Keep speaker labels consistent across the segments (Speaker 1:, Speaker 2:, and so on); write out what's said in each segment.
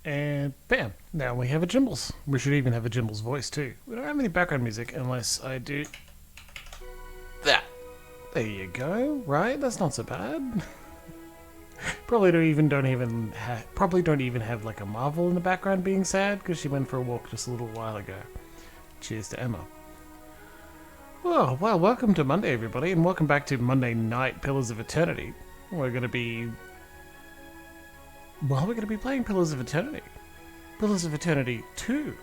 Speaker 1: And bam, now we have a Jimbles. We should even have a Jimbles voice too. We don't have any background music unless I do that. There you go, right? That's not so bad. Probably don't even have like a Marvel in the background being sad because she went for a walk just a little while ago. Cheers to Emma. Well, welcome to Monday, everybody, and welcome back to Monday Night Pillars of Eternity. We're going to be playing Pillars of Eternity. Pillars of Eternity 2.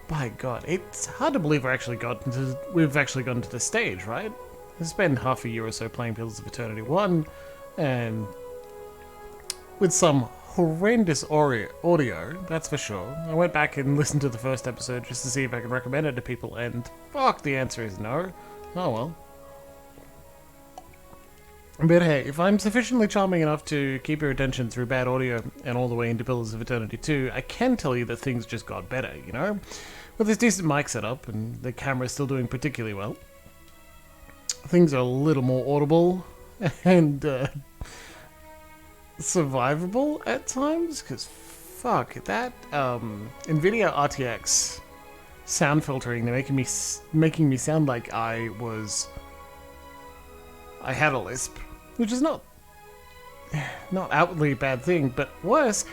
Speaker 1: By God, it's hard to believe we've actually gotten to this stage, right? I spent half a year or so playing Pillars of Eternity 1, and with some horrendous audio, that's for sure. I went back and listened to the first episode just to see if I could recommend it to people, and fuck, the answer is no. Oh well. But hey, if I'm sufficiently charming enough to keep your attention through bad audio and all the way into Pillars of Eternity 2, I can tell you that things just got better, you know? With this decent mic setup, and the camera's still doing particularly well, things are a little more audible and survivable at times, because fuck, that NVIDIA RTX sound filtering, they're making me sound like I had a lisp, which is not outwardly a bad thing, but worse,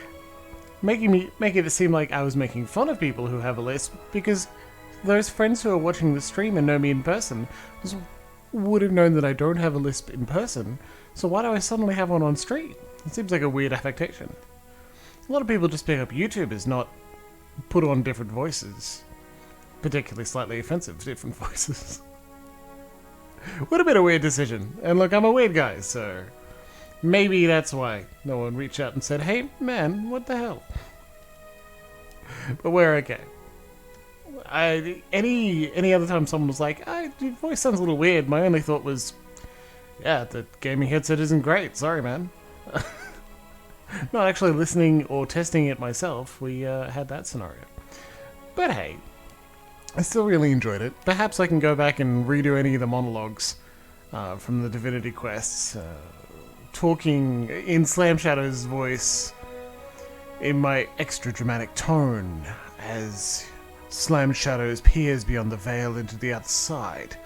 Speaker 1: making it seem like I was making fun of people who have a lisp, because those friends who are watching the stream and know me in person would have known that I don't have a lisp in person, so why do I suddenly have one on stream? It seems like a weird affectation. A lot of people just pick up YouTubers, not put on different voices, particularly slightly offensive different voices. Would have been a weird decision. And look, I'm a weird guy, so maybe that's why no one reached out and said, hey, man, what the hell? But we're okay. Any other time someone was like, your voice sounds a little weird, my only thought was, yeah, the gaming headset isn't great, sorry, man. Not actually listening or testing it myself, we had that scenario. But hey, I still really enjoyed it. Perhaps I can go back and redo any of the monologues from the Divinity quests, talking in Slam Shadow's voice in my extra dramatic tone as Slam Shadows peers beyond the veil into the other side.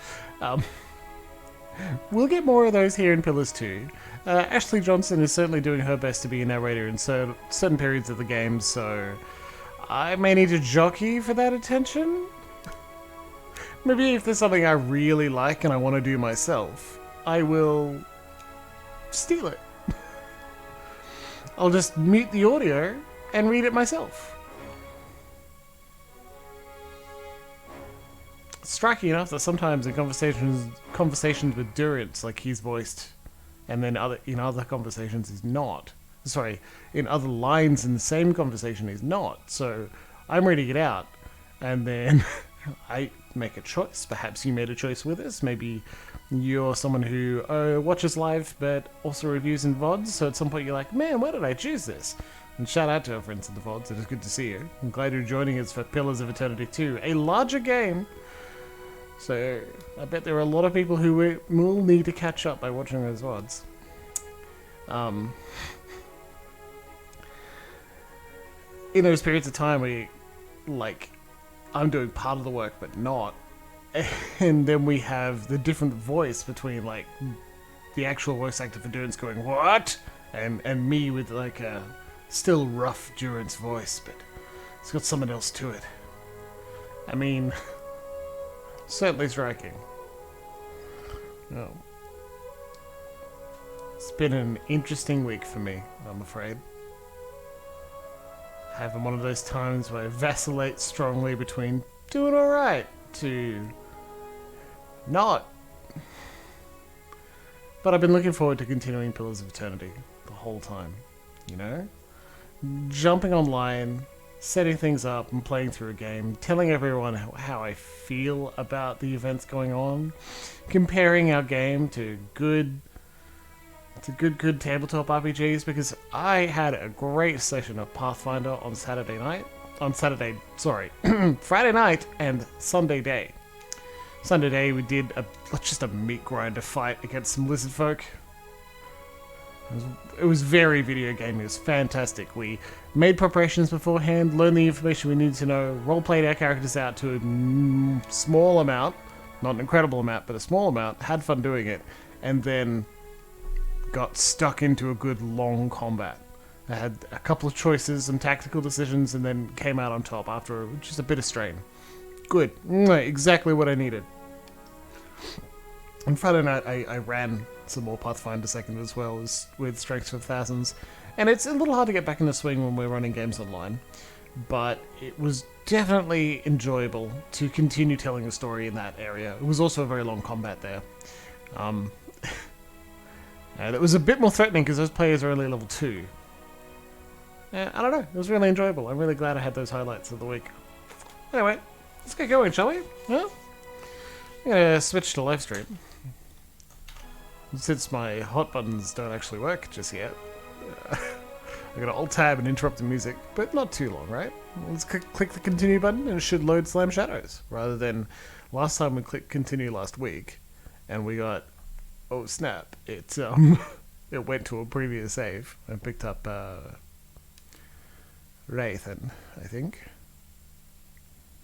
Speaker 1: We'll get more of those here in Pillars 2. Ashley Johnson is certainly doing her best to be a narrator in certain periods of the game, so I may need to jockey for that attention. Maybe if there's something I really like and I want to do myself, I will steal it. I'll just mute the audio and read it myself. It's striking enough that sometimes in conversations with Durant, like he's voiced, and then in other conversations he's not. Sorry, in other lines in the same conversation he's not. So I'm reading it out, and then I make a choice. Perhaps you made a choice with us. Maybe you're someone who watches live but also reviews in VODs, so at some point you're like, man, why did I choose this? And shout out to our friends in the VODs, it is good to see you. I'm glad you're joining us for Pillars of Eternity 2, a larger game. So I bet there are a lot of people who will need to catch up by watching those VODs. In those periods of time where, like, I'm doing part of the work but not, and then we have the different voice between, like, the actual voice actor for Durance going, what? And me with, like, a still rough Durance voice, but it's got something else to it. I mean, certainly striking. No. It's been an interesting week for me, I'm afraid. Having one of those times where I vacillate strongly between doing alright to not. But I've been looking forward to continuing Pillars of Eternity the whole time, you know? Jumping online, setting things up and playing through a game, telling everyone how I feel about the events going on, comparing our game to good tabletop RPGs, because I had a great session of Pathfinder on Friday night and Sunday day. Sunday day we did just a meat grinder fight against some lizard folk. It was very video gaming. It was fantastic. We made preparations beforehand, learned the information we needed to know, role-played our characters out to a small amount, not an incredible amount, but a small amount, had fun doing it, and then got stuck into a good long combat. I had a couple of choices, some tactical decisions, and then came out on top after just a bit of strain. Good. Exactly what I needed. On Friday night, I ran some more Pathfinder 2nd as well, as with Strengths for Thousands. And it's a little hard to get back in the swing when we're running games online, but it was definitely enjoyable to continue telling the story in that area. It was also a very long combat there. It was a bit more threatening because those players are only level 2. I don't know, it was really enjoyable. I'm really glad I had those highlights of the week. Anyway, let's get going, shall we? Huh? I'm gonna switch to live stream. Since my hot buttons don't actually work just yet, I'm gonna alt-tab and interrupt the music, but not too long, right? Let's click the continue button and it should load Slam Shadows, rather than last time we clicked continue last week, and we got, oh snap, it went to a previous save and picked up Wraithen, I think.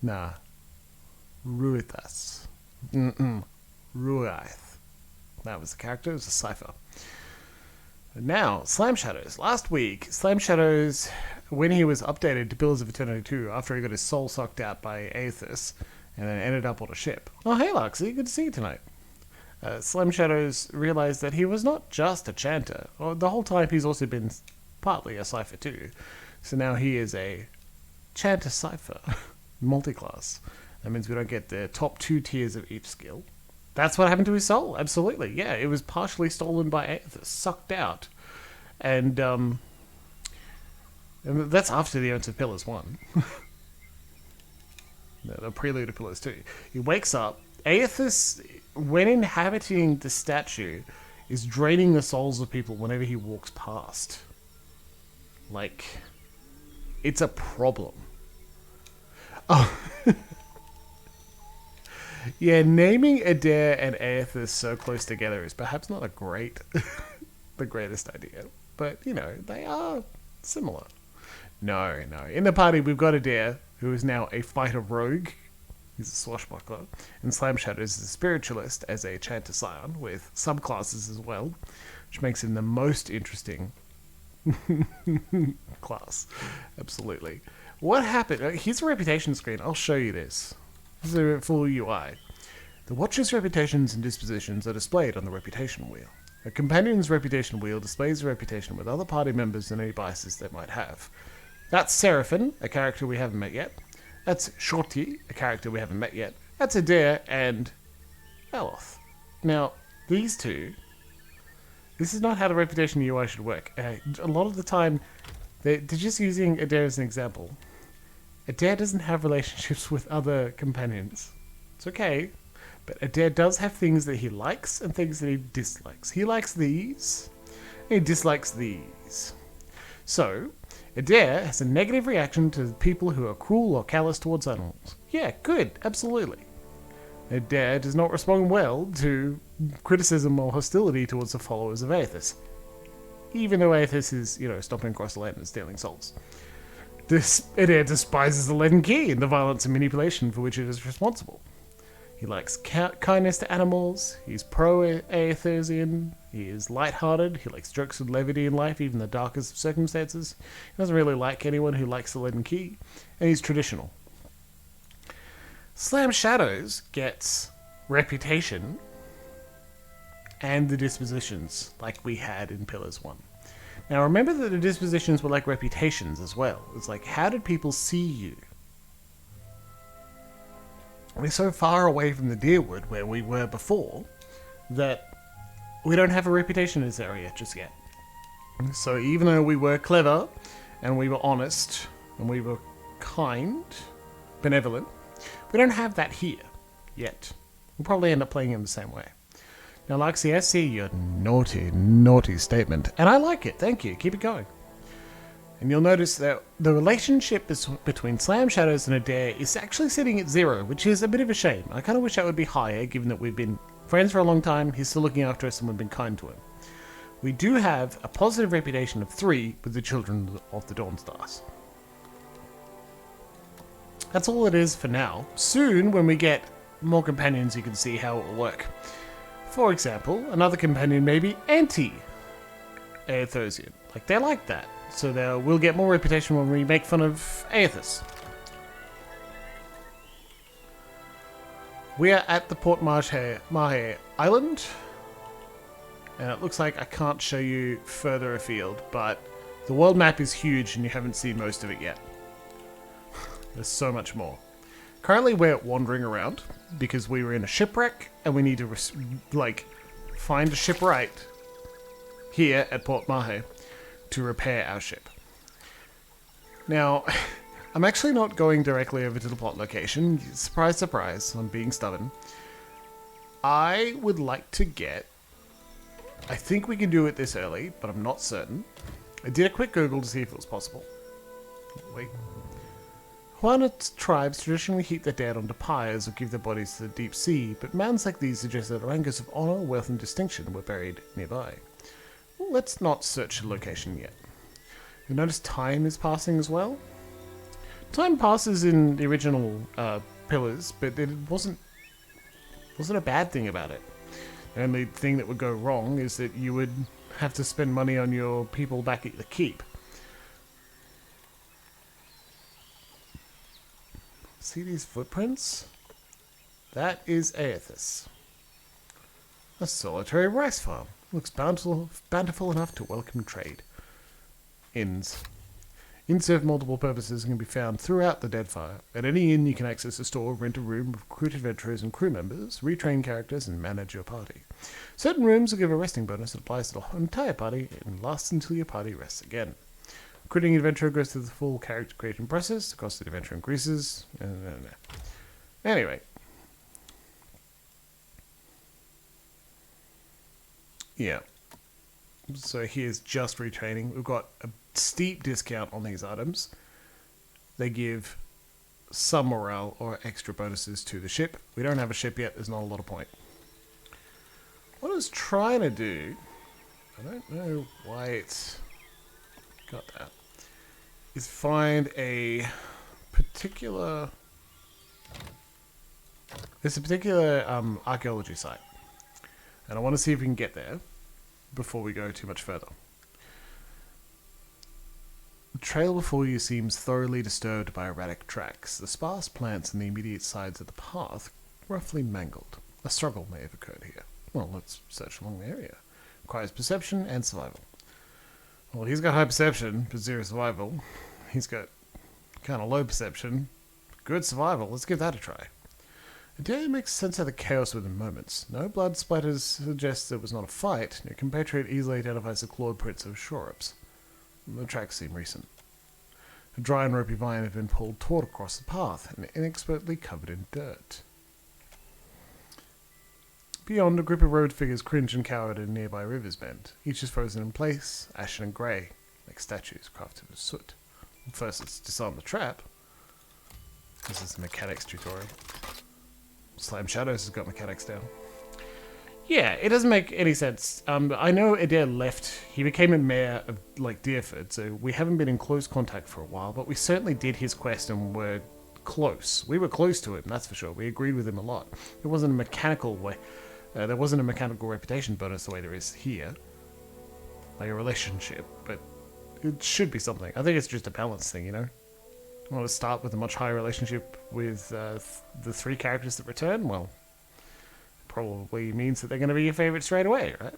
Speaker 1: Nah. Ruithas. Ruith. That was the character, it was a cipher. Now, Slam Shadows. Last week, Slam Shadows, when he was updated to Pillars of Eternity 2, after he got his soul sucked out by Aethys, and then ended up on a ship. Oh, hey Luxie, good to see you tonight. Slam Shadows realized that he was not just a chanter. Well, the whole time he's also been partly a cipher too. So now he is a chanter cipher, multi-class. That means we don't get the top 2 tiers of each skill. That's what happened to his soul, absolutely. Yeah, it was partially stolen by Aethys, sucked out. And that's after the events of Pillars 1. The prelude to Pillars 2. He wakes up. Aethys, when inhabiting the statue, is draining the souls of people whenever he walks past. Like, it's a problem. Oh. Yeah, naming Adair and Aethys so close together is perhaps not the greatest idea. But, you know, they are similar. No. In the party, we've got Adair, who is now a fighter rogue. He's a swashbuckler. And Slam Shadows is a spiritualist as a chanter scion, with subclasses as well, which makes him the most interesting class. Absolutely. What happened? Here's a reputation screen. I'll show you this. This is a full UI. The Watcher's reputations and dispositions are displayed on the reputation wheel. A companion's reputation wheel displays the reputation with other party members and any biases they might have. That's Seraphim, a character we haven't met yet. That's Shorty, a character we haven't met yet. That's Adair and Eloth. Now, these two, this is not how the reputation UI should work. A lot of the time, they're just using Adair as an example. Adair doesn't have relationships with other companions. It's okay, but Adair does have things that he likes and things that he dislikes. He likes these, and he dislikes these. So, Adair has a negative reaction to people who are cruel or callous towards animals. Yeah, good, absolutely. Adair does not respond well to criticism or hostility towards the followers of Aethys. Even though Aethys is, stomping across the land and stealing souls. Adair despises the leaden key and the violence and manipulation for which it is responsible. He likes kindness to animals, he's pro-Aethesian, he is light-hearted, he likes jokes and levity in life, even the darkest of circumstances. He doesn't really like anyone who likes the leaden key, and he's traditional. Slam Shadows gets reputation and the dispositions, like we had in Pillars 1. Now remember that the dispositions were like reputations as well. It's like, how did people see you? We're so far away from the Deerwood where we were before that we don't have a reputation in this area just yet. So even though we were clever and we were honest and we were kind, benevolent, we don't have that here yet. We'll probably end up playing in the same way. Now, Luxie, I see your naughty, naughty statement, and I like it. Thank you. Keep it going. And you'll notice that the relationship between Slam Shadows and Adair is actually sitting at 0, which is a bit of a shame. I kind of wish that would be higher, given that we've been friends for a long time, he's still looking after us, and we've been kind to him. We do have a positive reputation of 3 with the Children of the Dawn Stars. That's all it is for now. Soon, when we get more companions, you can see how it will work. For example, another companion may be anti-Aethosian. Like, they're like that. So we'll get more reputation when we make fun of Aethys. We are at the Port Maje Island. And it looks like I can't show you further afield, but the world map is huge and you haven't seen most of it yet. There's so much more. Currently we're wandering around because we were in a shipwreck and we need to find a shipwright here at Port Maje to repair our ship. Now, I'm actually not going directly over to the plot location. Surprise, surprise, I'm being stubborn. I would like to get... I think we can do it this early, but I'm not certain. I did a quick Google to see if it was possible. Wait. Huanit tribes traditionally heap their dead onto pyres or give their bodies to the deep sea, but mounds like these suggest that rankings of honor, wealth, and distinction were buried nearby. Well, let's not search the location yet. You notice time is passing as well? Time passes in the original pillars, but it wasn't a bad thing about it. The only thing that would go wrong is that you would have to spend money on your people back at the keep. See these footprints? That is Aethys. A solitary rice farm. Looks bountiful enough to welcome trade. Inns. Inns serve multiple purposes and can be found throughout the Deadfire. At any inn you can access a store, rent a room, recruit adventurers and crew members, retrain characters and manage your party. Certain rooms will give a resting bonus that applies to the entire party and lasts until your party rests again. Recruiting adventurer goes through the full character creation process. The cost of the adventure increases. Anyway. Yeah. So here's just retraining. We've got a steep discount on these items. They give some morale or extra bonuses to the ship. We don't have a ship yet. There's not a lot of point. What I was trying to do... I don't know why it's got that. Is find a particular... There's a particular archaeology site. And I want to see if we can get there before we go too much further. The trail before you seems thoroughly disturbed by erratic tracks. The sparse plants in the immediate sides of the path roughly mangled. A struggle may have occurred here. Well, let's search along the area. Requires perception and survival. Well, he's got high perception, but 0 survival. He's got kind of low perception, good survival. Let's give that a try. Adair makes sense of the chaos within moments. No blood splatters suggest it was not a fight. Your compatriot easily identifies the clawed prints of shore-ups. The tracks seem recent. A dry and ropey vine had been pulled taut across the path and inexpertly covered in dirt. Beyond, a group of road figures cringe and cower at a nearby river's bend. Each is frozen in place, ashen and grey, like statues crafted of soot. First, let's disarm the trap. This is a mechanics tutorial. Slime Shadows has got mechanics down. Yeah, it doesn't make any sense. I know Adair left. He became a mayor of, Deerford, so we haven't been in close contact for a while, but we certainly did his quest and were close. We were close to him, that's for sure. We agreed with him a lot. It wasn't a mechanical way. There wasn't a mechanical reputation bonus the way there is here. Like a relationship, but it should be something. I think it's just a balance thing, you know? I want to start with a much higher relationship with the 3 characters that return. Well, probably means that they're going to be your favorite straight away, right?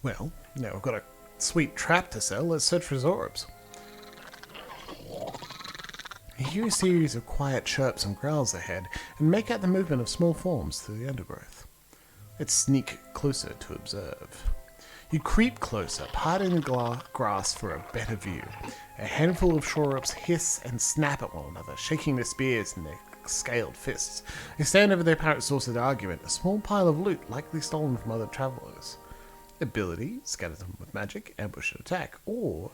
Speaker 1: Well, now we've got a sweet trap to sell. Let's search for Zorbs. You hear a series of quiet chirps and growls ahead, and make out the movement of small forms through the undergrowth. Let's sneak closer to observe. You creep closer, parting the grass for a better view. A handful of shore-ups hiss and snap at one another, shaking their spears in their scaled fists. They stand over their apparent source of argument, a small pile of loot likely stolen from other travellers. Ability, scatter them with magic, ambush and attack, or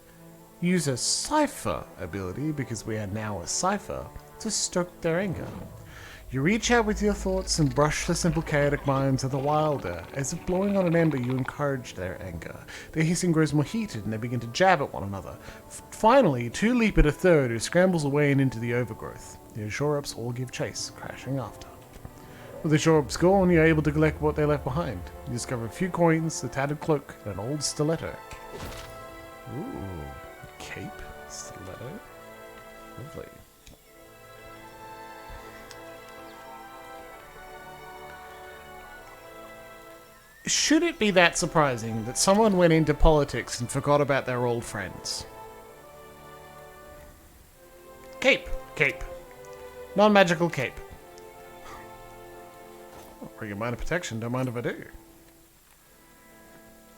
Speaker 1: use a cipher ability, because we are now a cipher, to stoke their anger. You reach out with your thoughts and brush the simple chaotic minds of the wilder. As if blowing on an ember, you encourage their anger. Their hissing grows more heated and they begin to jab at one another. Finally, two leap at a third who scrambles away and into the overgrowth. The shore-ups all give chase, crashing after. With the shore-ups gone, you're able to collect what they left behind. You discover a few coins, a tattered cloak, and an old stiletto. Ooh, cape, stiletto. Lovely. Should it be that surprising that someone went into politics and forgot about their old friends? Cape. Cape. Non-magical cape. Bring a minor protection, don't mind if I do.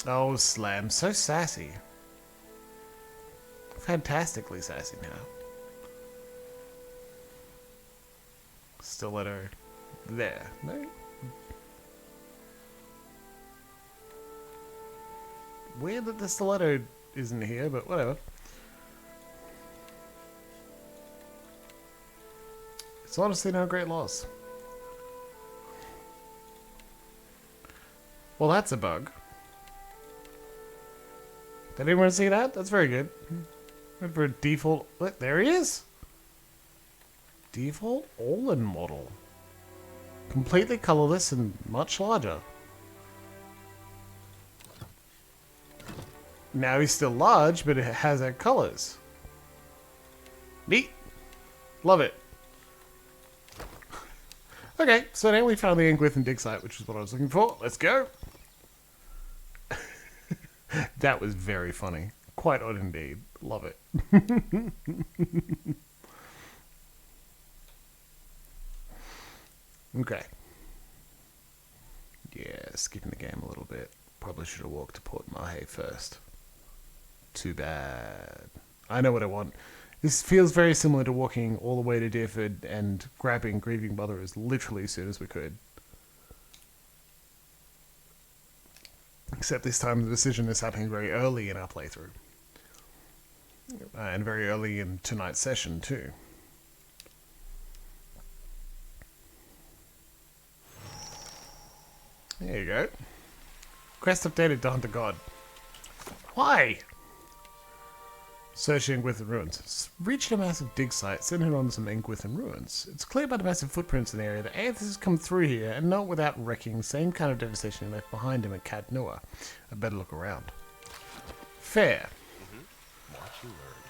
Speaker 1: Oh, Slam, so sassy. Fantastically sassy now. Stiletto. There. No? Weird that the stiletto isn't here, but whatever. It's honestly no great loss. Well, that's a bug. Did anyone see that? That's very good. Went for a default... Look, there he is! Default Olin model. Completely colorless and much larger. Now he's still large, but it has our colors. Neat. Love it. Okay, so now we found the Inkwith and dig site, which is what I was looking for. Let's go. That was very funny. Quite odd indeed. Love it. Okay. Yeah, skipping the game a little bit. Probably should have walked to Port Maje first. Too bad. I know what I want. This feels very similar to walking all the way to Deerford and grabbing Grieving Mother as literally as soon as we could. Except this time the decision is happening very early in our playthrough. And very early in tonight's session too. There you go. Quest updated to Hunter God. Why? Searching Inkwith and ruins. Reached a massive dig site, centered on some Inkwith and ruins. It's clear by the massive footprints in the area that Aethys has come through here, and not without wrecking the same kind of devastation he left behind him at Cat Noah. I better look around. Fair.
Speaker 2: Watch and learn.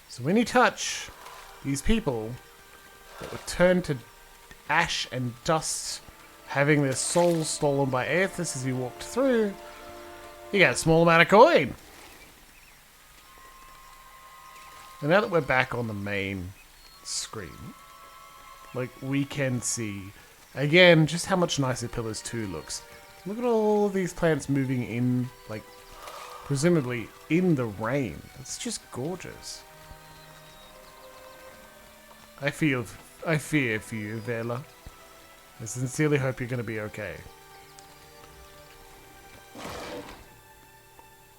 Speaker 1: So when you touch these people that were turned to ash and dust, having their souls stolen by Aethys as he walked through, you get a small amount of coin. And now that we're back on the main screen, like, we can see, again, just how much nicer Pillars 2 looks. Look at all of these plants moving in, like, presumably in the rain. It's just gorgeous. I fear for you, Vela. I sincerely hope you're going to be okay.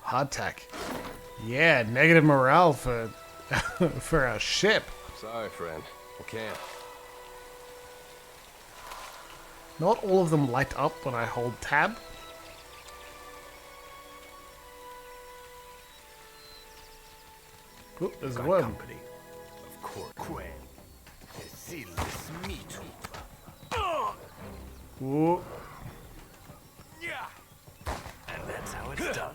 Speaker 1: Hardtack. Yeah, negative morale for for our ship.
Speaker 2: Sorry, friend. I can't.
Speaker 1: Not all of them light up when I hold tab. Oop, there's a worm.
Speaker 3: Company. Of course. Quen. Silus mitu.
Speaker 1: Ooh.
Speaker 3: Yeah. And that's how it's done.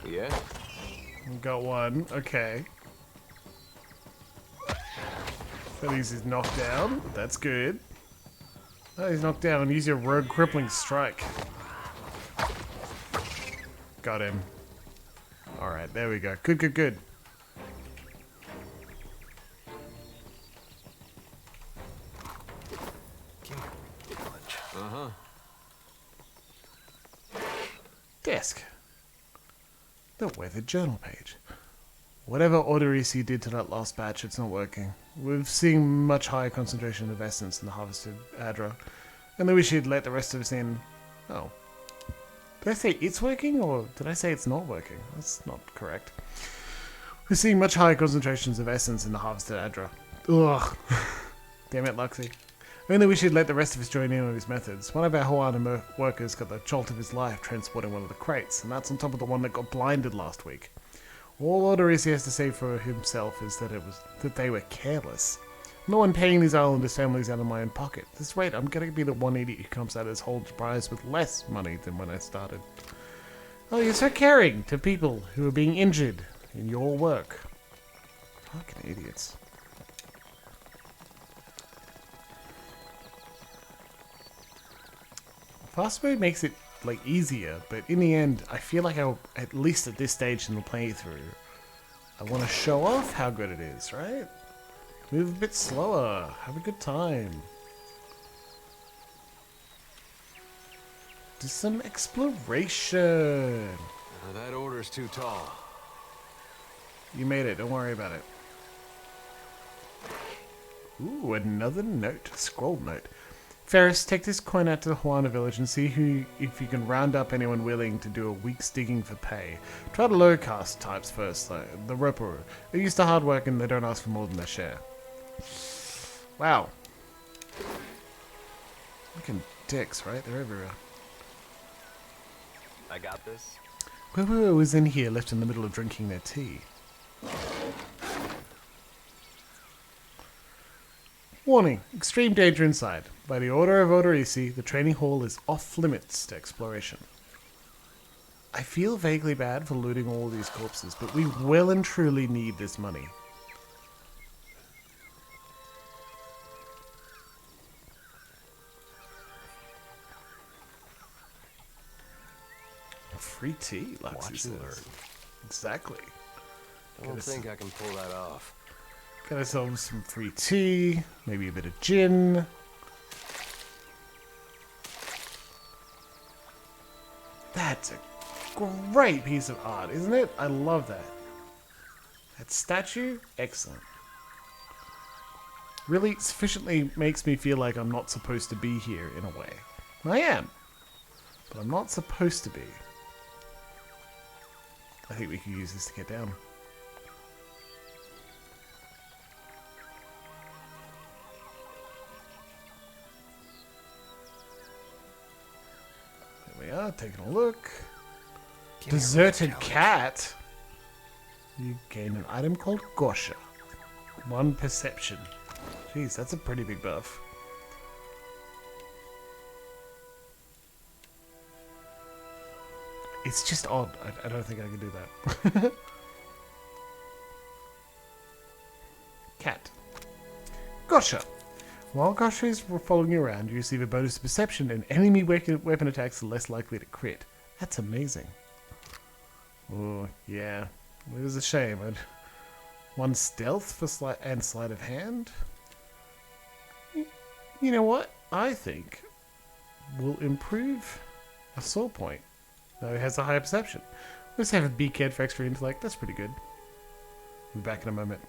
Speaker 2: Yeah?
Speaker 1: Got one. Okay. That he's knocked down. That's good. Oh, he's knocked down. Use your rogue crippling strike. Got him. Alright, there we go. Good, good, good.
Speaker 2: Uh-huh.
Speaker 1: Desk. The weathered journal page. Whatever Orderisi did to that last batch, it's not working. We've seen much higher concentration of essence in the harvested Adra, and then we should let the rest of us in. Oh. Did I say it's working, or did I say it's not working? That's not correct. We're seeing much higher concentrations of essence in the harvested Adra. Ugh. Damn it, Luxie. Only we should let the rest of us join in on his methods. One of our Hawaiian workers got the jolt of his life transporting one of the crates, and that's on top of the one that got blinded last week. All Odorisi has to say for himself is that they were careless. No one paying these islanders' families out of my own pocket. At this rate, I'm going to be the one idiot who comes out of this whole prize with less money than when I started. Oh, you're so caring to people who are being injured in your work. Fucking idiots. Fast mode makes it like easier, but in the end, I feel like at least at this stage in the playthrough, I want to show off how good it is, right? Move a bit slower, have a good time. Do some exploration.
Speaker 2: That order's too tall.
Speaker 1: You made it, don't worry about it. Ooh, another note, scroll note. Ferris, take this coin out to the Hawaiian village and see if you can round up anyone willing to do a week's digging for pay. Try the low caste types first, though. The Roperu. They're used to hard work and they don't ask for more than their share. Wow. Fucking dicks, right? They're everywhere.
Speaker 2: I got this.
Speaker 1: Whoever was in here left in the middle of drinking their tea. Warning, extreme danger inside. By the order of Odorisi, the training hall is off limits to exploration. I feel vaguely bad for looting all these corpses, but we well and truly need this money. Free tea, Luxie says. Exactly.
Speaker 2: I don't think I can pull that off.
Speaker 1: Got ourselves some free tea, maybe a bit of gin. That's a great piece of art, isn't it? I love that. That statue, excellent. Really sufficiently makes me feel like I'm not supposed to be here in a way. I am, but I'm not supposed to be. I think we could use this to get down. There we are, taking a look. Deserted cat. You gain an item called Gosha. 1 perception. Jeez, that's a pretty big buff. It's just odd. I don't think I can do that. Cat. Gosha. While Gosha is following you around, you receive a bonus to perception and enemy weapon attacks are less likely to crit. That's amazing. Oh, yeah. It was a shame. I'd 1 stealth for sleight of hand. You know what? I think will improve a saw point. Though it has a higher perception. Let's have a beakhead for extra intellect. That's pretty good. We'll be back in a moment.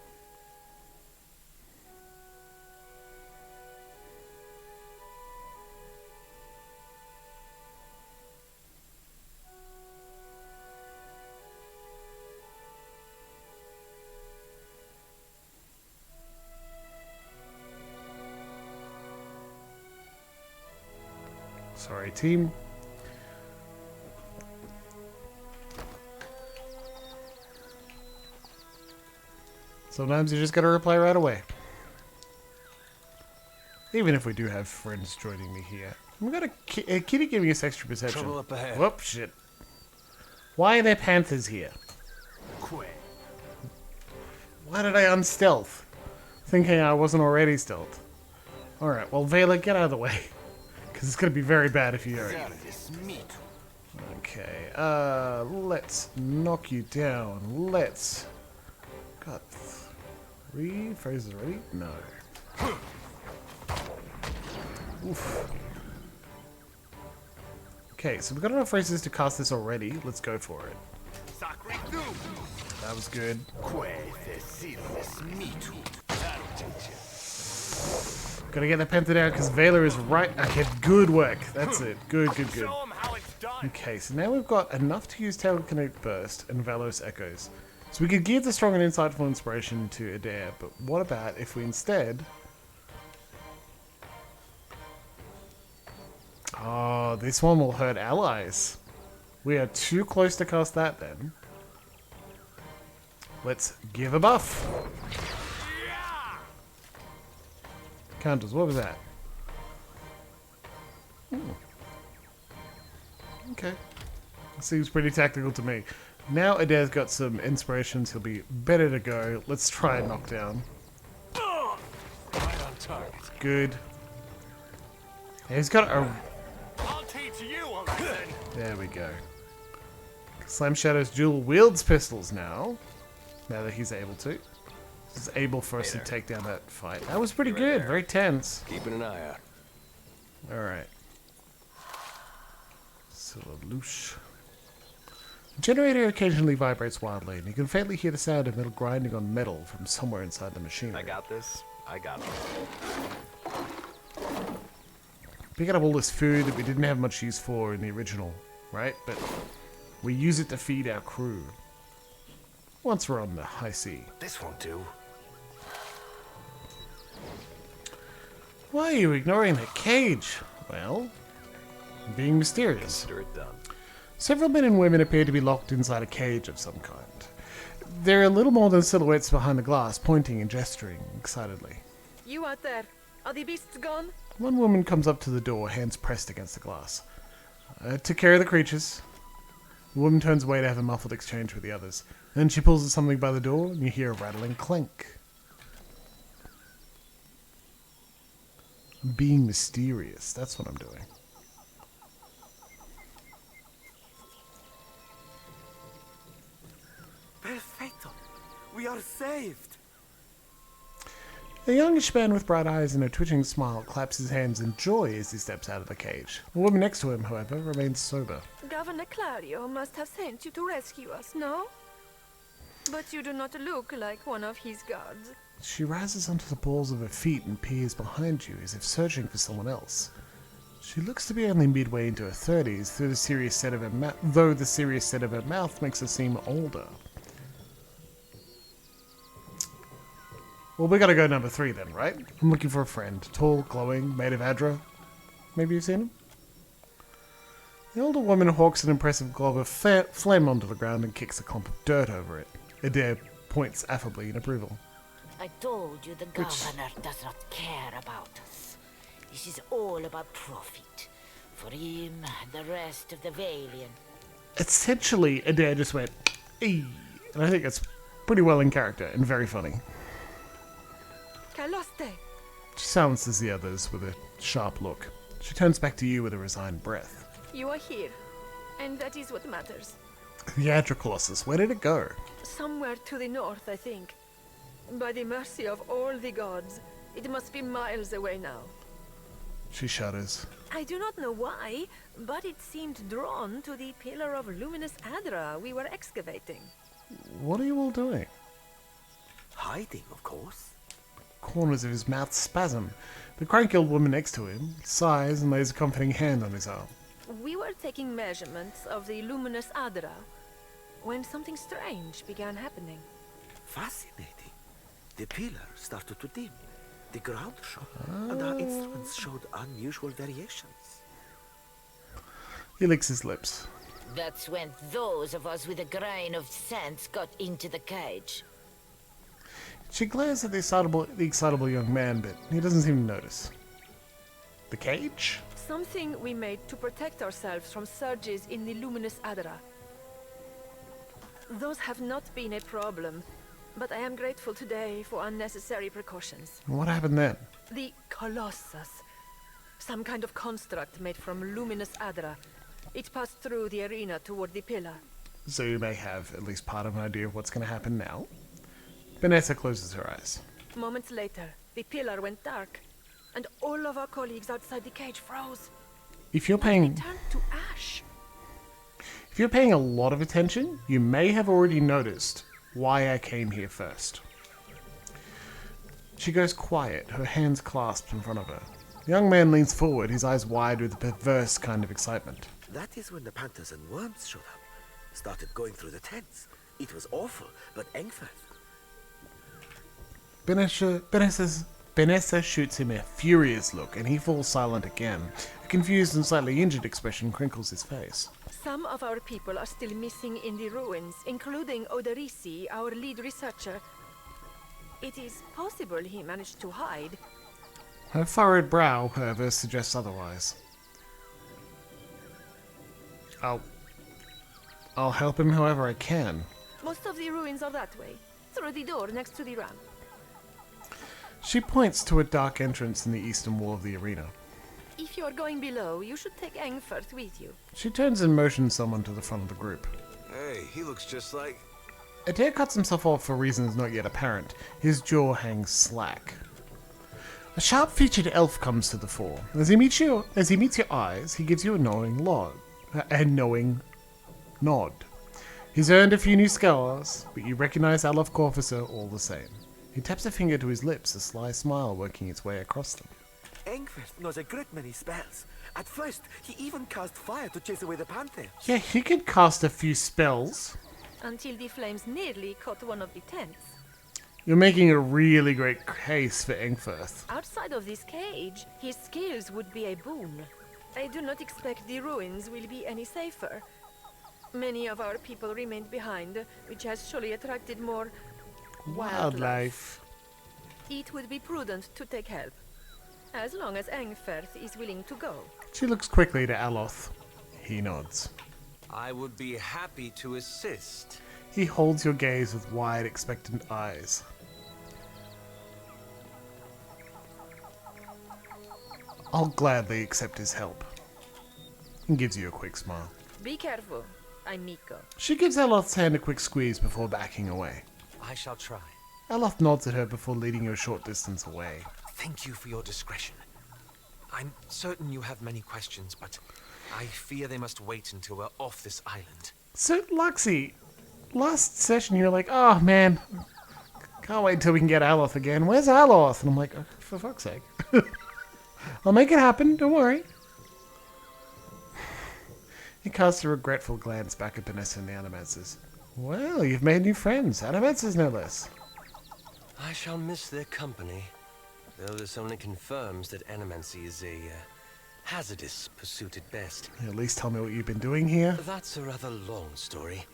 Speaker 1: Sorry, team. Sometimes you just gotta reply right away. Even if we do have friends joining me here. We got a kitty giving us extra perception.
Speaker 2: Trouble up ahead.
Speaker 1: Whoop, shit. Why are there panthers here?
Speaker 3: Quit.
Speaker 1: Why did I unstealth? Thinking I wasn't already stealth. Alright, well, Vela, get out of the way. Because it's gonna be very bad if you are. Okay, let's knock you down. Let's... Got 3 phrases already? No. Oof. Okay, so we've got enough phrases to cast this already. Let's go for it. That was good. Gotta get the panther down because Vela is right. Okay, good work. That's it. Good, good, good. Okay, so now we've got enough to use Telekinetic Burst and Valorous Echoes. So we could give the strong and insightful inspiration to Adair, but what about if we instead... Oh, this one will hurt allies. We are too close to cast that then. Let's give a buff. Counters, what was that? Okay. Seems pretty tactical to me. Now Adair's got some inspirations, he'll be better to go. Let's try a knockdown.
Speaker 3: Right on target.
Speaker 1: Good. He's got a...
Speaker 3: I'll teach you a lesson.
Speaker 1: There we go. Slam Shadow's dual wields pistols now. Now that he's able to. This is able for us to take down that fight. That was pretty good. Very tense.
Speaker 2: Keeping an eye out.
Speaker 1: Alright. So loosh. The generator occasionally vibrates wildly, and you can faintly hear the sound of metal grinding on metal from somewhere inside the machinery.
Speaker 2: I got this. I got this.
Speaker 1: Picking up all this food that we didn't have much use for in the original, right? But we use it to feed our crew. Once we're on the high sea.
Speaker 2: This won't do.
Speaker 1: Why are you ignoring the cage? Well, being mysterious.
Speaker 2: Consider it done.
Speaker 1: Several men and women appear to be locked inside a cage of some kind. They're a little more than silhouettes behind the glass, pointing and gesturing excitedly.
Speaker 4: You out there, are the beasts gone?
Speaker 1: One woman comes up to the door, hands pressed against the glass. Took care of the creatures. The woman turns away to have a muffled exchange with the others. Then she pulls at something by the door, and you hear a rattling clank. Being mysterious, that's what I'm doing.
Speaker 5: Perfecto. We are saved.
Speaker 1: A youngish man with bright eyes and a twitching smile claps his hands in joy as he steps out of the cage. The woman next to him, however, remains sober.
Speaker 4: Governor Claudio must have sent you to rescue us, no? But you do not look like one of his guards.
Speaker 1: She rises onto the balls of her feet and peers behind you as if searching for someone else. She looks to be only midway into her 30s, though the serious set of her mouth makes her seem older. Well, we gotta go number 3 then, right? I'm looking for a friend. Tall, glowing, made of Adra. Maybe you've seen him? The older woman hawks an impressive glob of phlegm onto the ground and kicks a clump of dirt over it. Adair points affably in approval.
Speaker 6: I told you the governor does not care about us. This is all about profit. For him, the rest of the Valiant.
Speaker 1: Essentially, Adair just went, "Eee," and I think that's pretty well in character and very funny.
Speaker 4: Caloste!
Speaker 1: She silences the others with a sharp look. She turns back to you with a resigned breath.
Speaker 4: You are here, and that is what matters.
Speaker 1: The Adra Colossus, where did it go?
Speaker 4: Somewhere to the north, I think. By the mercy of all the gods, it must be miles away now.
Speaker 1: She shudders.
Speaker 4: I do not know why, but it seemed drawn to the pillar of luminous Adra we were excavating.
Speaker 1: What are you all doing?
Speaker 5: Hiding, of course.
Speaker 1: Corners of his mouth spasm. The cranky old woman next to him sighs and lays a comforting hand on his arm.
Speaker 4: We were taking measurements of the luminous Adra when something strange began happening.
Speaker 5: Fascinating. The pillar started to dim. The ground shook, and our instruments showed unusual variations.
Speaker 1: He licks his lips.
Speaker 6: That's when those of us with a grain of sense got into the cage.
Speaker 1: She glares at the excitable young man, but he doesn't seem to notice. The cage?
Speaker 4: Something we made to protect ourselves from surges in the luminous Adra. Those have not been a problem, but I am grateful today for unnecessary precautions.
Speaker 1: What happened then?
Speaker 4: The Colossus. Some kind of construct made from luminous Adra. It passed through the arena toward the pillar.
Speaker 1: So you may have at least part of an idea of what's going to happen now. Vanessa closes her eyes.
Speaker 4: Moments later, the pillar went dark, and all of our colleagues outside the cage froze.
Speaker 1: If you're
Speaker 4: It
Speaker 1: paying
Speaker 4: turned to ash.
Speaker 1: a lot of attention, you may have already noticed why I came here first. She goes quiet, her hands clasped in front of her. The young man leans forward, his eyes wide with a perverse kind of excitement.
Speaker 5: That is when the panthers and worms showed up. Started going through the tents. It was awful, but Engfirth.
Speaker 1: Benessa shoots him a furious look, and he falls silent again. A confused and slightly injured expression crinkles his face.
Speaker 4: Some of our people are still missing in the ruins, including Oderisi, our lead researcher. It is possible he managed to hide.
Speaker 1: Her furrowed brow, however, suggests otherwise. I'll help him however I can.
Speaker 4: Most of the ruins are that way, through the door next to the ramp.
Speaker 1: She points to a dark entrance in the eastern wall of the arena.
Speaker 4: If you're going below, you should take Engfirth with you.
Speaker 1: She turns and motions someone to the front of the group.
Speaker 2: Hey, he looks just like...
Speaker 1: Adair cuts himself off for reasons not yet apparent. His jaw hangs slack. A sharp-featured elf comes to the fore. As he meets your eyes, he gives you a knowing nod. He's earned a few new scars, but you recognize Alaf Corvusor all the same. He taps a finger to his lips, a sly smile working its way across them.
Speaker 5: Engfirth knows a great many spells. At first, he even cast fire to chase away the panther.
Speaker 1: Yeah, he could cast a few spells.
Speaker 4: Until the flames nearly caught one of the tents.
Speaker 1: You're making a really great case for Engfirth.
Speaker 4: Outside of this cage, his skills would be a boon. I do not expect the ruins will be any safer. Many of our people remained behind, which has surely attracted more wildlife. It would be prudent to take help, as long as Engfirth is willing to go.
Speaker 1: She looks quickly to Aloth. He nods.
Speaker 3: I would be happy to assist.
Speaker 1: He holds your gaze with wide, expectant eyes. I'll gladly accept his help. And gives you a quick smile.
Speaker 4: Be careful, I'm Miko.
Speaker 1: She gives Aloth's hand a quick squeeze before backing away.
Speaker 3: I shall try.
Speaker 1: Aloth nods at her before leading you a short distance away.
Speaker 3: Thank you for your discretion. I'm certain you have many questions, but I fear they must wait until we're off this island.
Speaker 1: So, Luxie, last session you were like, oh man, can't wait until we can get Aloth again. Where's Aloth? And I'm like, oh, for fuck's sake. I'll make it happen, don't worry. He casts a regretful glance back at Vanessa and the Adamancers. Well, you've made new friends. Adamancers no less.
Speaker 3: I shall miss their company, though this only confirms that Adamancy is a hazardous pursuit at best.
Speaker 1: At least tell me what you've been doing here.
Speaker 3: That's a rather long story.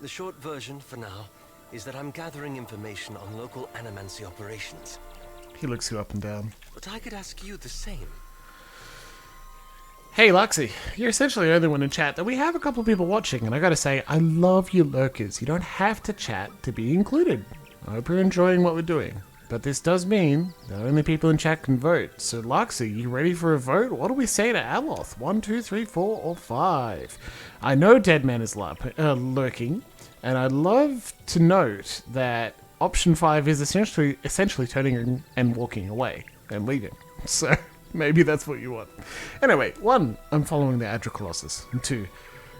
Speaker 3: The short version, for now, is that I'm gathering information on local Adamancy operations.
Speaker 1: He looks you up and down.
Speaker 3: But I could ask you the same.
Speaker 1: Hey, Luxie, you're essentially the only one in chat, that we have a couple of people watching, and I gotta say, I love you lurkers. You don't have to chat to be included. I hope you're enjoying what we're doing. But this does mean that only people in chat can vote. So, Luxie, you ready for a vote? What do we say to Aloth? 1, 2, 3, 4, or 5? I know Deadman is lurking, and I'd love to note that option 5 is essentially turning and walking away and leaving. So... maybe that's what you want. Anyway, 1, I'm following the Adra Colossus. And 2,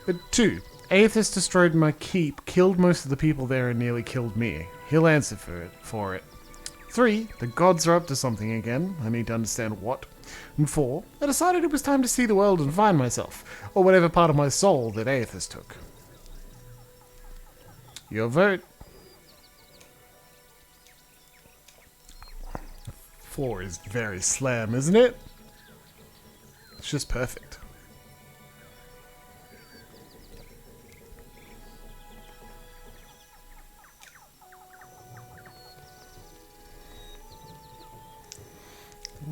Speaker 1: Aethys destroyed my keep, killed most of the people there, and nearly killed me. He'll answer for it. 3, the gods are up to something again. I need to understand what. And 4, I decided it was time to see the world and find myself, or whatever part of my soul that Aethys took. Your vote. Floor is very slam, isn't it? It's just perfect.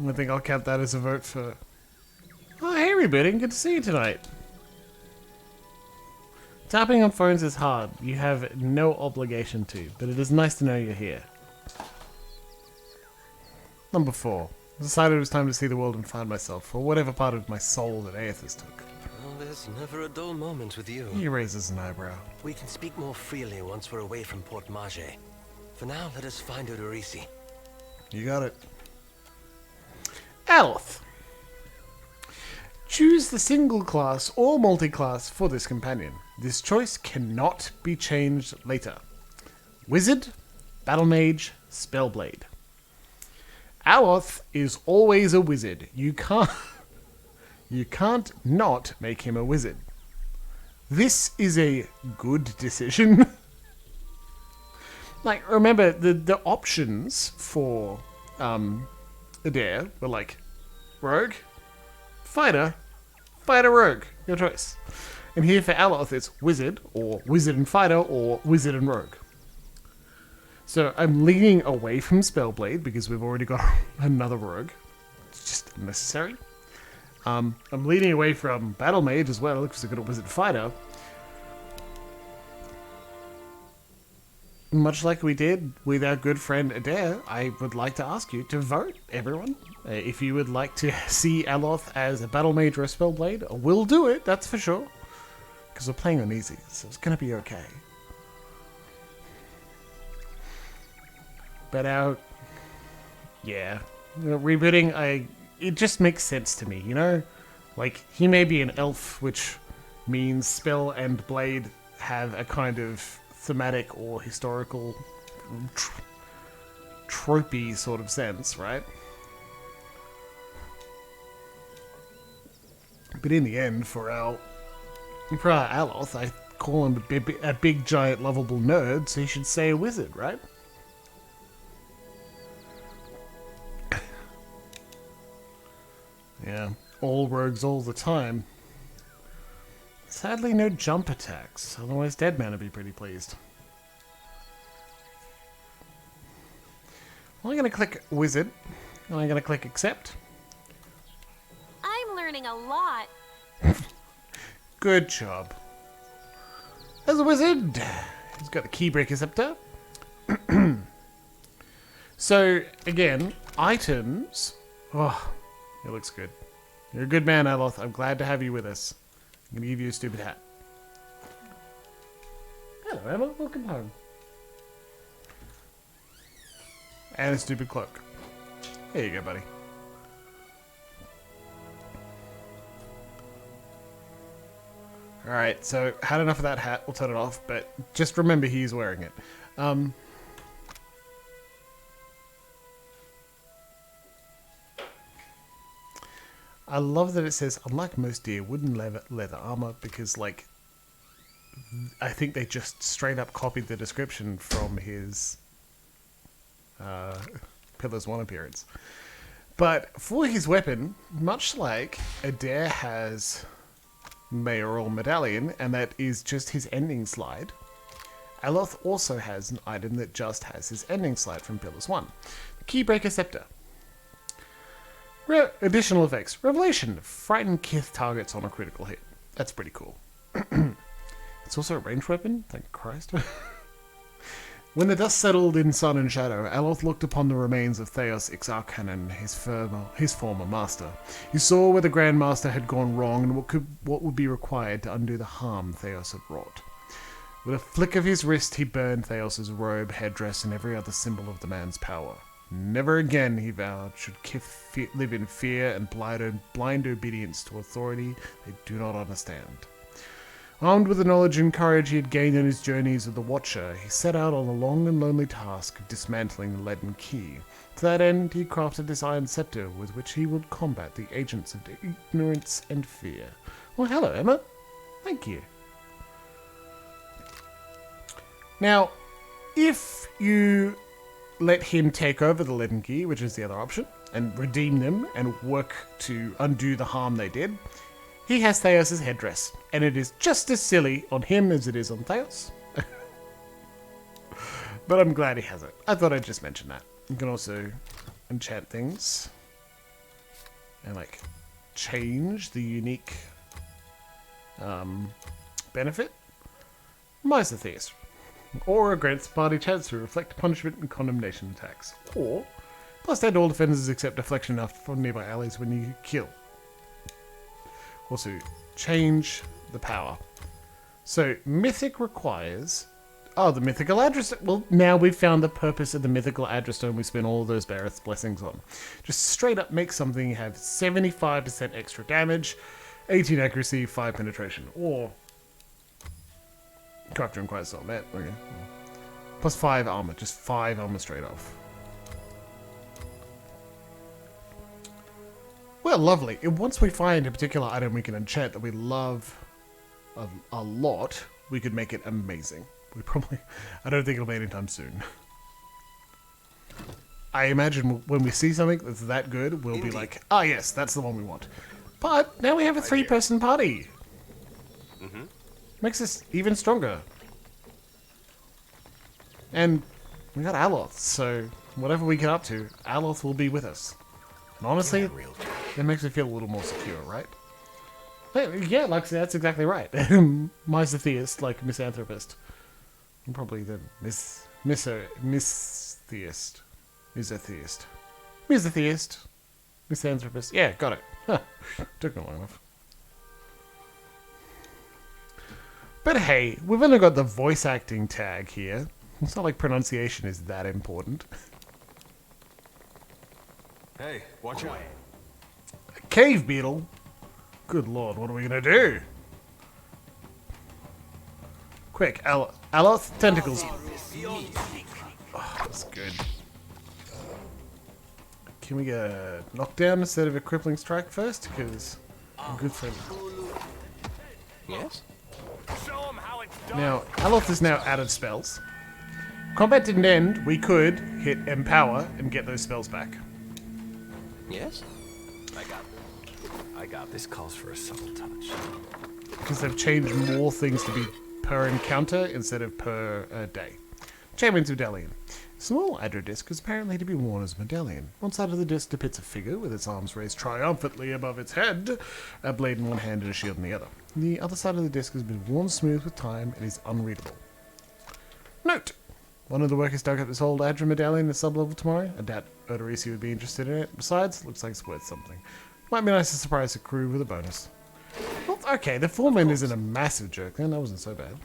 Speaker 1: I think I'll count that as a vote for... Oh, hey everybody, good to see you tonight. Tapping on phones is hard. You have no obligation to, but it is nice to know you're here. Number 4. I decided it was time to see the world and find myself, or whatever part of my soul that Aethys took.
Speaker 3: Well, there's never a dull moment with you.
Speaker 1: He raises an eyebrow.
Speaker 3: We can speak more freely once we're away from Port Maje. For now, let us find Oderisi.
Speaker 1: You got it. Aloth. Choose the single class or multi-class for this companion. This choice cannot be changed later. Wizard, Battle Mage, Spellblade. Aloth is always a wizard. You can't not make him a wizard. This is a good decision. Like, remember, the options for Adair were like rogue, fighter, fighter rogue. Your choice. And here for Aloth, it's wizard, or wizard and fighter, or wizard and rogue. So I'm leaning away from Spellblade because we've already got another rogue. It's just unnecessary. I'm leaning away from Battle Mage as well because I've got a wizard fighter. Much like we did with our good friend Adair, I would like to ask you to vote, everyone. If you would like to see Aloth as a Battle Mage or a Spellblade, we'll do it, that's for sure. Because we're playing on easy, so it's going to be okay. But rebooting, it just makes sense to me, you know? Like, he may be an elf, which means spell and blade have a kind of thematic or historical tropey sort of sense, right? But in the end, for our Aloth, I call him a big, giant, lovable nerd, so he should say a wizard, right? Yeah, all rogues all the time. Sadly, no jump attacks, otherwise Deadman would be pretty pleased. Well, I'm going to click Wizard, and I'm going to click Accept.
Speaker 7: I'm learning a lot.
Speaker 1: Good job. As a wizard, he's got the Keybreaker Scepter. So, again, items. Oh, it looks good. You're a good man, Aloth. I'm glad to have you with us. I'm going to give you a stupid hat. Hello, Emma. Welcome home. And a stupid cloak. There you go, buddy. Alright, so had enough of that hat. We'll turn it off, but just remember he's wearing it. I love that it says, unlike most deer, wooden leather armor, because, like, I think they just straight up copied the description from his Pillars 1 appearance. But for his weapon, much like Adair has Mayoral Medallion, and that is just his ending slide, Aloth also has an item that just has his ending slide from Pillars 1. The Keybreaker Scepter. Additional effects. Revelation. Frighten Kith targets on a critical hit. That's pretty cool. It's also a ranged weapon? Thank Christ. When the dust settled in sun and shadow, Aloth looked upon the remains of Theos Ixarchanan, his former master. He saw where the Grand Master had gone wrong and what would be required to undo the harm Theos had wrought. With a flick of his wrist, he burned Theos's robe, headdress, and every other symbol of the man's power. Never again, he vowed, should Kith live in fear and blind obedience to authority they do not understand. Armed with the knowledge and courage he had gained on his journeys with the Watcher, he set out on the long and lonely task of dismantling the Leaden Key. To that end, he crafted this iron scepter with which he would combat the agents of ignorance and fear. Well, hello, Emma. Thank you. Now, if you let him take over the Leaden Key, which is the other option, and redeem them and work to undo the harm they did, he has Theos' headdress, and it is just as silly on him as it is on Theos. But I'm glad he has it. I thought I'd just mention that. You can also enchant things and, like, change the unique benefit. Maje Theos. Aura grants party chance to reflect punishment and condemnation attacks. Or, plus stand all defenders except deflection enough from nearby allies when you kill. Also, change the power. So, Mythic requires... Oh, the Mythical Address... Well, now we've found the purpose of the Mythical Address Stone we spent all those Bareth's blessings on. Just straight up make something have 75% extra damage, 18 accuracy, 5 penetration. Or... Character requires all that. Okay. Plus 5 armor. Just 5 armor straight off. Well, lovely. And once we find a particular item we can enchant that we love a lot, we could make it amazing. I don't think it'll be anytime soon. I imagine when we see something that's that good, we'll be like, ah, yes, that's the one we want. But now we have a 3-person party. Makes us even stronger. And we got Aloth, so whatever we get up to, Aloth will be with us. And honestly, it makes me feel a little more secure, right? Yeah, like that's exactly right. Maje the theist, like misanthropist. And probably the mistheist. Misotheist. Misotheist. Misanthropist. Yeah, got it. Huh. Took me long enough. But hey, we've only got the voice acting tag here. It's not like pronunciation is that important.
Speaker 2: Hey, watch out.
Speaker 1: A cave beetle? Good lord, what are we gonna do? Quick, Aloth, tentacles. Oh, that's good. Can we get a knockdown instead of a crippling strike first? Because I'm good for him.
Speaker 3: Yes?
Speaker 1: Now, Aloth is now out of spells. Combat didn't end, we could hit Empower and get those spells back.
Speaker 3: Yes?
Speaker 2: I got this. Calls for a subtle touch.
Speaker 1: Because they've changed more things to be per encounter instead of per day. Champion's Medallion. Small Adra disc is apparently to be worn as a medallion. One side of the disc depicts a figure with its arms raised triumphantly above its head, a blade in one hand and a shield in the other. The other side of the disc has been worn smooth with time and is unreadable. Note! One of the workers dug up this old Adra medallion in the sub-level tomorrow. I doubt Odorisi would be interested in it. Besides, looks like it's worth something. Might be nice to surprise the crew with a bonus. Well, okay, the foreman isn't a massive jerk then. That wasn't so bad.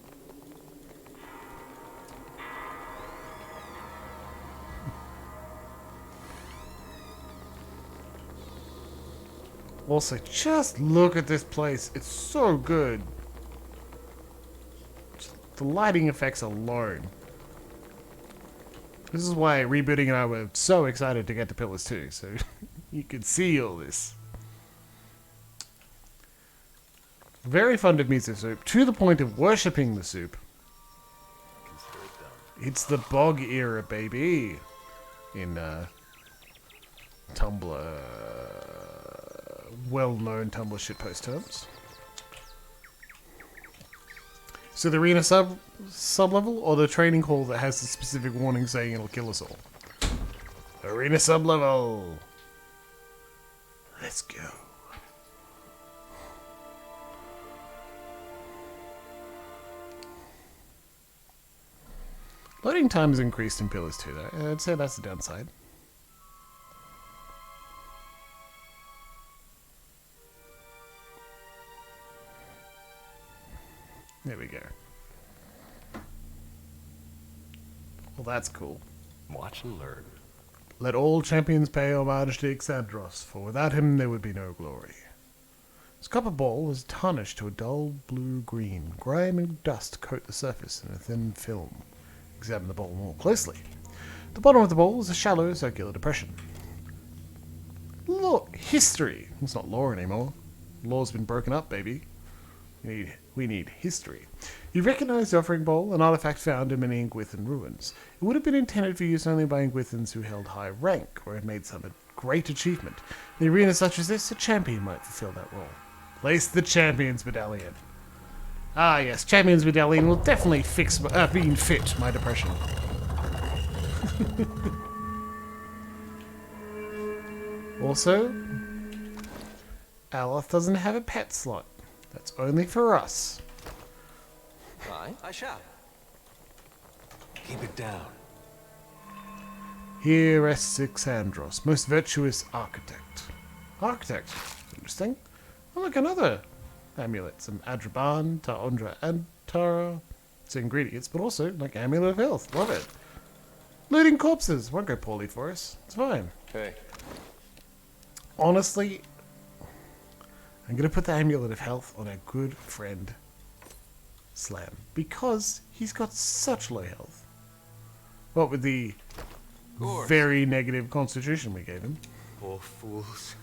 Speaker 1: Also, just look at this place. It's so good. Just the lighting effects alone. This is why Rebooting and I were so excited to get to Pillars 2, so you could see all this. Very fond of miso soup, to the point of worshipping the soup. It's the bog era, baby. In Tumblr, well-known Tumblr shitpost terms. So the arena sub-level, or the training hall that has the specific warning saying it'll kill us all? Arena sub-level! Let's go. Loading time has increased in Pillars 2 though. I'd say that's the downside. There we go. Well, that's cool.
Speaker 3: Watch and learn.
Speaker 1: Let all champions pay homage to Ixandros, for without him there would be no glory. His copper ball is tarnished to a dull blue-green. Grime and dust coat the surface in a thin film. Examine the ball more closely. The bottom of the ball is a shallow circular depression. Look, history. It's not lore anymore. Lore's been broken up, baby. We need history. You recognize the offering bowl, an artifact found in many Ingwithan ruins. It would have been intended for use only by Ingwithans who held high rank, or had made some great achievement. In an arena such as this, a champion might fulfill that role. Place the Champion's Medallion. Ah yes, Champion's Medallion will definitely fix being fit my depression. Also, Aloth doesn't have a pet slot. That's only for us.
Speaker 3: I shall.
Speaker 2: Keep it down.
Speaker 1: Here rests Ixandros, most virtuous architect. Architect? Interesting. Oh, look, another amulet. Some Adraban, Taondra, and Tara. It's ingredients, but also, like, amulet of health. Love it. Looting corpses. Won't go poorly for us. It's fine.
Speaker 3: Hey.
Speaker 1: Honestly, I'm going to put the amulet of health on our good friend Slam, because he's got such low health. What with the very negative constitution we gave him.
Speaker 5: Poor fools.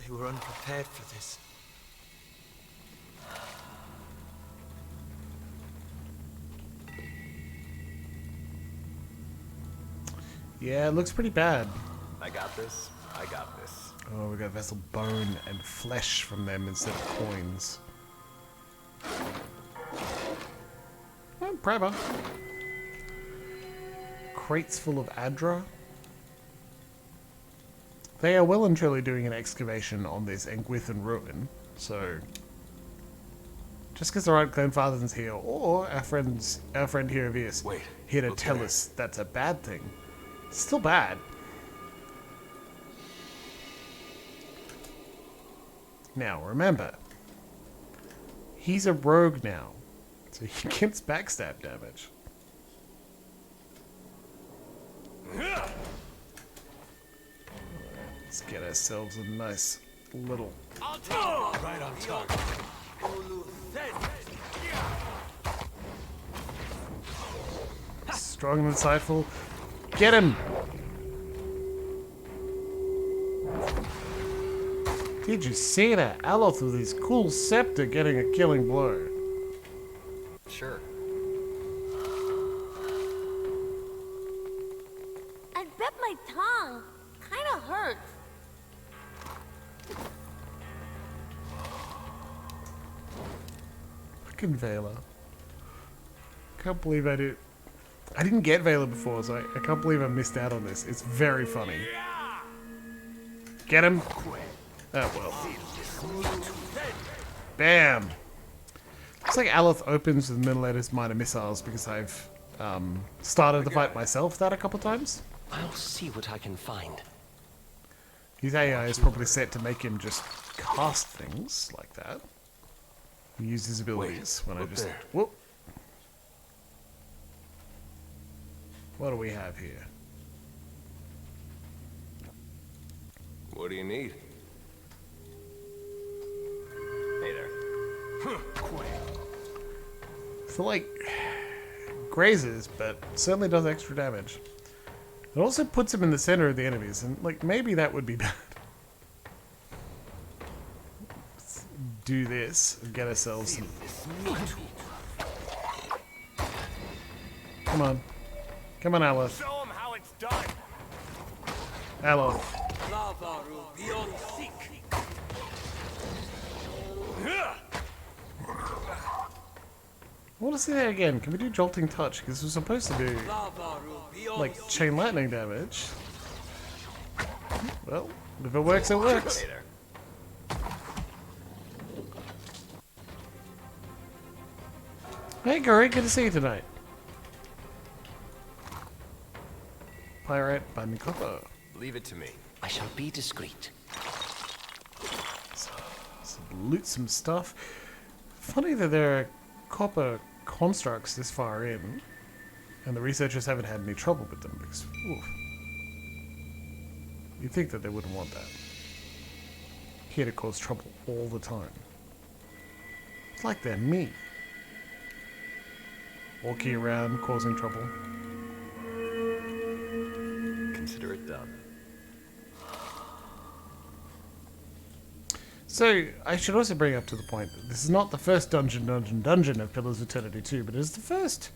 Speaker 5: They were unprepared for this.
Speaker 1: Yeah, it looks pretty bad.
Speaker 2: I got this. I got this.
Speaker 1: Oh, we got vessel bone and flesh from them instead of coins. Oh, Preba. Crates full of Adra. They are well and truly doing an excavation on this Engwithan ruin, so just because the right Clanfather's here, or our friend here is
Speaker 2: Wait,
Speaker 1: here to
Speaker 2: look
Speaker 1: tell
Speaker 2: there.
Speaker 1: us that's a bad thing. It's still bad. Now remember, he's a rogue now, so he gets backstab damage. Let's get ourselves a nice little
Speaker 2: Right on target.
Speaker 1: strong and insightful. Get him! Did you see that? Aloth with his cool scepter getting a killing blow.
Speaker 2: Sure.
Speaker 7: I bet my tongue kinda hurts.
Speaker 1: Fucking Vela. Can't believe I did. I didn't get Vela before, so I can't believe I missed out on this. It's very funny. Get him! Oh well. Bam! Looks like Aloth opens with middle letters minor missiles because I've started the fight myself that a couple times.
Speaker 3: I'll see what I can find.
Speaker 1: His AI is probably set to make him just cast things like that. Use his abilities when I
Speaker 2: look
Speaker 1: just...
Speaker 2: there.
Speaker 1: Whoop! What do we have here?
Speaker 2: What do you need? Hey there.
Speaker 1: So like grazes, but certainly does extra damage. It also puts him in the center of the enemies, and like maybe that would be bad. Let's do this and get ourselves some. Come on. Come on, Aloth.
Speaker 2: Show him how it's done.
Speaker 1: Aloth. I want to see that again. Can we do Jolting Touch? Because we're supposed to do, like, Chain Lightning damage. Well, if it works, it works.
Speaker 2: Hey there.
Speaker 1: Hey, Gary, good to see you tonight. Pirate, Binding Copper.
Speaker 2: Leave it to me.
Speaker 3: I shall be discreet.
Speaker 1: So loot some stuff. Funny that there are copper constructs this far in, and the researchers haven't had any trouble with them because, oof. You'd think that they wouldn't want that. Here to cause trouble all the time. It's like they're me. Walking around causing trouble.
Speaker 2: Consider it done.
Speaker 1: So, I should also bring up to the point that this is not the first dungeon of Pillars of Eternity 2, but it is the first...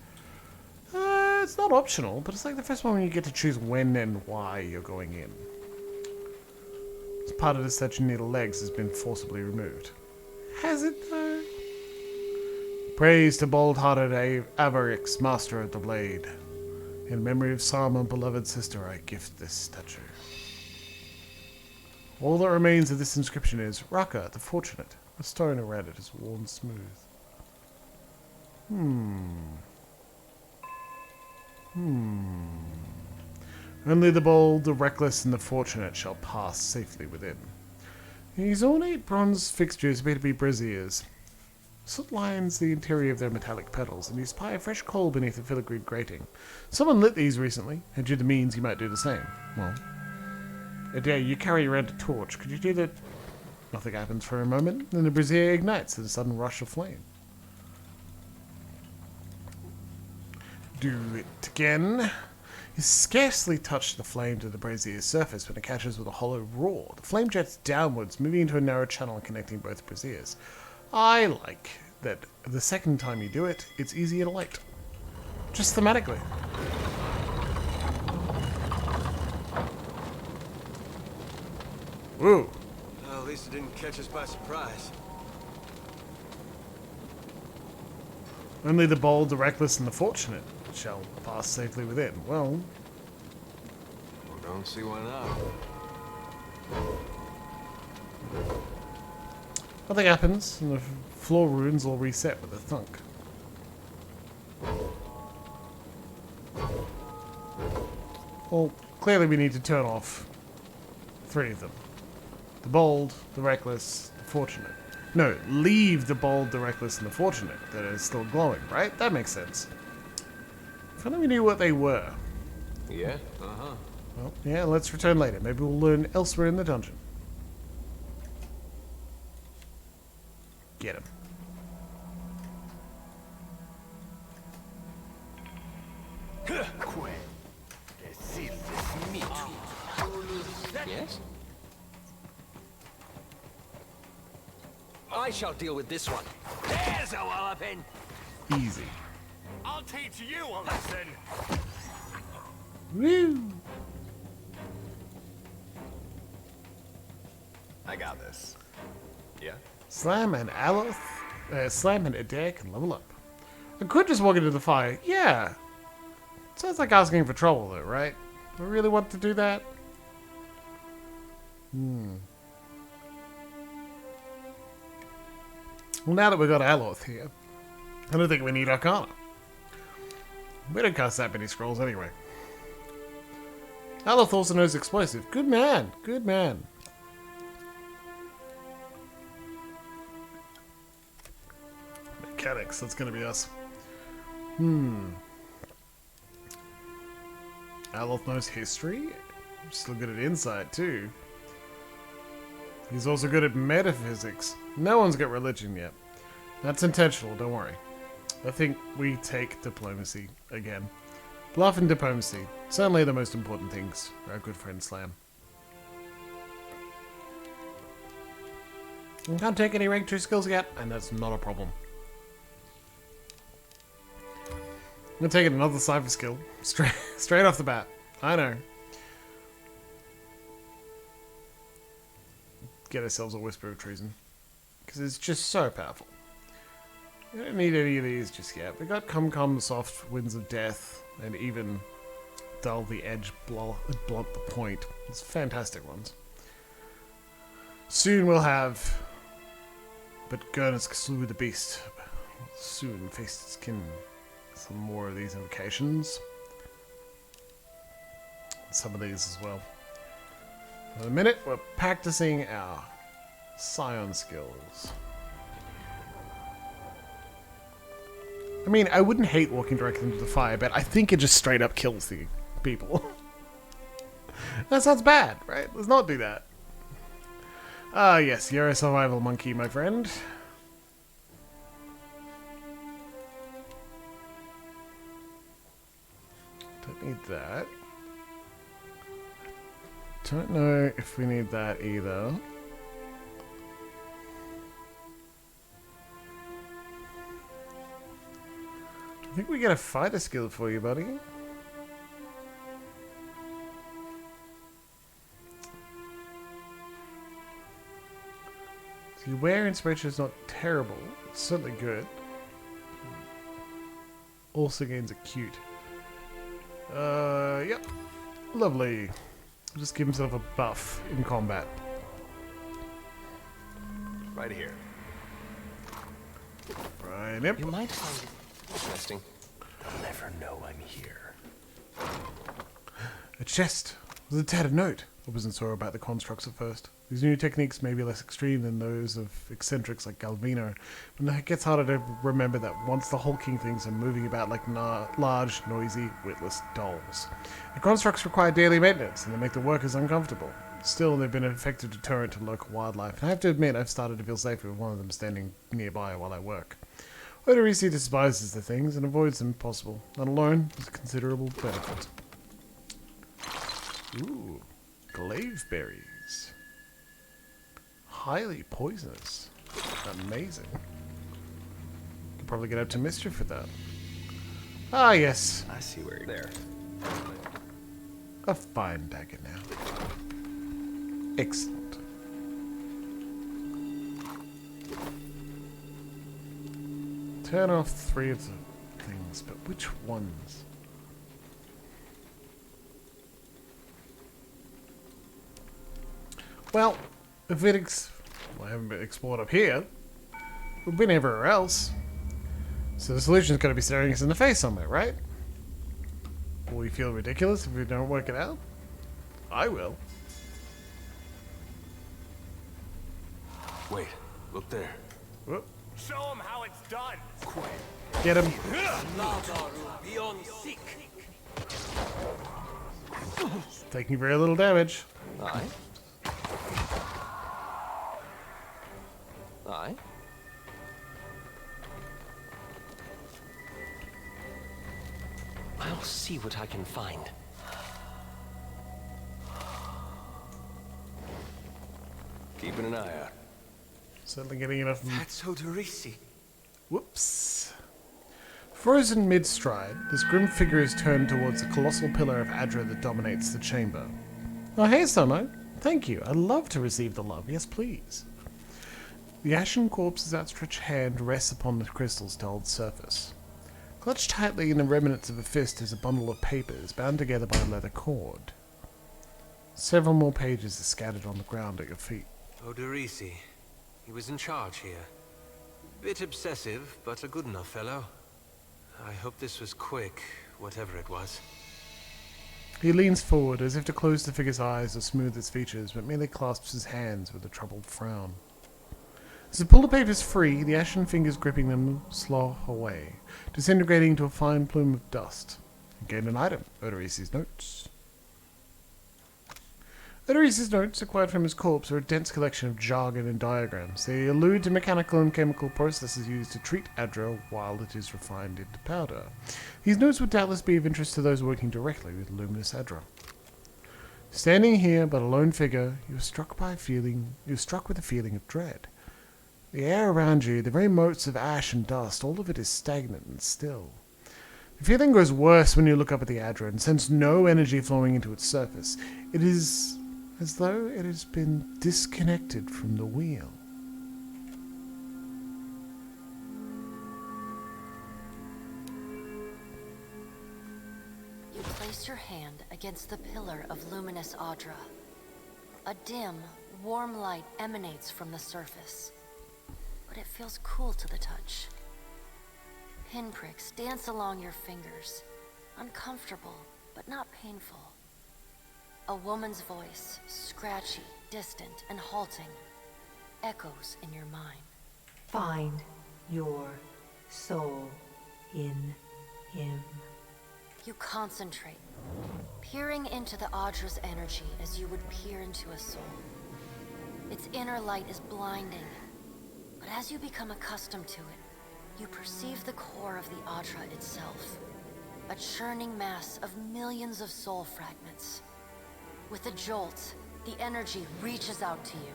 Speaker 1: it's not optional, but it's like the first one when you get to choose when and why you're going in. As part of the statue near the legs has been forcibly removed. Has it, though? Praise to bold-hearted Avarix, master of the blade. In memory of Sama, beloved sister, I gift this statue. All that remains of this inscription is Raka, the fortunate. A stone around it is worn smooth. Only the bold, the reckless, and the fortunate shall pass safely within. These ornate bronze fixtures appear to be braziers. Soot lines the interior of their metallic petals, and you spy a fresh coal beneath a filigreed grating. Someone lit these recently, and due to means you might do the same. Well, Adair, you carry around a torch. Could you do that? Nothing happens for a moment, then the brazier ignites in a sudden rush of flame. Do it again. You scarcely touch the flame to the brazier's surface when it catches with a hollow roar. The flame jets downwards, moving into a narrow channel connecting both braziers. I like that the second time you do it, it's easier to light. Just thematically. Woo.
Speaker 3: Well, at least it didn't catch us by surprise.
Speaker 1: Only the bold, the reckless, and the fortunate shall pass safely within. Well,
Speaker 3: Don't see why not.
Speaker 1: nothing happens, and the floor runes will reset with a thunk. Well, clearly we need to turn off 3 of them. The bold, the reckless, the fortunate. No, leave the bold, the reckless, and the fortunate that are still glowing, right? That makes sense. If only we knew what they were.
Speaker 3: Yeah? Uh-huh.
Speaker 1: Well, yeah, let's return later. Maybe we'll learn elsewhere in the dungeon. Get him.
Speaker 3: Yes? I shall deal with this one. There's a walloping!
Speaker 1: Easy.
Speaker 2: I'll teach you a lesson.
Speaker 1: Woo!
Speaker 2: I got this. Yeah?
Speaker 1: Slam and Aloth, Slam and Adair can level up. I could just walk into the fire. Yeah. Sounds like asking for trouble though, right? Do I really want to do that? Well, now that we've got Aloth here, I don't think we need Arcana. We don't cast that many scrolls anyway. Aloth also knows explosive. Good man. Good man. Mechanics. That's going to be us. Aloth knows history. Still good at insight too. He's also good at metaphysics. No one's got religion yet. That's intentional, don't worry. I think we take diplomacy again. Bluff and diplomacy. Certainly the most important things for our good friend Slam. We can't take any rank 2 skills yet, and that's not a problem. I'm gonna take another cipher skill. Straight off the bat. I know. Get ourselves a Whisper of Treason. Because it's just so powerful. We don't need any of these just yet. We got Come Soft Winds of Death, and even Dull the Edge, Blunt the Point. It's fantastic ones. Soon we'll have... But Gurnus slew the beast. Soon face its kin. Some more of these invocations. Some of these as well. In a minute, we're practicing our Scion skills. I mean, I wouldn't hate walking directly into the fire, but I think it just straight up kills the people. That sounds bad, right? Let's not do that. Ah, yes, you're a survival monkey, my friend. Don't need that. Don't know if we need that either. I think we get a fighter skill for you, buddy. So your wear inspiration is not terrible. It's certainly good. Also gains acute. Yep. Lovely. Just give himself a buff in combat.
Speaker 2: Right here.
Speaker 1: Right, yep.
Speaker 3: You might find it interesting. They'll never know I'm here.
Speaker 1: A chest with a tattered note. I wasn't sure about the constructs at first. These new techniques may be less extreme than those of eccentrics like Galvino, but it gets harder to remember that once the hulking things are moving about like large, noisy, witless dolls. The constructs require daily maintenance, and they make the workers uncomfortable. Still, they've been an effective deterrent to local wildlife, and I have to admit I've started to feel safer with one of them standing nearby while I work. Odorisi despises the things and avoids them if possible. That alone is a considerable benefit. Ooh, glaive berries. Highly poisonous. Amazing. Could probably get up to mischief with that. Ah, yes.
Speaker 2: I see where you're there.
Speaker 1: A fine dagger now. Excellent. Turn off 3 of the things, but which ones? Well, if I haven't been explored up here. We've been everywhere else. So the solution's got to be staring us in the face somewhere, right? Will we feel ridiculous if we don't work it out? I will.
Speaker 3: Wait, look there.
Speaker 1: Whoop.
Speaker 2: Show them how it's done.
Speaker 1: Get him. Taking very little damage.
Speaker 3: Aye. Aye. I'll see what I can find. Keeping an eye out.
Speaker 1: Certainly getting enough.
Speaker 3: That's Odorisi.
Speaker 1: Whoops. Frozen mid-stride, this grim figure is turned towards the colossal pillar of Adra that dominates the chamber. Oh, hey, Sono. Thank you. I'd love to receive the love. Yes, please. The ashen corpse's outstretched hand rests upon the crystal's dulled surface. Clutched tightly in the remnants of a fist is a bundle of papers bound together by a leather cord. Several more pages are scattered on the ground at your feet.
Speaker 3: Odorisi. He was in charge here. Bit obsessive, but a good enough fellow. I hope this was quick, whatever it was.
Speaker 1: He leans forward as if to close the figure's eyes or smooth its features, but merely clasps his hands with a troubled frown. As he pulls the papers free, the ashen fingers gripping them slough away, disintegrating into a fine plume of dust. You gain an item, Odorisi's notes. Odorisi's notes, acquired from his corpse, are a dense collection of jargon and diagrams. They allude to mechanical and chemical processes used to treat Adra while it is refined into powder. These notes would doubtless be of interest to those working directly with luminous Adra. Standing here, but a lone figure, you are struck with a feeling of dread. The air around you, the very motes of ash and dust, all of it is stagnant and still. The feeling grows worse when you look up at the Adra and sense no energy flowing into its surface. It is as though it has been disconnected from the wheel.
Speaker 8: You place your hand against the pillar of luminous Adra. A dim, warm light emanates from the surface, but it feels cool to the touch. Pinpricks dance along your fingers, uncomfortable, but not painful. A woman's voice, scratchy, distant, and halting, echoes in your mind.
Speaker 9: Find your soul in him.
Speaker 8: You concentrate, peering into the Adra's energy as you would peer into a soul. Its inner light is blinding, but as you become accustomed to it, you perceive the core of the Adra itself, a churning mass of millions of soul fragments. With a jolt, the energy reaches out to you.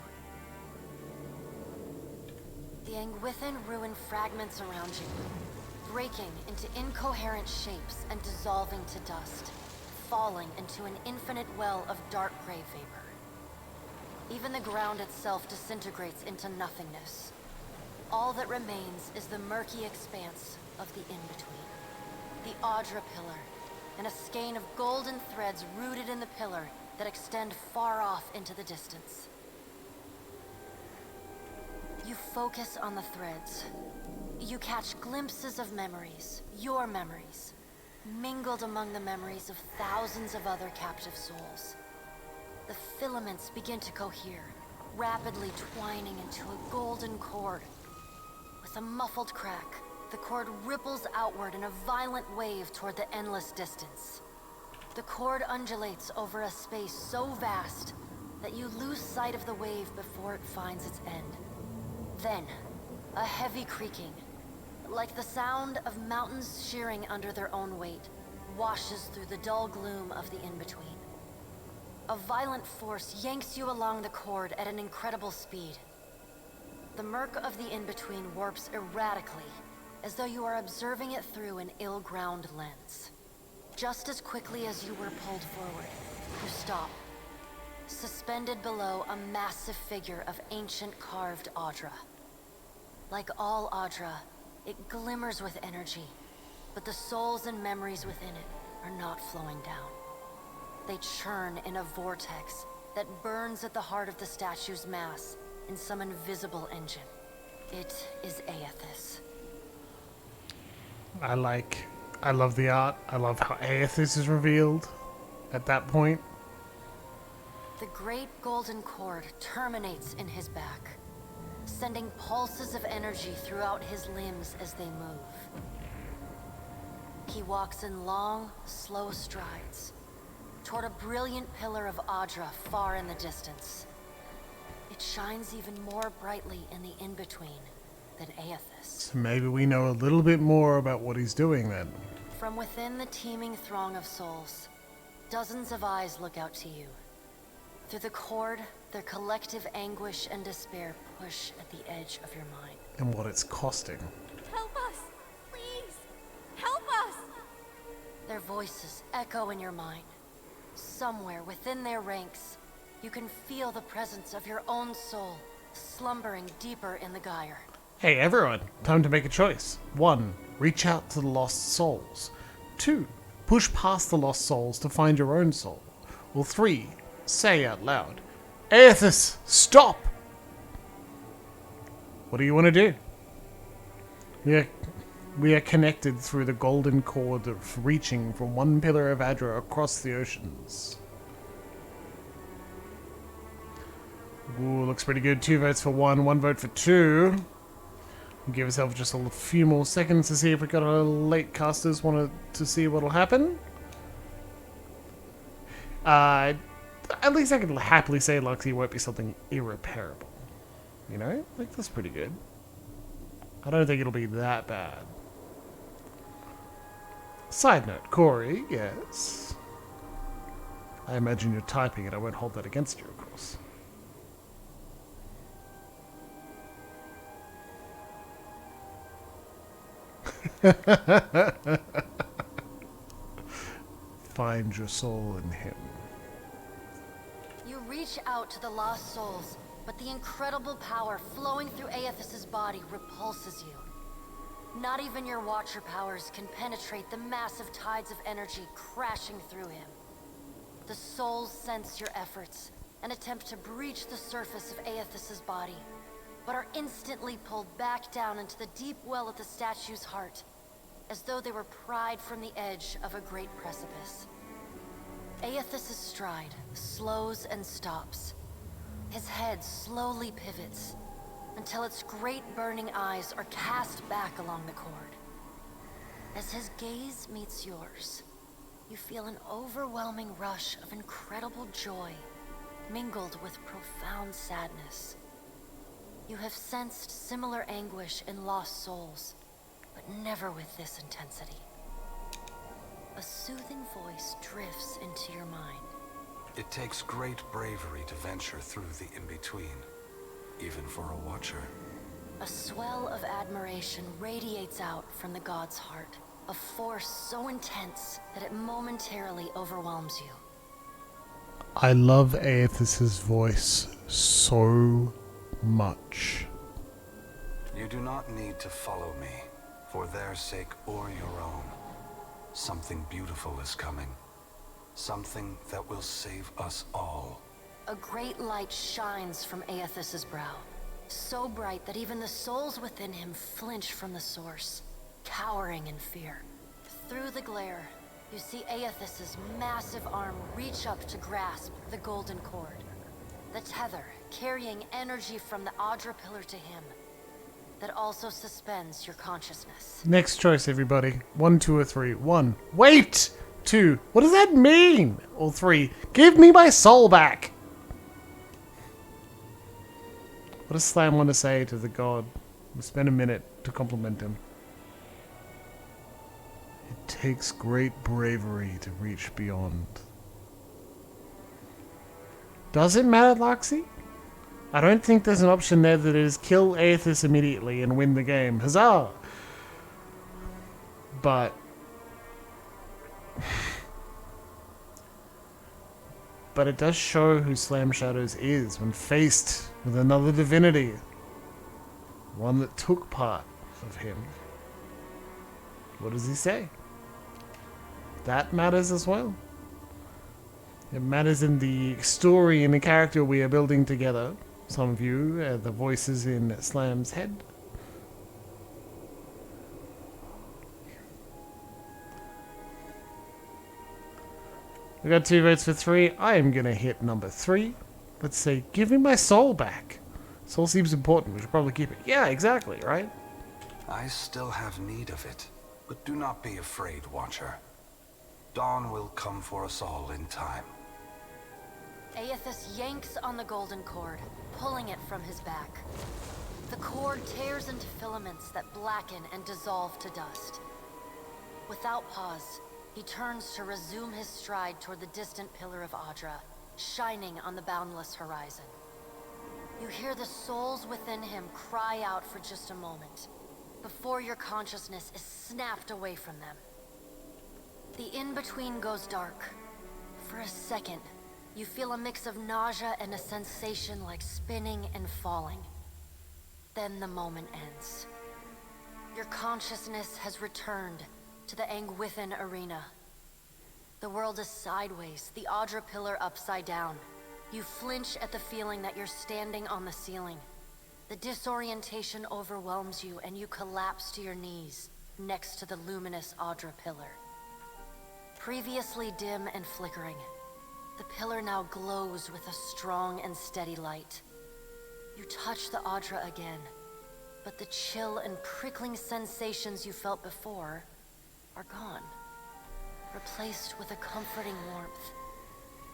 Speaker 8: The Anguithan ruin fragments around you, breaking into incoherent shapes and dissolving to dust, falling into an infinite well of dark gray vapor. Even the ground itself disintegrates into nothingness. All that remains is the murky expanse of the in-between. The Adra pillar, and a skein of golden threads rooted in the pillar that extend far off into the distance. You focus on the threads. You catch glimpses of memories, your memories, mingled among the memories of thousands of other captive souls. The filaments begin to cohere, rapidly twining into a golden cord. With a muffled crack, the cord ripples outward in a violent wave toward the endless distance. The cord undulates over a space so vast that you lose sight of the wave before it finds its end. Then, a heavy creaking, like the sound of mountains shearing under their own weight, washes through the dull gloom of the in-between. A violent force yanks you along the cord at an incredible speed. The murk of the in-between warps erratically, as though you are observing it through an ill-ground lens. Just as quickly as you were pulled forward, you stop, suspended below a massive figure of ancient carved Adra. Like all Adra, It glimmers with energy, but the souls and memories within it are not flowing down. They churn in a vortex that burns at the heart of the statue's mass in some invisible engine. It is Aethys.
Speaker 1: I love the art. I love how Aethys is revealed at that point.
Speaker 8: The great golden cord terminates in his back, sending pulses of energy throughout his limbs as they move. He walks in long, slow strides toward a brilliant pillar of Adra far in the distance. It shines even more brightly in the in-between than Aethys.
Speaker 1: So maybe we know a little bit more about what he's doing then.
Speaker 8: From within the teeming throng of souls, dozens of eyes look out to you. Through the cord, their collective anguish and despair push at the edge of your mind.
Speaker 1: And what it's costing.
Speaker 7: Help us! Please! Help us!
Speaker 8: Their voices echo in your mind. Somewhere within their ranks, you can feel the presence of your own soul, slumbering deeper in the gyre.
Speaker 1: Hey everyone, time to make a choice. 1. Reach out to the lost souls. 2. Push past the lost souls to find your own soul. Or 3. Say out loud, Aethys, stop! What do you want to do? We are connected through the golden cord of reaching from one pillar of Adra across the oceans. Ooh, looks pretty good. 2 votes for 1, 1 vote for 2. Give ourselves just a few more seconds to see if we got our late casters wanted to see what'll happen. At least I can happily say Luxie won't be something irreparable. You know? Like, that's pretty good. I don't think it'll be that bad. Side note, Corey, yes. I imagine you're typing it. I won't hold that against you, of course. Find your soul in him.
Speaker 8: You reach out to the lost souls, but the incredible power flowing through Aethys' body repulses you. Not even your Watcher powers can penetrate the massive tides of energy crashing through him. The souls sense your efforts and attempt to breach the surface of Aethys' body, but are instantly pulled back down into the deep well at the statue's heart, as though they were pried from the edge of a great precipice. Aethys' stride slows and stops. His head slowly pivots, until its great burning eyes are cast back along the cord. As his gaze meets yours, you feel an overwhelming rush of incredible joy, mingled with profound sadness. You have sensed similar anguish in lost souls, but never with this intensity. A soothing voice drifts into your mind.
Speaker 10: It takes great bravery to venture through the in-between, even for a Watcher.
Speaker 8: A swell of admiration radiates out from the god's heart, a force so intense that it momentarily overwhelms you.
Speaker 1: I love Aethys' voice so much.
Speaker 10: You do not need to follow me, for their sake or your own. Something beautiful is coming. Something that will save us all.
Speaker 8: A great light shines from Aethys' brow, so bright that even the souls within him flinch from the source, cowering in fear. Through the glare, you see Aethys' massive arm reach up to grasp the golden cord. The tether carrying energy from the Adra pillar to him, that also suspends your consciousness.
Speaker 1: Next choice, everybody. 1, 2, or 3. 1. Wait! 2. What does that mean? Or 3. Give me my soul back! What does Slam want to say to the god? We'll spend a minute to compliment him. It takes great bravery to reach beyond. Does it matter, Luxie? I don't think there's an option there that is kill Aethys immediately and win the game. Huzzah! But... but it does show who Slam Shadows is when faced with another divinity. One that took part of him. What does he say? That matters as well. It matters in the story and the character we are building together. Some of you are the voices in Slam's head. We got 2 votes for 3. I am gonna hit number 3. Let's say, give me my soul back. Soul seems important. We should probably keep it. Yeah, exactly, right?
Speaker 10: I still have need of it, but do not be afraid, Watcher. Dawn will come for us all in time.
Speaker 8: Aethys yanks on the golden cord, pulling it from his back. The cord tears into filaments that blacken and dissolve to dust. Without pause, he turns to resume his stride toward the distant pillar of Adra, shining on the boundless horizon. You hear the souls within him cry out for just a moment, before your consciousness is snapped away from them. The in-between goes dark. For a second, you feel a mix of nausea and a sensation like spinning and falling. Then the moment ends. Your consciousness has returned to the Angwithan arena. The world is sideways, the Adra pillar upside down. You flinch at the feeling that you're standing on the ceiling. The disorientation overwhelms you and you collapse to your knees next to the luminous Adra pillar. Previously dim and flickering, the pillar now glows with a strong and steady light. You touch the Adra again, but the chill and prickling sensations you felt before are gone, replaced with a comforting warmth,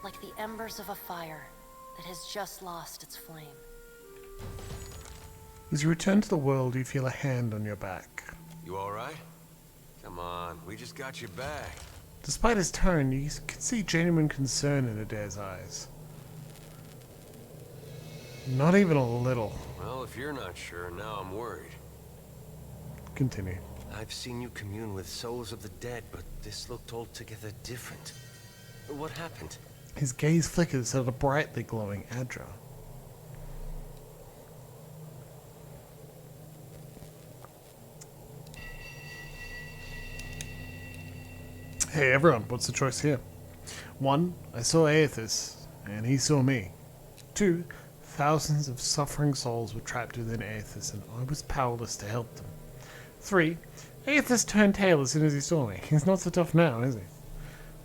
Speaker 8: like the embers of a fire that has just lost its flame.
Speaker 1: As you return to the world, you feel a hand on your back.
Speaker 3: You alright? Come on, we just got your back.
Speaker 1: Despite his tone, you can see genuine concern in Adair's eyes. Not even a little.
Speaker 3: Well, if you're not sure, now I'm worried.
Speaker 1: Continue.
Speaker 3: I've seen you commune with souls of the dead, but this looked altogether different. What happened?
Speaker 1: His gaze flickers at a brightly glowing Adra. Hey everyone, what's the choice here? 1. I saw Aethys, and he saw me. 2. Thousands of suffering souls were trapped within Aethys, and I was powerless to help them. 3. Aethys turned tail as soon as he saw me. He's not so tough now, is he?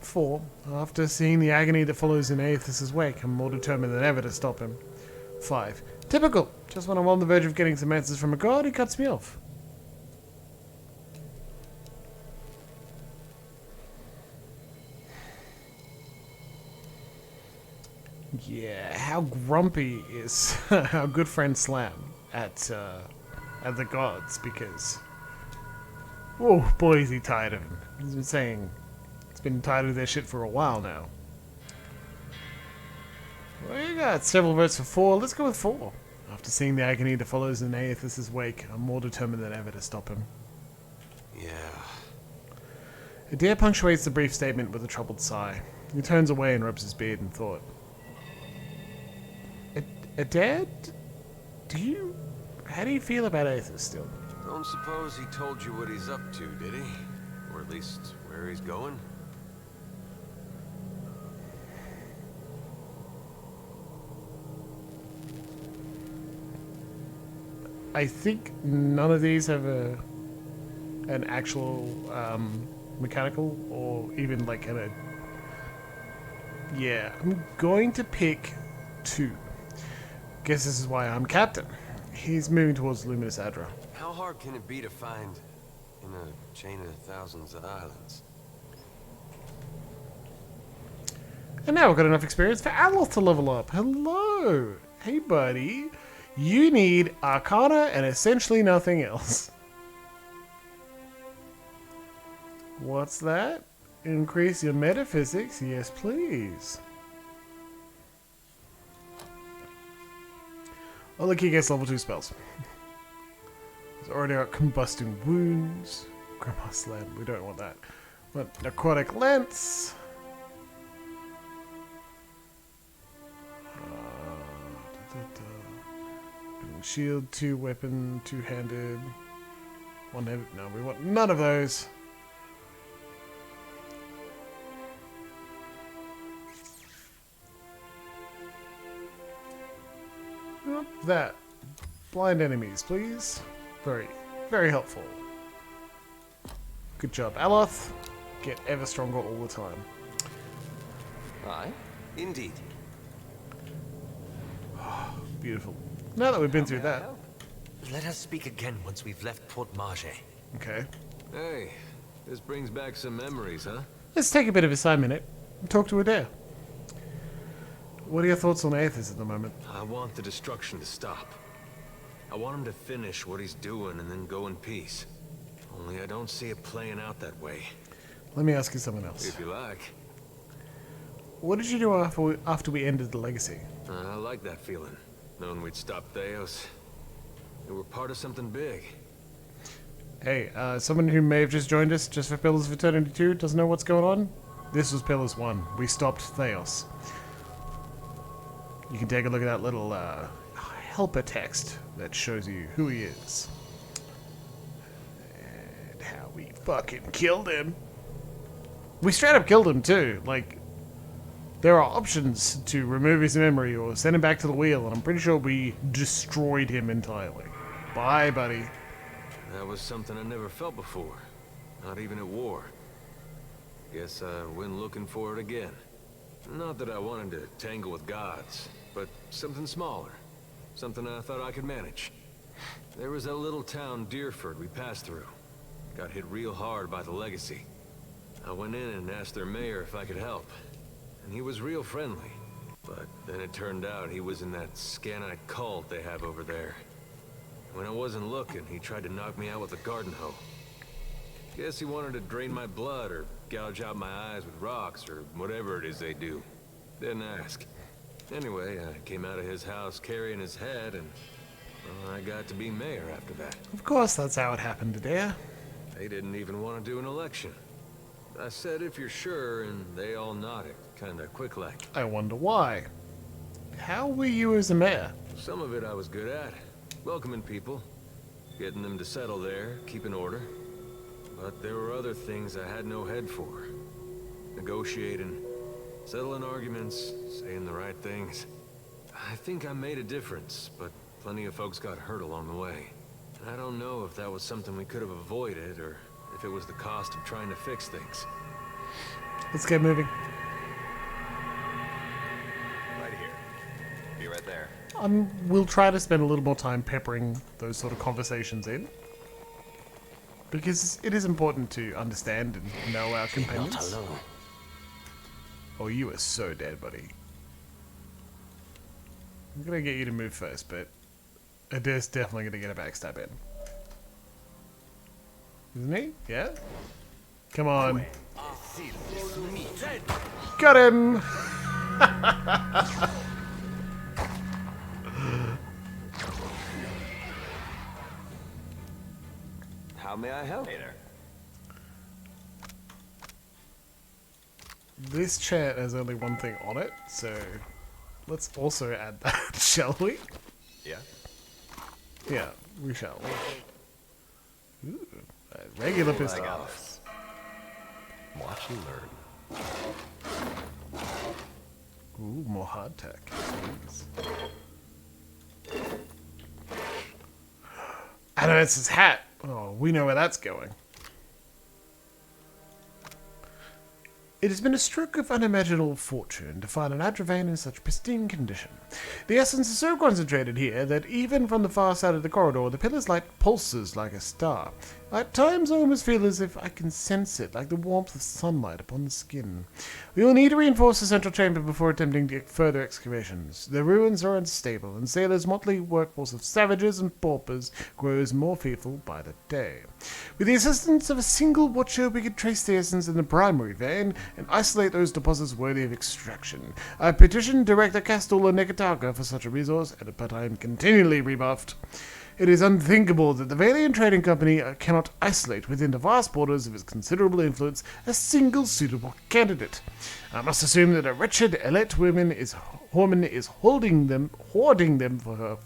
Speaker 1: 4. After seeing the agony that follows in Aethys' wake, I'm more determined than ever to stop him. 5. Typical. Just when I'm on the verge of getting some answers from a god, he cuts me off. Yeah, how grumpy is our good friend Slam at the gods? Because, oh boy, is he tired of him. He's been saying it's been tired of their shit for a while now. Well, you got several votes for 4. Let's go with 4. After seeing the agony that follows in Aethys' wake, I'm more determined than ever to stop him.
Speaker 3: Yeah.
Speaker 1: Adair punctuates the brief statement with a troubled sigh. He turns away and rubs his beard in thought. Adair, how do you feel about Aethys still?
Speaker 3: Don't suppose he told you what he's up to, did he? Or at least where he's going?
Speaker 1: I think none of these have an actual mechanical or even like a... Yeah, I'm going to pick 2. Guess this is why I'm captain. He's moving towards Luminous Adra.
Speaker 3: How hard can it be to find in a chain of thousands of islands?
Speaker 1: And now we've got enough experience for Aloth to level up. Hello! Hey buddy. You need Arcana and essentially nothing else. What's that? Increase your metaphysics? Yes, please. Oh, look, he gets level 2 spells. He's already got Combusting Wounds. Grandma Slam, we don't want that. What? Necrotic Lance. Shield, 2 weapon, 2-handed. 1-handed. No, we want none of those. that. Blind enemies, please. Very, very helpful. Good job, Aloth. Get ever stronger all the time.
Speaker 3: Aye, indeed.
Speaker 1: Beautiful. Now that we've been through that.
Speaker 3: Let us speak again once we've left Port Maje.
Speaker 1: Okay.
Speaker 3: Hey, this brings back some memories, huh?
Speaker 1: Let's take a bit of a side minute and talk to Adair. What are your thoughts on Aethys at the moment?
Speaker 3: I want the destruction to stop. I want him to finish what he's doing and then go in peace. Only I don't see it playing out that way.
Speaker 1: Let me ask you something else.
Speaker 3: If you like.
Speaker 1: What did you do after we ended the legacy?
Speaker 3: I like that feeling. Knowing we'd stop Theos. We were part of something big.
Speaker 1: Hey, someone who may have just joined us just for Pillars of Eternity 2 doesn't know what's going on? This was Pillars 1. We stopped Theos. You can take a look at that little helper text that shows you who he is. And how we fucking killed him. We straight up killed him too. Like, there are options to remove his memory or send him back to the wheel, and I'm pretty sure we destroyed him entirely. Bye, buddy.
Speaker 3: That was something I never felt before. Not even at war. Guess I went looking for it again. Not that I wanted to tangle with gods, but something smaller. Something I thought I could manage. There was that little town, Deerford, we passed through. Got hit real hard by the legacy. I went in and asked their mayor if I could help. And he was real friendly. But then it turned out he was in that Scanite cult they have over there. When I wasn't looking, he tried to knock me out with a garden hoe. Guess he wanted to drain my blood or gouge out my eyes with rocks or whatever it is they do. Didn't ask. Anyway, I came out of his house carrying his head and well, I got to be mayor after that.
Speaker 1: Of course that's how it happened, Adair.
Speaker 3: They didn't even want to do an election. I said if you're sure and they all nodded, kinda quick-like.
Speaker 1: I wonder why. How were you as a mayor?
Speaker 3: Some of it I was good at. Welcoming people, getting them to settle there, keeping order. But there were other things I had no head for. Negotiating, settling arguments, saying the right things. I think I made a difference, but plenty of folks got hurt along the way. And I don't know if that was something we could have avoided, or if it was the cost of trying to fix things.
Speaker 1: Let's get moving.
Speaker 2: Right here. Be right there.
Speaker 1: We'll try to spend a little more time peppering those sort of conversations in. Because it is important to understand and know our companions.
Speaker 5: Not alone.
Speaker 1: Oh, you are so dead, buddy. I'm gonna get you to move first, but Adair's definitely gonna get a backstab in. Isn't he? Yeah? Come on. Got him!
Speaker 2: How may I help? Hey there.
Speaker 1: This chat has only one thing on it, so let's also add that, shall we?
Speaker 2: Yeah.
Speaker 1: Yeah, we shall. Ooh, a regular pistol.
Speaker 2: Watch and learn.
Speaker 1: Ooh, more hardtack. Adamancy's hat. Oh, we know where that's going. It has been a stroke of unimaginable fortune to find an Adravane in such pristine condition. The essence is so concentrated here that even from the far side of the corridor, the pillar's light pulses like a star. At times I almost feel as if I can sense it, like the warmth of sunlight upon the skin. We will need to reinforce the central chamber before attempting further excavations. The ruins are unstable, and Sailor's motley workforce of savages and paupers grows more fearful by the day. With the assistance of a single watcher, we could trace the essence in the primary vein and isolate those deposits worthy of extraction. I petitioned Director Castola Nekataka for such a resource, but I am continually rebuffed. It is unthinkable that the Valiant Trading Company cannot isolate within the vast borders of its considerable influence a single suitable candidate. I must assume that a wretched elite woman is hoarding them for her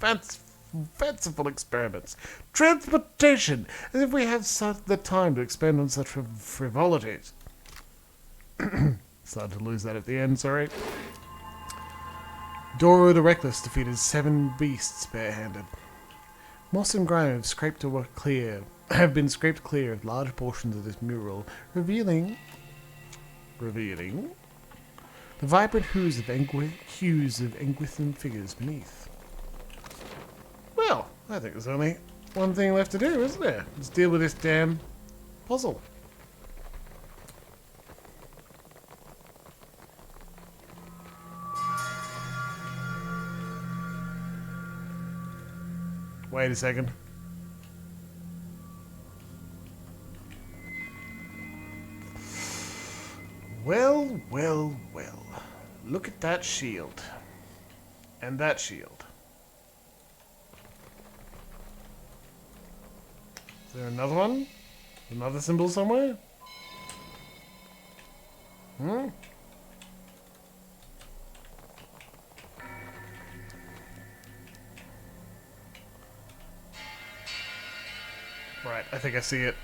Speaker 1: fanciful experiments. Transportation! As if we have the time to expend on such frivolities. Started to lose that at the end, sorry. Doro the Reckless defeated 7 beasts barehanded. Moss and grime have been scraped clear of large portions of this mural, revealing the vibrant hues of Enguithan figures beneath. Well, I think there's only one thing left to do, isn't there? Let's deal with this damn puzzle. Wait a second. Well, well, well. Look at that shield. And that shield. Is there another one? Another symbol somewhere? Hmm? Right, I think I see it.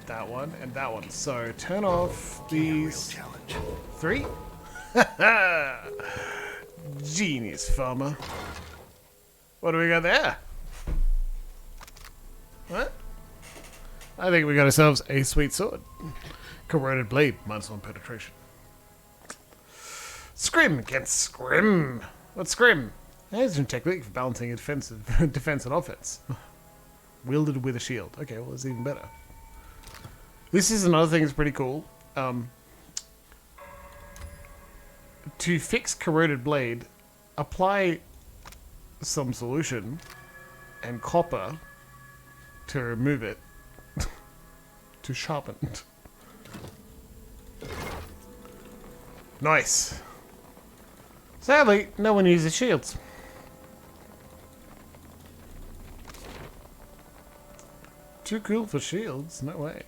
Speaker 1: That one, and that one. So turn off these 3. Genius, farmer. What do we got there? What? I think we got ourselves a sweet sword. Corroded blade, -1 penetration. Scrim against scrim. What's scrim? There's a technique for balancing defense and offense. Wielded with a shield. Okay, well, it's even better. This is another thing that's pretty cool. To fix corroded blade, apply some solution and copper to remove it. To sharpen it. Nice. Sadly, no one uses shields. Too cool for shields? No way.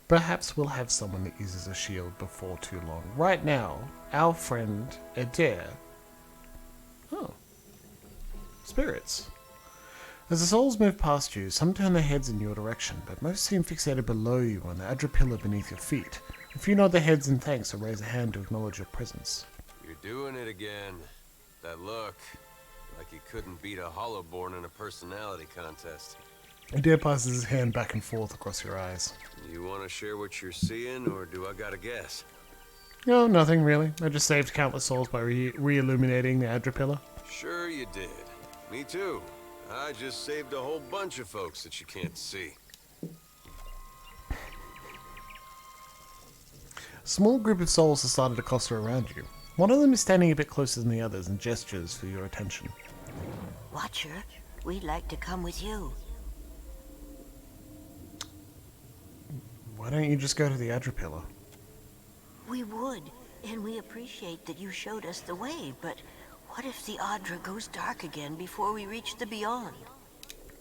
Speaker 1: Perhaps we'll have someone that uses a shield before too long. Right now, our friend Adair. Oh. Spirits. As the souls move past you, some turn their heads in your direction, but most seem fixated below you on the Adripilla beneath your feet. A few nod their heads in thanks or raise a hand to acknowledge your presence.
Speaker 3: You're doing it again. That look. Like you couldn't beat a Hollowborn in a personality contest.
Speaker 1: Adair passes his hand back and forth across your eyes.
Speaker 3: You want to share what you're seeing, or do I gotta guess?
Speaker 1: No, nothing really. I just saved countless souls by re-illuminating the Adripilla.
Speaker 3: Sure you did. Me too. I just saved a whole bunch of folks that you can't see.
Speaker 1: A small group of souls has started to cluster around you. One of them is standing a bit closer than the others and gestures for your attention.
Speaker 11: Watcher, we'd like to come with you.
Speaker 1: Why don't you just go to the Adripilla?
Speaker 11: We would, and we appreciate that you showed us the way, but what if the Adra goes dark again before we reach the beyond?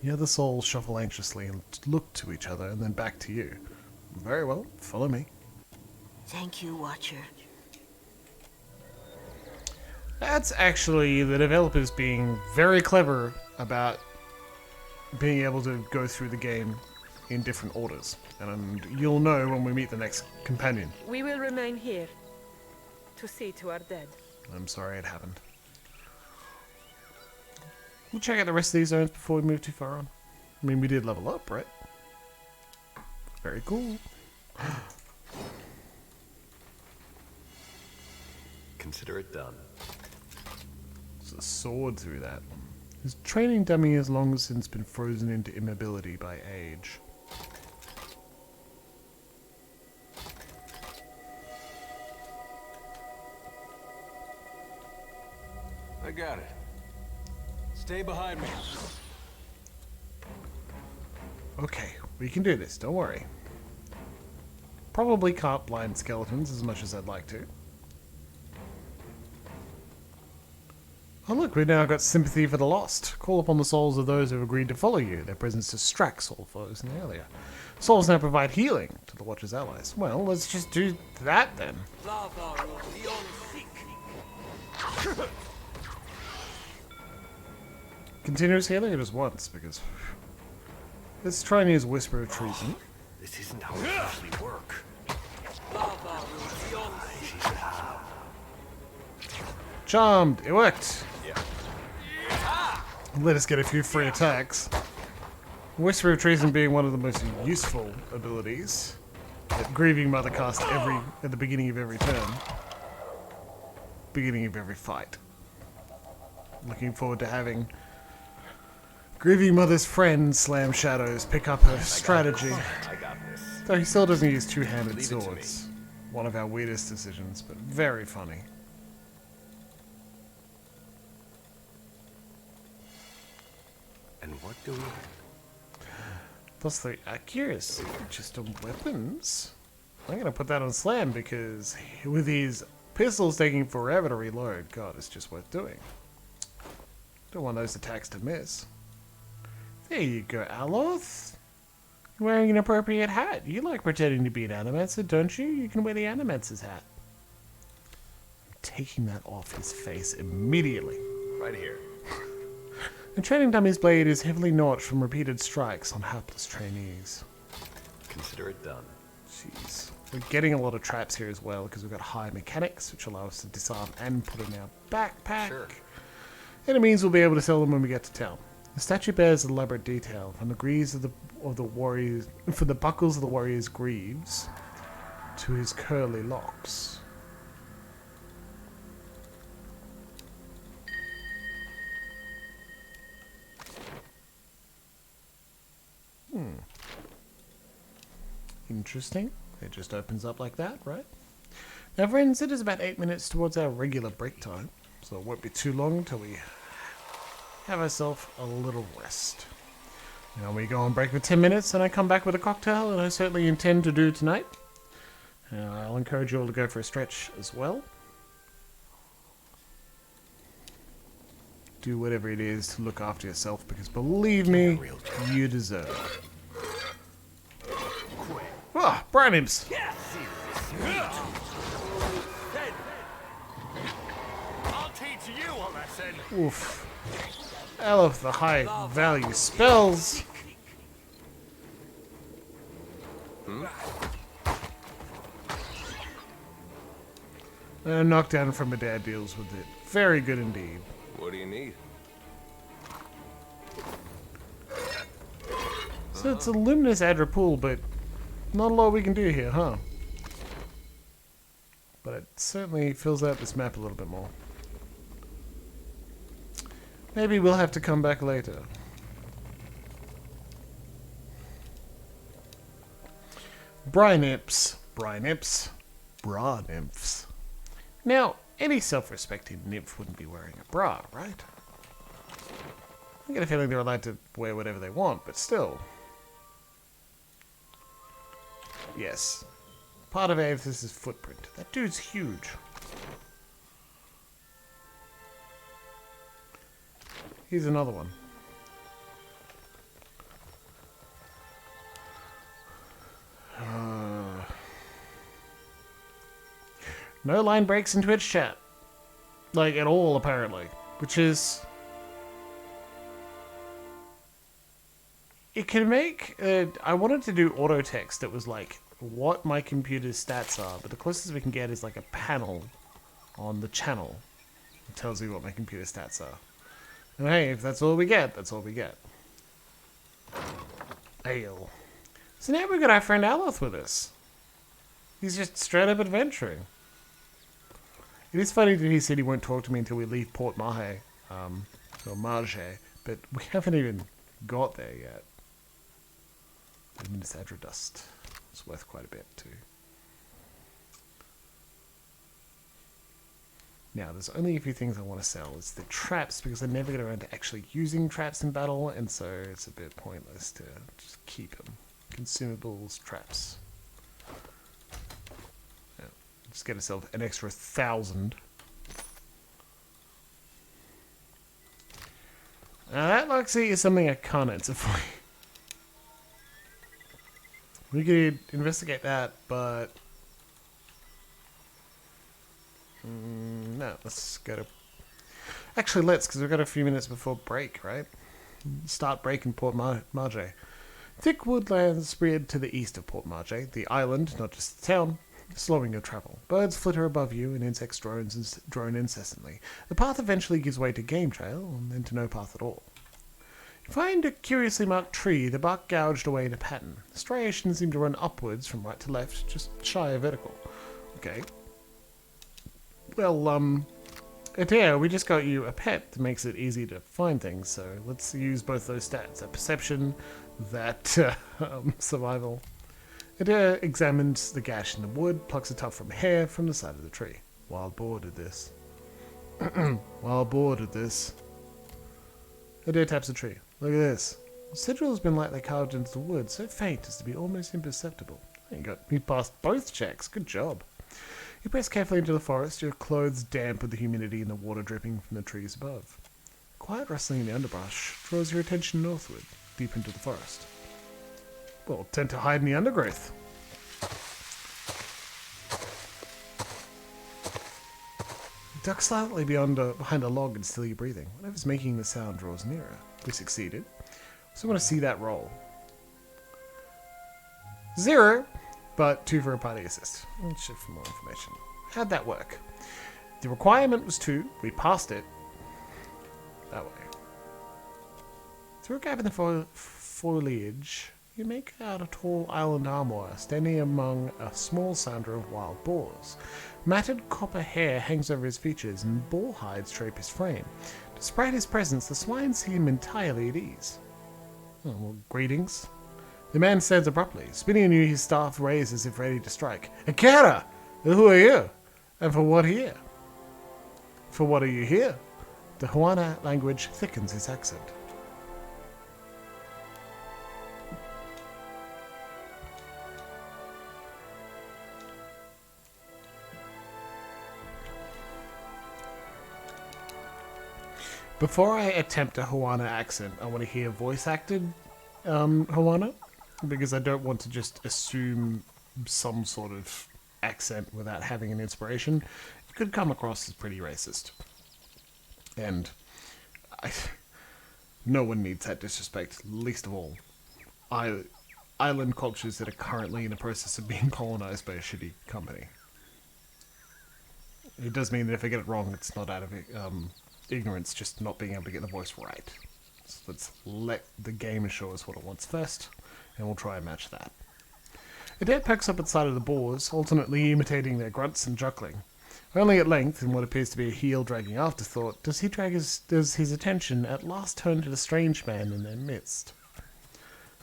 Speaker 1: The other souls shuffle anxiously and look to each other and then back to you. Very well, follow me.
Speaker 11: Thank you, Watcher.
Speaker 1: That's actually the developers being very clever about being able to go through the game in different orders. And you'll know when we meet the next companion.
Speaker 4: We will remain here to see to our dead.
Speaker 1: I'm sorry it happened. We'll check out the rest of these zones before we move too far on. I mean, we did level up, right? Very cool.
Speaker 2: Consider it done.
Speaker 1: There's a sword through that. His training dummy has long since been frozen into immobility by age.
Speaker 3: I got it. Stay behind me.
Speaker 1: Okay, we can do this, don't worry. Probably can't blind skeletons as much as I'd like to. Oh look, we've now got sympathy for the lost. Call upon the souls of those who have agreed to follow you. Their presence distracts all foes in the area. Souls now provide healing to the Watcher's allies. Well, let's just do that then. Continuous healing or just once? Because let's try and use Whisper of Treason.
Speaker 2: This isn't how it usually work.
Speaker 1: Charmed! It worked!
Speaker 2: Yeah.
Speaker 1: Let us get a few free attacks. Whisper of Treason being one of the most useful abilities that Grieving Mother casts at the beginning of every turn. Beginning of every fight. Looking forward to having Grieving Mother's friend Slam Shadows pick up her strategy.
Speaker 2: I got this.
Speaker 1: Though he still doesn't use two-handed swords. One of our weirdest decisions, but very funny.
Speaker 2: And what do we...
Speaker 1: Plus 3 accuracy, just on weapons. I'm gonna put that on Slam because with his pistols taking forever to reload, God, it's just worth doing. Don't want those attacks to miss. There you go, Aloth. You're wearing an appropriate hat. You like pretending to be an Adamancer, don't you? You can wear the Adamancer's hat. I'm taking that off his face immediately.
Speaker 2: Right here.
Speaker 1: The training dummy's blade is heavily notched from repeated strikes on hapless trainees.
Speaker 2: Consider it done.
Speaker 1: Jeez. We're getting a lot of traps here as well because we've got high mechanics which allow us to disarm and put in our backpack.
Speaker 2: Sure.
Speaker 1: And it means we'll be able to sell them when we get to town. The statue bears elaborate detail from the greaves of the warriors, from the buckles of the warrior's greaves to his curly locks. Interesting. It just opens up like that, right? Now, friends, it is about 8 minutes towards our regular break time, so it won't be too long until we have ourselves a little rest. Now we go on break for 10 minutes, and I come back with a cocktail, and I certainly intend to do tonight. I'll encourage you all to go for a stretch as well. Do whatever it is to look after yourself, because believe me, you deserve. Ah, Brian Imps!
Speaker 2: I'll teach you a lesson.
Speaker 1: Oof. I love the high value spells. Knockdown from a dad deals with it. Very good indeed.
Speaker 3: What do you need?
Speaker 1: So it's a luminous Adra pool, but not a lot we can do here, huh? But it certainly fills out this map a little bit more. Maybe we'll have to come back later. Bra nymphs. Now, any self-respecting nymph wouldn't be wearing a bra, right? I get a feeling they're allowed to wear whatever they want, but still. Yes. Part of Aethys' footprint. That dude's huge. Here's another one. No line breaks in Twitch chat. Like, at all, apparently. Which is... It can make... I wanted to do auto text that was like, what my computer's stats are, but the closest we can get is like a panel on the channel. It tells you what my computer stats are. And hey, if that's all we get, that's all we get. Ale. So now we've got our friend Aloth with us. He's just straight up adventuring. It is funny that he said he won't talk to me until we leave Port Maje, or Maje, but we haven't even got there yet. Luminous Adra dust. It's worth quite a bit too. Now, there's only a few things I want to sell. It's the traps, because I never get around to actually using traps in battle, and so it's a bit pointless to just keep them. Consumables, traps. Just get yourself an extra 1,000. Now that, Luxie, is something I can't answer for you. We could investigate that, but... no, let's go to... Actually, let's, because we've got a few minutes before break, right? Start break in Port Maje. Thick woodlands spread to the east of Port Maje, the island, not just the town, slowing your travel. Birds flitter above you and insects drone incessantly. The path eventually gives way to game trail, and then to no path at all. You find a curiously marked tree, the bark gouged away in a pattern. Striations seem to run upwards from right to left, just shy of vertical. Okay. Well, Adair, we just got you a pet that makes it easy to find things, so let's use both those stats. That perception, that survival. Adair examines the gash in the wood, plucks a tuft from hair from the side of the tree. Wild boar did this. Wild boar did this. Adair taps the tree. Look at this. The sigil has been lightly carved into the wood, so faint as to be almost imperceptible. You passed both checks. Good job. You press carefully into the forest, your clothes damp with the humidity and the water dripping from the trees above. Quiet rustling in the underbrush draws your attention northward, deep into the forest. Well, tend to hide in the undergrowth. Duck slightly behind a log and still your breathing. Whatever's making the sound draws nearer. We succeeded. So I want to see that roll. 0, but 2 for a party assist. Let's check for more information. How'd that work? The requirement was 2. We passed it. That way. Through a gap in the foliage, you make out a tall island armorer standing among a small sounder of wild boars. Matted copper hair hangs over his features and boar hides drape his frame. Despite his presence, the swine seem entirely at ease. Oh, well, greetings. The man stands abruptly, spinning anew his staff raised as if ready to strike. Akira! Who are you? And for what here? For what are you here? The Huana language thickens his accent. Before I attempt a Huana accent, I want to hear voice-acted Huana, because I don't want to just assume some sort of accent without having an inspiration. It could come across as pretty racist. And no one needs that disrespect, least of all island cultures that are currently in the process of being colonized by a shitty company. It does mean that if I get it wrong, it's not out of ignorance, just not being able to get the voice right. So let's let the game show us what it wants first, and we'll try and match that. Adair pokes up at the side of the boars, alternately imitating their grunts and juckling. Only at length, in what appears to be a heel-dragging afterthought, does his attention at last turn to the strange man in their midst.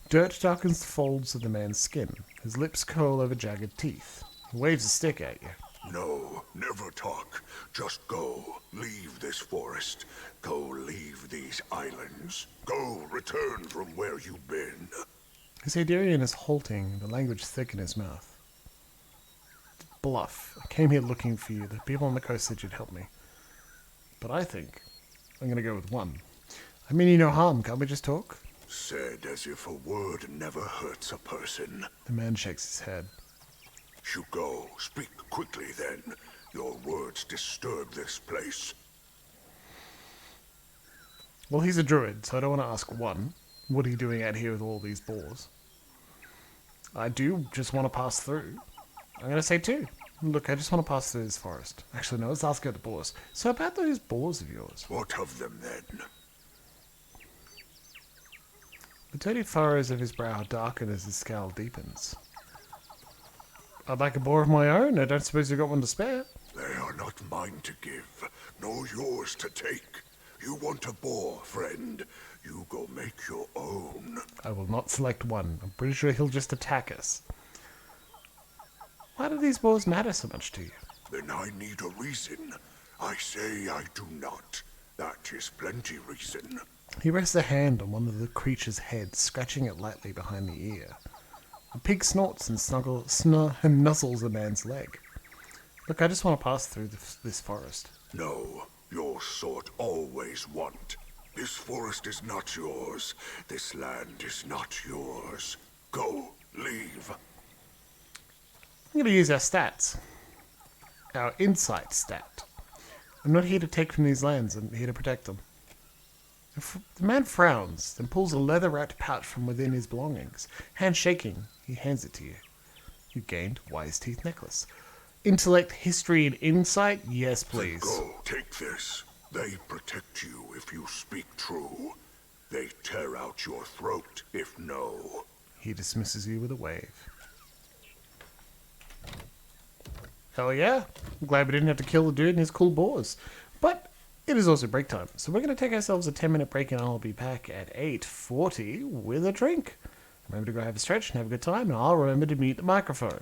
Speaker 1: Dirt darkens the folds of the man's skin. His lips curl over jagged teeth. He waves a stick at you.
Speaker 12: No, never talk. Just go. Leave this forest. Go leave these islands. Go return from where you've been.
Speaker 1: His Adarian is halting, the language thick in his mouth. Bluff. I came here looking for you. The people on the coast said you'd help me. But I think I'm going to go with 1. I mean you no harm, can't we just talk?
Speaker 12: Said as if a word never hurts a person.
Speaker 1: The man shakes his head.
Speaker 12: You go. Speak quickly then. Your words disturb this place.
Speaker 1: Well, he's a druid, so I don't want to ask 1. What are you doing out here with all these boars? I do just want to pass through. I'm going to say 2. Look, I just want to pass through this forest. Actually, no, let's ask about the boars. So about those boars of yours.
Speaker 12: What of them then?
Speaker 1: The dirty furrows of his brow darken as his scowl deepens. I'd like a boar of my own. I don't suppose you've got one to spare.
Speaker 12: They are not mine to give, nor yours to take. You want a boar, friend. You go make your own.
Speaker 1: I will not select one. I'm pretty sure he'll just attack us. Why do these boars matter so much to you?
Speaker 12: Then I need a reason. I say I do not. That is plenty reason.
Speaker 1: He rests a hand on one of the creature's heads, scratching it lightly behind the ear. The pig snorts and nuzzles the man's leg. Look, I just want to pass through this forest.
Speaker 12: No, your sort always want. This forest is not yours. This land is not yours. Go, leave.
Speaker 1: I'm going to use our stats. Our insight stat. I'm not here to take from these lands, I'm here to protect them. The man frowns, then pulls a leather-wrapped pouch from within his belongings. Hand shaking, he hands it to you. You gained Wise Teeth Necklace. Intellect, history, and insight? Yes, please.
Speaker 12: Then go, take this. They protect you if you speak true. They tear out your throat if no.
Speaker 1: He dismisses you with a wave. Hell yeah. I'm glad we didn't have to kill the dude and his cool boars. But it is also break time, so we're going to take ourselves a 10-minute break and I'll be back at 8:40 with a drink. Remember to go have a stretch and have a good time, and I'll remember to mute the microphone.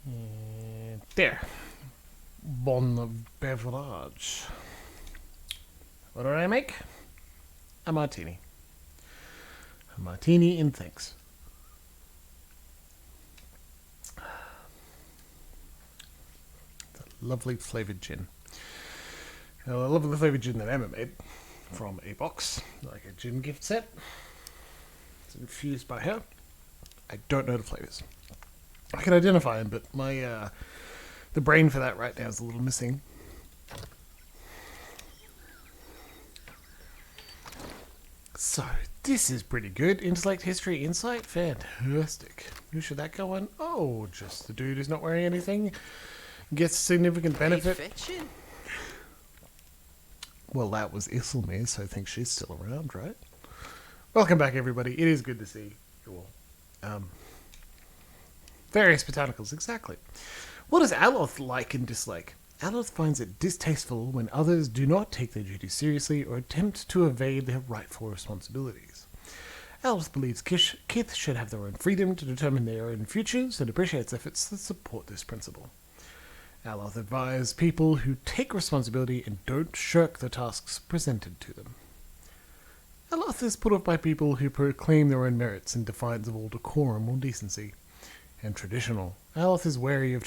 Speaker 1: And there. Bon beverage. What did I make? A martini. A martini in thanks. It's a lovely flavoured gin. A lovely flavoured gin that Emma made from a box, like a gin gift set. It's infused by her. I don't know the flavours. I can identify them, but my the brain for that right now is a little missing. So, this is pretty good. Intellect, history, insight. Fantastic. Who should that go on? Oh, just the dude who's not wearing anything. Gets significant benefit. Well, that was Isilmir, so I think she's still around, right? Welcome back, everybody. It is good to see you all. Various botanicals, exactly. What does Aloth like and dislike? Aloth finds it distasteful when others do not take their duties seriously or attempt to evade their rightful responsibilities. Aloth believes Kith should have their own freedom to determine their own futures and appreciates efforts that support this principle. Aloth advises people who take responsibility and don't shirk the tasks presented to them. Aloth is put off by people who proclaim their own merits in defiance of all decorum or decency. And traditional. Aloth is wary of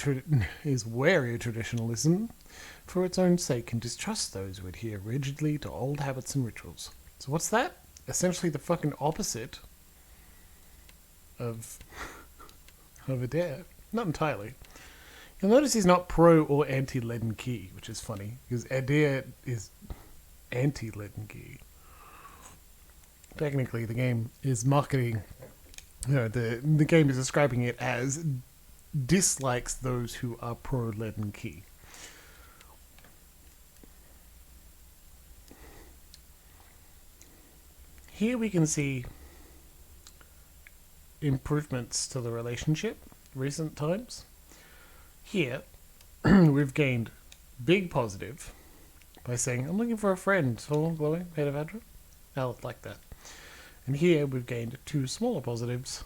Speaker 1: traditionalism for its own sake and distrusts those who adhere rigidly to old habits and rituals. So what's that? Essentially the fucking opposite of Adair. Not entirely. You'll notice he's not pro or anti-leaden key, which is funny, because Adair is anti-leaden key. Technically, the game is marketing... No, the game is describing it as dislikes those who are pro-leaden key. Here we can see improvements to the relationship, recent times. Here, we've gained big positive by saying, I'm looking for a friend, tall, glowing, made of Adra. Aloth like that. And here we've gained 2 smaller positives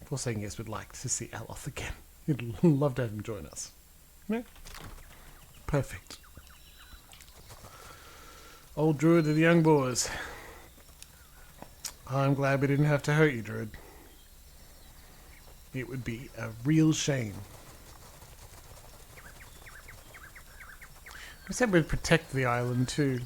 Speaker 1: for saying yes, we'd like to see Aloth again. We'd love to have him join us. No? Perfect. Old Druid of the Young Boars. I'm glad we didn't have to hurt you, Druid. It would be a real shame. We said we'd protect the island too.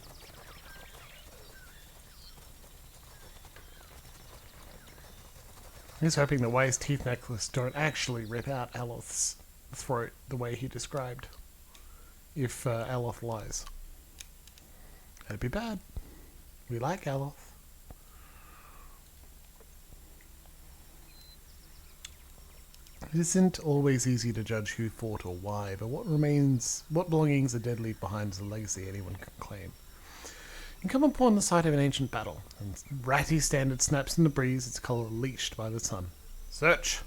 Speaker 1: I'm just hoping the Wise Teeth Necklace don't actually rip out Aloth's throat the way he described. If Aloth lies. That'd be bad. We like Aloth. It isn't always easy to judge who fought or why, but what belongings are dead leave behind is a legacy anyone can claim. You come upon the site of an ancient battle, and ratty standard snaps in the breeze, its colour leashed by the sun. Search!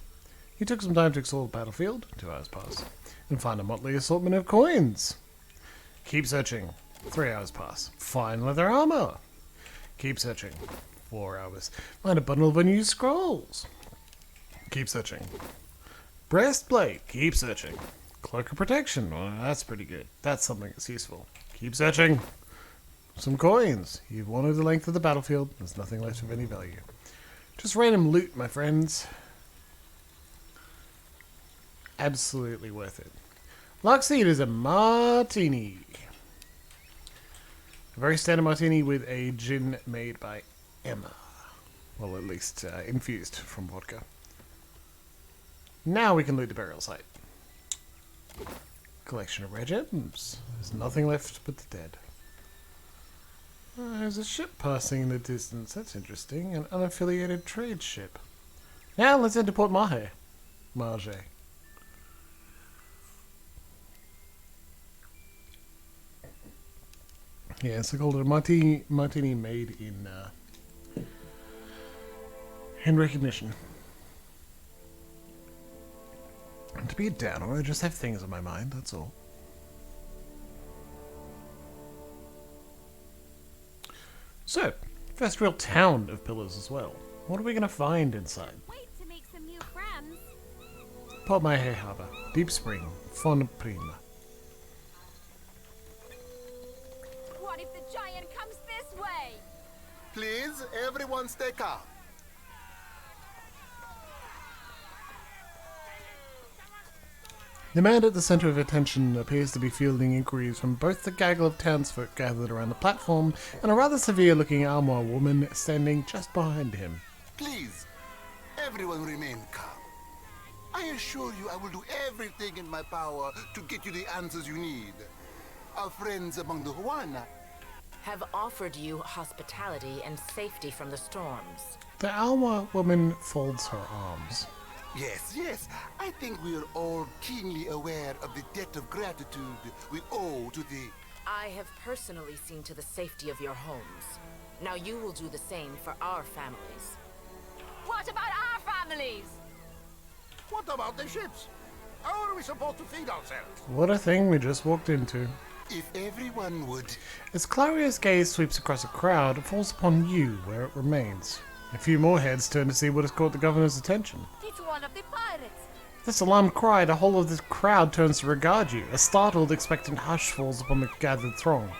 Speaker 1: You took some time to explore the battlefield, 2 hours pass, and find a motley assortment of coins. Keep searching, 3 hours pass. Find leather armour. Keep searching, 4 hours. Find a bundle of unused scrolls. Keep searching. Breastplate, keep searching. Cloak of protection, well, that's pretty good. That's something that's useful. Keep searching. Some coins. You've wandered the length of the battlefield. There's nothing left of any value. Just random loot, my friends. Absolutely worth it. Lockseed is a martini. A very standard martini with a gin made by Emma. Well, at least infused from vodka. Now we can loot the burial site. Collection of rare gems. There's nothing left but the dead. There's a ship passing in the distance. That's interesting. An unaffiliated trade ship. Now let's head to Port Maje. Maje. Yeah, so called a martini made in recognition. And to be a downer, I just have things on my mind, that's all. So, first real town of pillars as well. What are we going to find inside?
Speaker 7: Wait to make some new friends.
Speaker 1: Port Maje Harbor. Deep Spring. Fon Prima.
Speaker 7: What if the giant comes this way?
Speaker 13: Please, everyone stay calm.
Speaker 1: The man at the center of attention appears to be fielding inquiries from both the gaggle of townsfolk gathered around the platform and a rather severe-looking armor woman standing just behind him.
Speaker 13: Please, everyone remain calm. I assure you I will do everything in my power to get you the answers you need. Our friends among the Juana
Speaker 14: have offered you hospitality and safety from the storms.
Speaker 1: The armor woman folds her arms.
Speaker 13: Yes. I think we are all keenly aware of the debt of gratitude we owe to the...
Speaker 14: I have personally seen to the safety of your homes. Now you will do the same for our families.
Speaker 7: What about our families?
Speaker 13: What about the ships? How are we supposed to feed ourselves?
Speaker 1: What a thing we just walked into.
Speaker 13: If everyone would...
Speaker 1: As Clario's gaze sweeps across a crowd, it falls upon you, where it remains. A few more heads turn to see what has caught the governor's attention.
Speaker 7: It's one of the pirates.
Speaker 1: This alarmed cry, the whole of this crowd turns to regard you. A startled, expectant hush falls upon the gathered throng.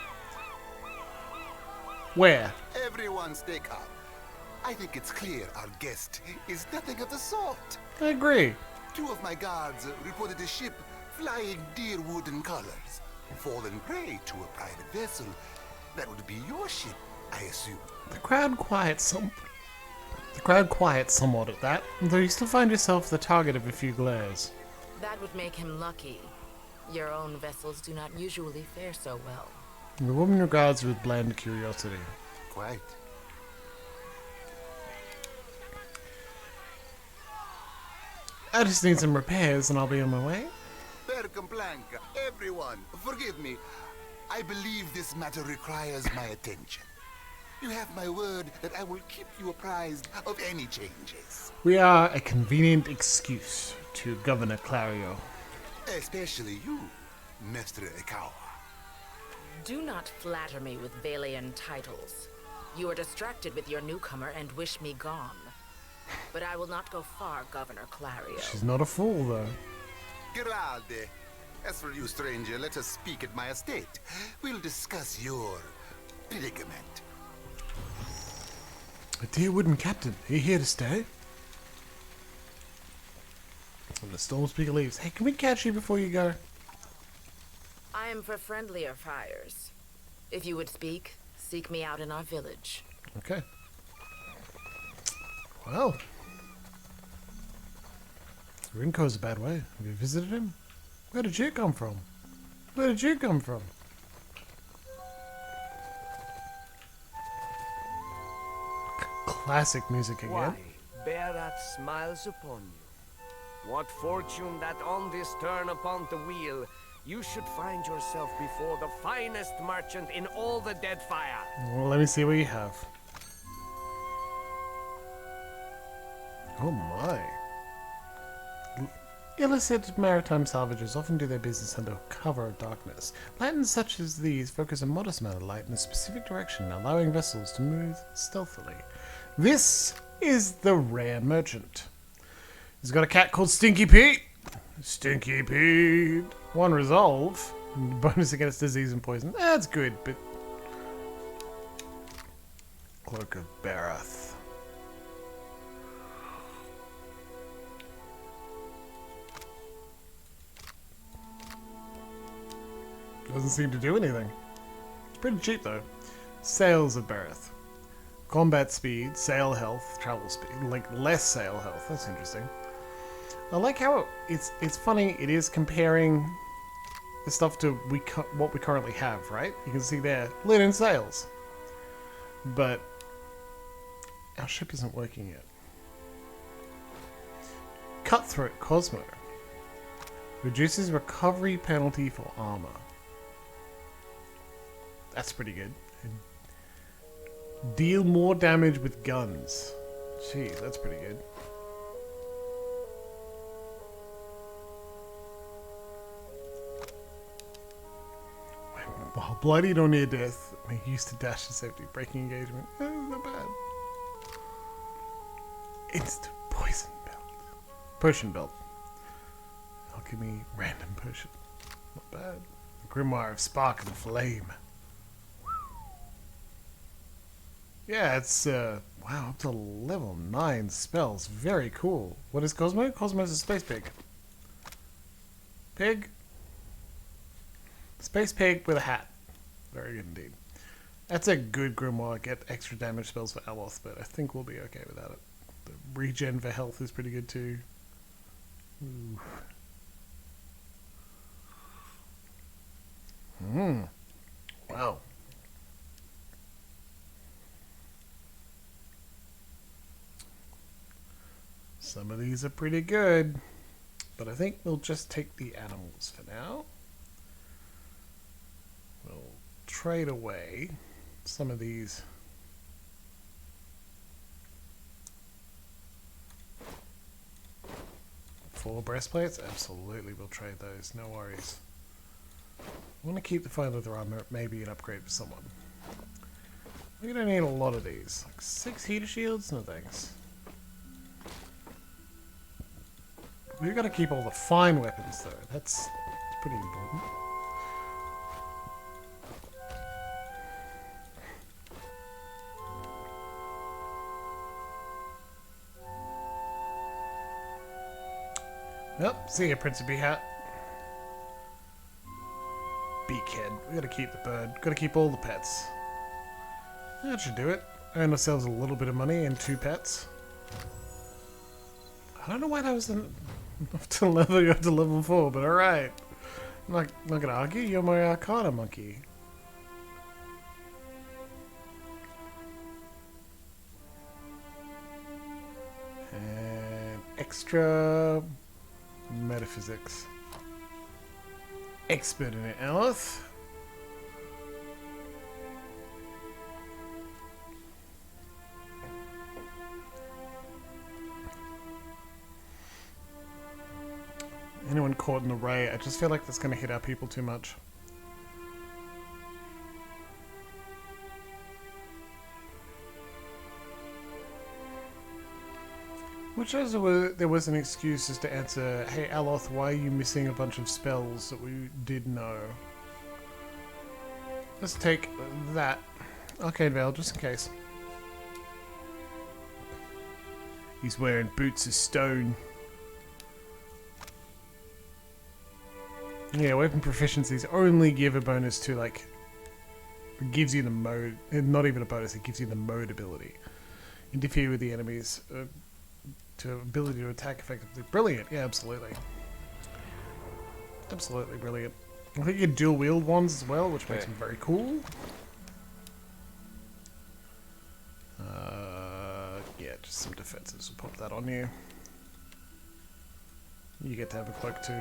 Speaker 1: Where?
Speaker 13: Everyone stay calm. I think it's clear our guest is nothing of the sort.
Speaker 1: I agree.
Speaker 13: 2 of my guards reported a ship flying deer wooden colors, fallen prey to a private vessel. That would be your ship, I assume.
Speaker 1: The crowd quiets somewhat at that, though you still find yourself the target of a few glares.
Speaker 14: That would make him lucky. Your own vessels do not usually fare so well.
Speaker 1: The woman regards you with bland curiosity.
Speaker 13: Quite.
Speaker 1: I just need some repairs and I'll be on my way.
Speaker 13: Blanca, everyone, forgive me. I believe this matter requires my attention. You have my word that I will keep you apprised of any changes.
Speaker 1: We are a convenient excuse to Governor Clario.
Speaker 13: Especially you, Mestre Ikawa.
Speaker 14: Do not flatter me with Valian titles. You are distracted with your newcomer and wish me gone. But I will not go far, Governor Clario.
Speaker 1: She's not a fool, though.
Speaker 13: Grade. As for you, stranger, let us speak at my estate. We'll discuss your predicament.
Speaker 1: A dear wooden captain, are you here to stay? And the storm speaker leaves. Hey, can we catch you before you go?
Speaker 14: I am for friendlier fires. If you would speak, seek me out in our village.
Speaker 1: Okay. Well. Rinko's a bad way. Have you visited him? Where did you come from? Where did you come from? Classic music again.
Speaker 15: Why, Berat smiles upon you. What fortune that on this turn upon the wheel, you should find yourself before the finest merchant in all the Deadfire.
Speaker 1: Well, let me see what you have. Oh my. Illicit maritime salvagers often do their business under cover of darkness. Lanterns such as these focus a modest amount of light in a specific direction, allowing vessels to move stealthily. This is the rare merchant. He's got a cat called Stinky Pete. Stinky Pete. 1 resolve. Bonus against disease and poison. That's good, but... Cloak of Barath. Doesn't seem to do anything. Pretty cheap though. Sails of Barath. Combat speed, sail health, travel speed. Like less sail health. That's interesting. I like how it's funny. It is comparing the stuff to what we currently have, right? You can see there linen sails, but our ship isn't working yet. Cutthroat Cosmo reduces recovery penalty for armor. That's pretty good. Deal more damage with guns. Jeez, that's pretty good. While bloodied or near death, make use to dash to safety. Breaking engagement. That's not bad. Instant poison belt. Potion belt. alchemy, random potion. Not bad. Grimoire of Spark and Flame. Yeah, it's, wow, up to level 9 spells. Very cool. What is Cosmo? Cosmo's a space pig. Pig? Space pig with a hat. Very good indeed. That's a good grimoire. Get extra damage spells for Aloth, but I think we'll be okay without it. The regen for health is pretty good too. Ooh. Wow. Some of these are pretty good, but I think we'll just take the animals for now. We'll trade away some of these. Four breastplates? Absolutely, we'll trade those, no worries. I want to keep the fine leather armor, maybe an upgrade for someone. We don't need a lot of these. Like 6 heater shields? No thanks. We've got to keep all the fine weapons though, that's pretty important. Yep, see ya, Prince of Hat. Beakhead. We gotta keep the bird. Gotta keep all the pets. That should do it. Earn ourselves a little bit of money and 2 pets. I don't know why that was to level you up to level 4, but alright. I'm not gonna argue, you're my Arcana monkey. And extra metaphysics. Expert in it, Aloth. Anyone caught in the ray, I just feel like that's going to hit our people too much. Which is there was an excuse as to answer, hey Aloth, why are you missing a bunch of spells that we did know? Let's take that. Arcane Veil, just in case. He's wearing boots of stone. Yeah, weapon proficiencies only give a bonus to, like, it gives you the mode, not even a bonus, it gives you the mode ability. Interfere with the enemies, to ability to attack effectively. Brilliant, yeah, absolutely. Absolutely brilliant. I think you can dual wield wands as well, which makes them very cool. Yeah, just some defenses. We'll pop that on you. You get to have a cloak too.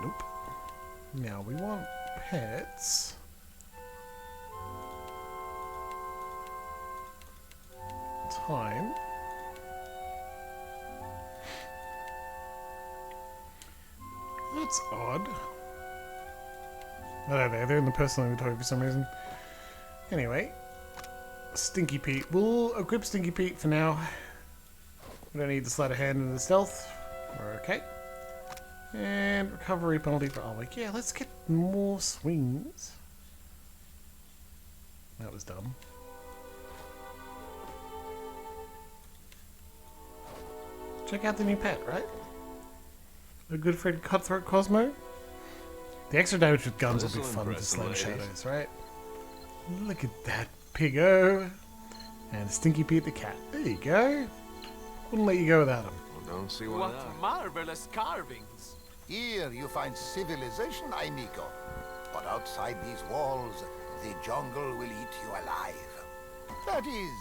Speaker 1: Nope. Now we want pets. Time. That's odd. I don't know, they're in the personal inventory for some reason. Anyway, Stinky Pete. We'll equip Stinky Pete for now. We don't need the sleight of hand and the stealth. We're okay. And recovery penalty for Alwick. Yeah, let's get more swings. That was dumb. Check out the new pet, right? A good friend Cutthroat Cosmo. The extra damage with guns will be fun to slam shadows, right? Look at that piggo. And Stinky Pete the cat. There you go. Wouldn't let you go without him.
Speaker 3: Well, don't see why
Speaker 16: What
Speaker 3: not.
Speaker 16: marvelous carvings!
Speaker 13: Here you find civilization, amigo. But outside these walls, the jungle will eat you alive. That is,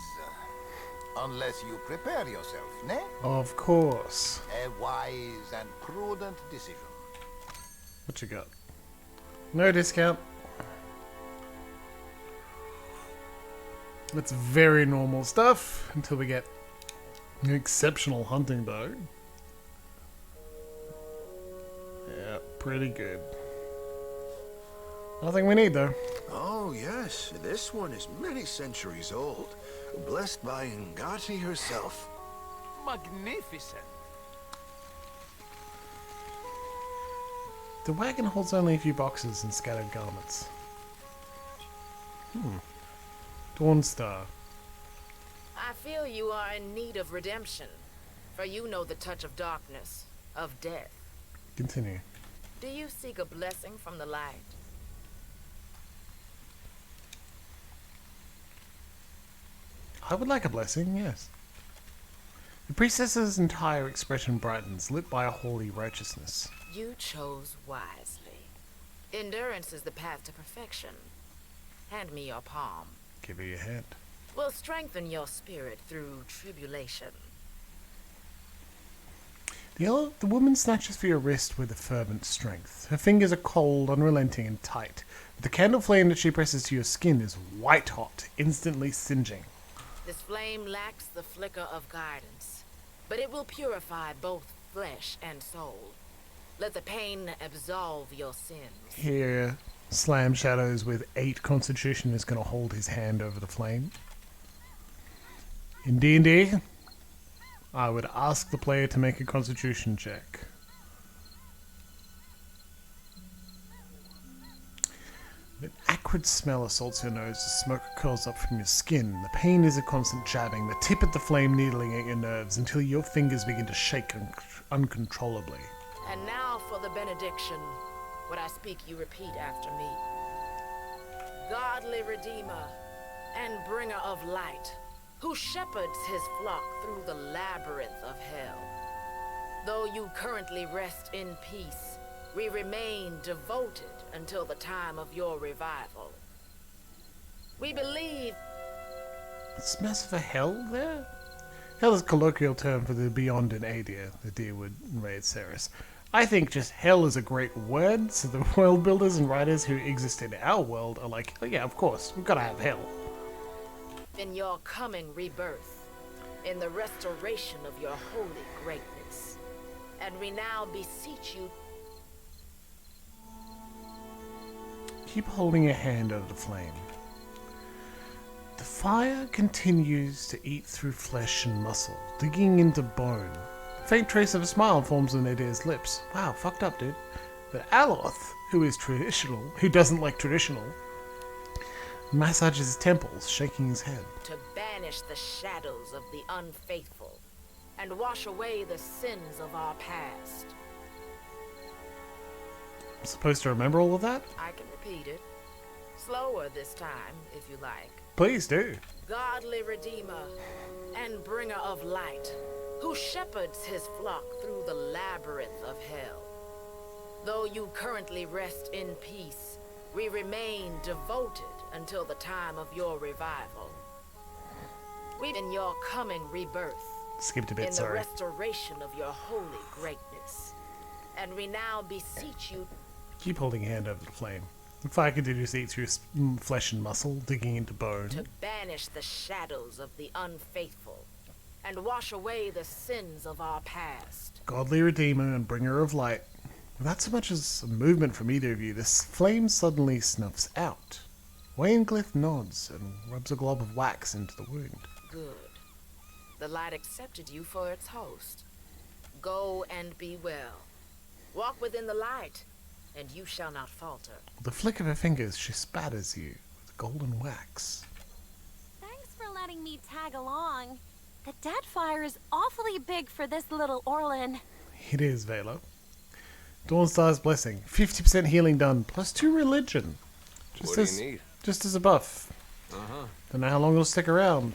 Speaker 13: unless you prepare yourself, ne?
Speaker 1: Of course.
Speaker 13: A wise and prudent decision.
Speaker 1: What you got? No discount. That's very normal stuff until we get exceptional hunting though. Yeah, pretty good. Nothing we need though.
Speaker 12: Oh yes, this one is many centuries old. Blessed by Ngati herself.
Speaker 16: Magnificent!
Speaker 1: The wagon holds only a few boxes and scattered garments. Dawnstar.
Speaker 14: I feel you are in need of redemption, for you know the touch of darkness, of death.
Speaker 1: Continue.
Speaker 14: Do you seek a blessing from the light?
Speaker 1: I would like a blessing, yes. The priestess's entire expression brightens, lit by a holy righteousness.
Speaker 14: You chose wisely. Endurance is the path to perfection. Hand me your palm.
Speaker 1: Give her your hand.
Speaker 14: We'll strengthen your spirit through tribulation.
Speaker 1: The woman snatches for your wrist with a fervent strength. Her fingers are cold, unrelenting, and tight. But the candle flame that she presses to your skin is white hot, instantly singeing.
Speaker 14: This flame lacks the flicker of guidance, but it will purify both flesh and soul. Let the pain absolve your sins.
Speaker 1: Here, Slam Shadows with 8 Constitution is going to hold his hand over the flame. In D&D, I would ask the player to make a Constitution check. An acrid smell assaults your nose as smoke curls up from your skin. The pain is a constant jabbing, the tip of the flame needling at your nerves until your fingers begin to shake uncontrollably.
Speaker 14: And now for the benediction. What I speak, you repeat after me. Godly Redeemer and bringer of light, who shepherds his flock through the labyrinth of hell. Though you currently rest in peace, we remain devoted until the time of your revival. We believe...
Speaker 1: Smells of a hell there? Hell is a colloquial term for the beyond in Adia, the Deerwood and Raid Ceres. I think just hell is a great word, so the world builders and writers who exist in our world are like, oh yeah, of course, we've got to have hell.
Speaker 14: In your coming rebirth, in the restoration of your holy greatness, and we now beseech you.
Speaker 1: Keep holding your hand over the flame. The fire continues to eat through flesh and muscle, digging into bone. A faint trace of a smile forms on Nadir's lips. Wow, fucked up, dude. But Aloth, who doesn't like traditional, massages his temples, shaking his head.
Speaker 14: To banish the shadows of the unfaithful, and wash away the sins of our past.
Speaker 1: I'm supposed to remember all of that?
Speaker 14: I can repeat it. Slower this time, if you like.
Speaker 1: Please do.
Speaker 14: Godly Redeemer and bringer of light, who shepherds his flock through the labyrinth of hell. Though you currently rest in peace, we remain devoted until the time of your revival. We in your coming rebirth.
Speaker 1: Skipped a bit,
Speaker 14: in
Speaker 1: sorry.
Speaker 14: the restoration of your holy greatness. And we now beseech you.
Speaker 1: Keep holding your hand over the flame. The fire continues to eat through flesh and muscle, digging into bone.
Speaker 14: To banish the shadows of the unfaithful, and wash away the sins of our past.
Speaker 1: Godly Redeemer and bringer of light. Without so much as a movement from either of you, this flame suddenly snuffs out. Wainglyth nods and rubs a glob of wax into the wound.
Speaker 14: Good. The light accepted you for its host. Go and be well. Walk within the light, and you shall not falter.
Speaker 1: With the flick of her fingers, she spatters you with golden wax.
Speaker 7: Thanks for letting me tag along. The Deadfire is awfully big for this little Orlin.
Speaker 1: It is, Velo. Dawnstar's Blessing. 50% healing done, plus 2 religion.
Speaker 3: What do you need?
Speaker 1: Just as a buff.
Speaker 3: Uh-huh.
Speaker 1: Don't know how long it'll stick around.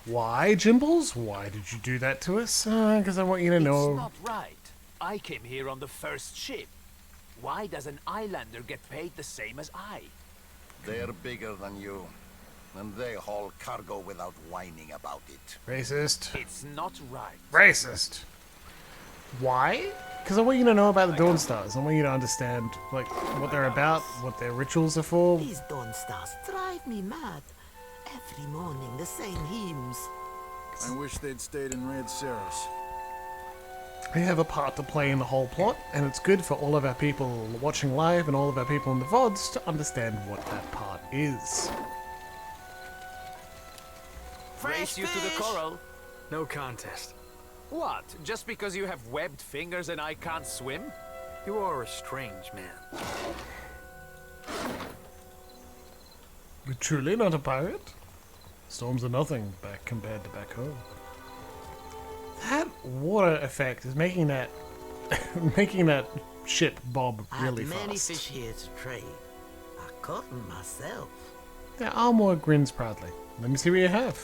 Speaker 1: Why, Jimbles? Why did you do that to us? Because I want you to know...
Speaker 16: It's not right. I came here on the first ship. Why does an islander get paid the same as I?
Speaker 13: They're bigger than you, and they haul cargo without whining about it.
Speaker 1: Racist.
Speaker 16: It's not right.
Speaker 1: Racist. Why? Because I want you to know about the Dawnstars. I want you to understand, like, what they're about, what their rituals are for.
Speaker 5: These Dawnstars drive me mad. Every morning, the same hymns.
Speaker 17: I wish they'd stayed in Red Ceres.
Speaker 1: They have a part to play in the whole plot, and it's good for all of our people watching live and all of our people in the VODs to understand what that part is.
Speaker 16: Race you to the coral.
Speaker 18: No contest.
Speaker 16: What? Just because you have webbed fingers and I can't swim?
Speaker 18: You are a strange man.
Speaker 1: But truly not a pirate? Storms are nothing back compared to back home. That water effect is making that making that ship bob really
Speaker 5: I have many
Speaker 1: fast.
Speaker 5: fish here to trade. I caught them myself.
Speaker 1: There are more grins proudly. Let me see what you have.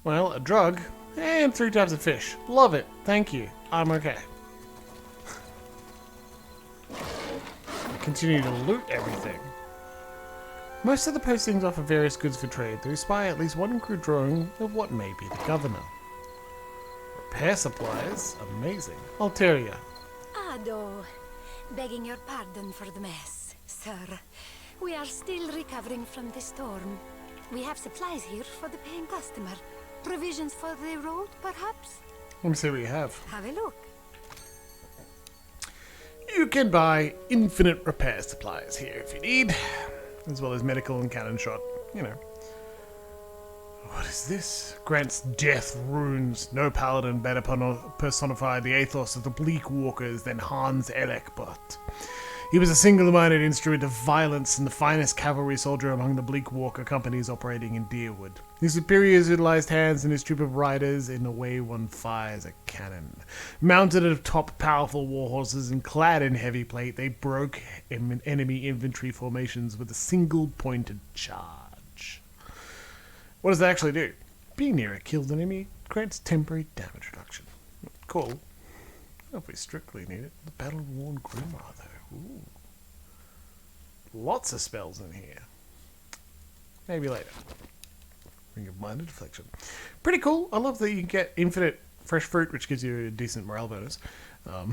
Speaker 1: Well, a drug and 3 types of fish. Love it. Thank you. I'm okay. Continue to loot everything. Most of the postings offer various goods for trade. They spy at least one crude drawing of what may be the governor. Repair supplies. Amazing. Alteria.
Speaker 19: Ado, begging your pardon for the mess, sir. We are still recovering from the storm. We have supplies here for the paying customer. Provisions for the road, perhaps?
Speaker 1: Let me see what you have.
Speaker 19: Have a look.
Speaker 1: You can buy infinite repair supplies here if you need, as well as medical and cannon shot, you know. What is this? Grants death runes. No paladin better personify the ethos of the Bleak Walkers than Hans Elekbot. He was a single-minded instrument of violence and the finest cavalry soldier among the Bleak Walker companies operating in Deerwood. His superiors utilized hands and his troop of riders in the way one fires a cannon. Mounted atop powerful war horses and clad in heavy plate, they broke enemy infantry formations with a single-pointed charge. What does that actually do? Being near a killed enemy grants temporary damage reduction. Cool. If we strictly need it. The battle-worn Grimoire, though. Ooh. Lots of spells in here. Maybe later. Ring of Minor Deflection. Pretty cool. I love that you can get infinite fresh fruit, which gives you a decent morale bonus.
Speaker 16: A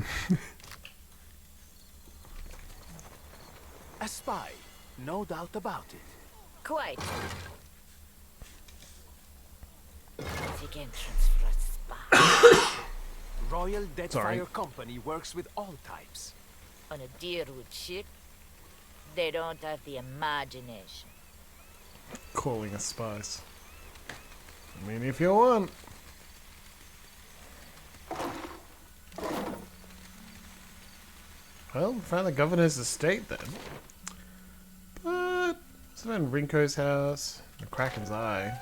Speaker 16: spy, no doubt about it.
Speaker 6: Quite. Basic entrance for a spy.
Speaker 16: Royal
Speaker 1: Sorry.
Speaker 16: Deadfire Company works with all types.
Speaker 6: On a Deerwood ship, they don't have the imagination.
Speaker 1: Calling us spies. I mean, if you want. Well, we found the governor's estate then. But what's in Rinko's house? The Kraken's Eye.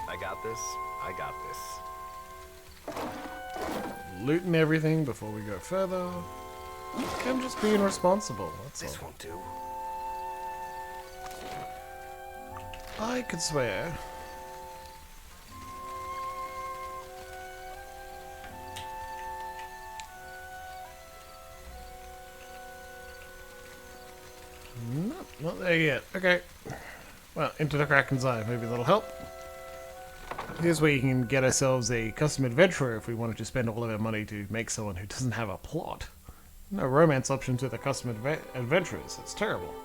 Speaker 2: I got this. I got this.
Speaker 1: Looting everything before we go further. I'm just being responsible, that's all.
Speaker 2: This won't do.
Speaker 1: I could swear. Not there yet. Okay. Well, into the Kraken's Eye. Maybe that'll help. Here's where you can get ourselves a custom adventurer if we wanted to spend all of our money to make someone who doesn't have a plot. No romance options with the custom adventurers. It's terrible.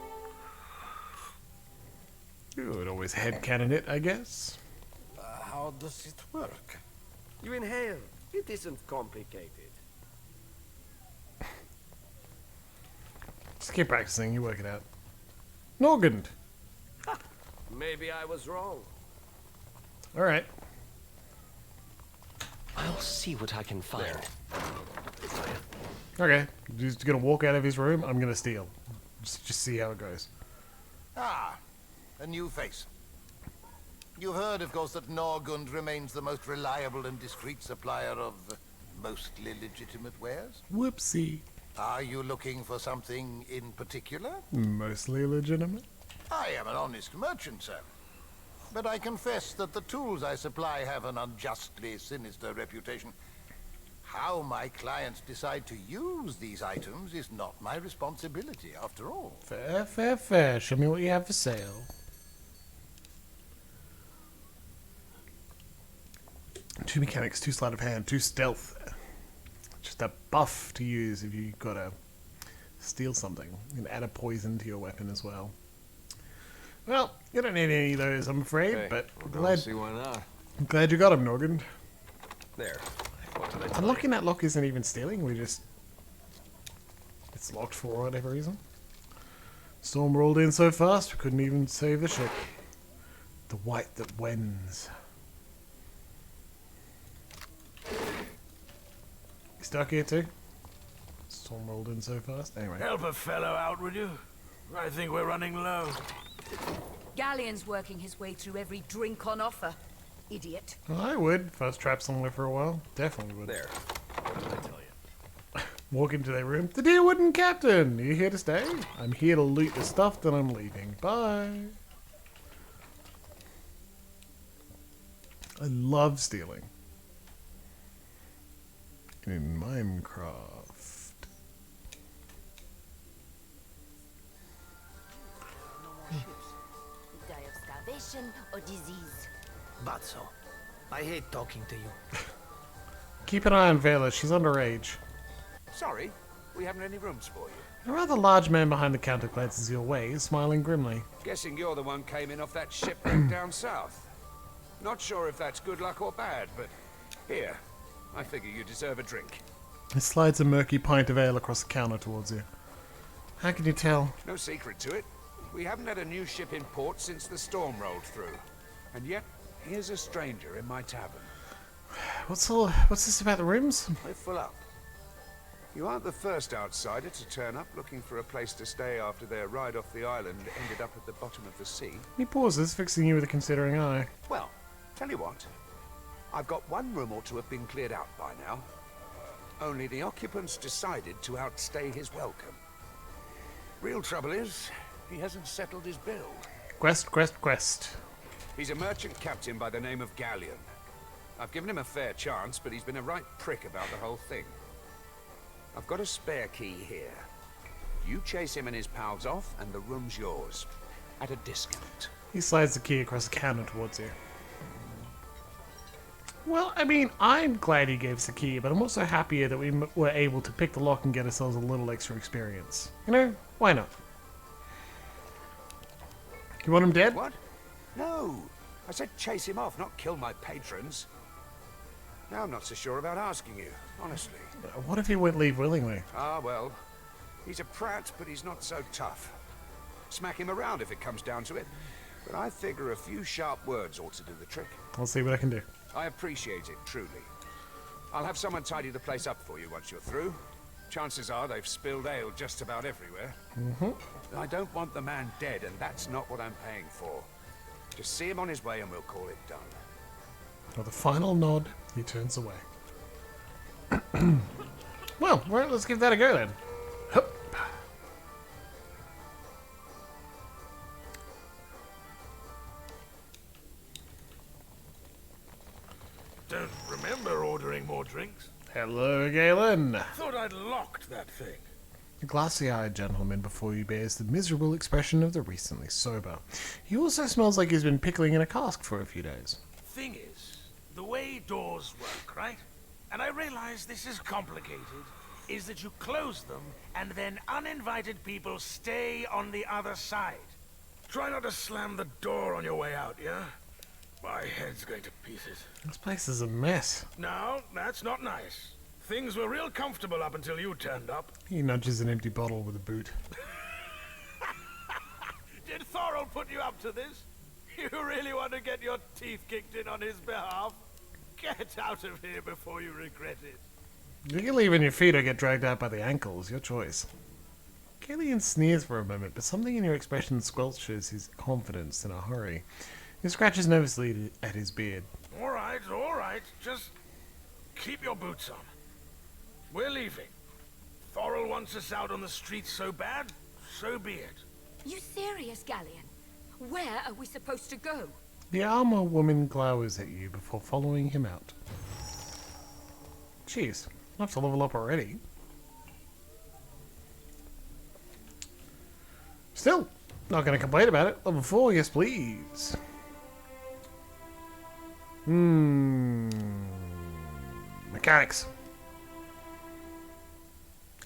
Speaker 1: You would always headcanon it, I guess.
Speaker 15: How does it work? You inhale. It isn't complicated.
Speaker 1: Just keep practicing, you work it out. Norgund!
Speaker 15: Maybe I was wrong.
Speaker 1: Alright.
Speaker 20: I'll see what I can find.
Speaker 1: Okay, he's gonna walk out of his room, I'm gonna steal. Just see how it goes.
Speaker 13: Ah, a new face. You've heard, of course, that Norgund remains the most reliable and discreet supplier of mostly legitimate wares.
Speaker 1: Whoopsie.
Speaker 13: Are you looking for something in particular?
Speaker 1: Mostly legitimate.
Speaker 13: I am an honest merchant, sir. But I confess that the tools I supply have an unjustly sinister reputation. How my clients decide to use these items is not my responsibility, after all.
Speaker 1: Fair, fair, fair. Show me what you have for sale. 2 mechanics, 2 sleight of hand, 2 stealth. Just a buff to use if you gotta steal something. You can add a poison to your weapon as well. Well, you don't need any of those, I'm afraid,
Speaker 3: Hey,
Speaker 1: but
Speaker 3: I don't see why not.
Speaker 1: I'm glad you got him, Norgund.
Speaker 3: There. What did I tell you?
Speaker 1: Unlocking that lock isn't even stealing, it's locked for whatever reason. Storm rolled in so fast we couldn't even save the ship. The white that wins. You stuck here too? Someone rolled in so fast. Anyway.
Speaker 21: Help a fellow out, would you? I think we're running low.
Speaker 22: Galleon's working his way through every drink on offer. Idiot.
Speaker 1: Well, I would. If I was trapped somewhere for a while. Definitely would.
Speaker 21: There. What did I tell you?
Speaker 1: Walk into their room. The dear wooden captain! Are you here to stay? I'm here to loot the stuff, then I'm leaving. Bye. I love stealing. In Minecraft.
Speaker 6: No more ships. You die of starvation or disease.
Speaker 18: Batso, I hate talking to you.
Speaker 1: Keep an eye on Vela. She's underage.
Speaker 21: Sorry, we haven't any rooms for you.
Speaker 1: A rather large man behind the counter glances your way, smiling grimly.
Speaker 23: Guessing you're the one came in off that ship back down south. Not sure if that's good luck or bad, but here, I figure you deserve a drink.
Speaker 1: He slides a murky pint of ale across the counter towards you. How can you tell?
Speaker 23: No secret to it. We haven't had a new ship in port since the storm rolled through. And yet, here's a stranger in my tavern.
Speaker 1: What's this about the rooms?
Speaker 23: We're full up. You aren't the first outsider to turn up looking for a place to stay after their ride off the island ended up at the bottom of the sea.
Speaker 1: He pauses, fixing you with a considering eye.
Speaker 23: Well, tell you what. I've got one room or two have been cleared out by now. Only the occupants decided to outstay his welcome. Real trouble is, he hasn't settled his bill.
Speaker 1: Quest.
Speaker 23: He's a merchant captain by the name of Galleon. I've given him a fair chance, but he's been a right prick about the whole thing. I've got a spare key here. You chase him and his pals off, and the room's yours. At a discount.
Speaker 1: He slides the key across the counter towards you. Well, I mean, I'm glad he gave us the key, but I'm also happier that we were able to pick the lock and get ourselves a little extra experience. You know, why not? You want him dead?
Speaker 23: What? No! I said chase him off, not kill my patrons. Now I'm not so sure about asking you, honestly.
Speaker 1: What if he wouldn't leave willingly?
Speaker 23: Ah, well, he's a prat, but he's not so tough. Smack him around if it comes down to it. But I figure a few sharp words ought to do the trick.
Speaker 1: I'll see what I can do.
Speaker 23: I appreciate it, truly. I'll have someone tidy the place up for you once you're through. Chances are they've spilled ale just about everywhere. I don't want the man dead, and that's not what I'm paying for. Just see him on his way and we'll call it done.
Speaker 1: With a final nod, he turns away. Well, let's give that a go then. Hup.
Speaker 21: Don't remember ordering more drinks.
Speaker 1: Hello, Galen.
Speaker 21: Thought I'd locked that thing.
Speaker 1: The glassy-eyed gentleman before you bears the miserable expression of the recently sober. He also smells like he's been pickling in a cask for a few days.
Speaker 21: Thing is, the way doors work, right? And I realize this is complicated, is that you close them and then uninvited people stay on the other side. Try not to slam the door on your way out, yeah? My head's going to pieces.
Speaker 1: This place is a mess.
Speaker 21: No, that's not nice. Things were real comfortable up until you turned up.
Speaker 1: He nudges an empty bottle with a boot.
Speaker 21: Did Thorol put you up to this? You really want to get your teeth kicked in on his behalf? Get out of here before you regret it.
Speaker 1: You can leave in your feet or get dragged out by the ankles, your choice. Gillian sneers for a moment, but something in your expression squelches his confidence in a hurry. He scratches nervously at his beard.
Speaker 21: All right. Just keep your boots on. We're leaving. Thorol wants us out on the streets so bad, so be it.
Speaker 22: You serious, Galleon? Where are we supposed to go?
Speaker 1: The armor woman glowers at you before following him out. Jeez, I have to level up already. Still, not going to complain about it. Level 4, yes please. Mechanics.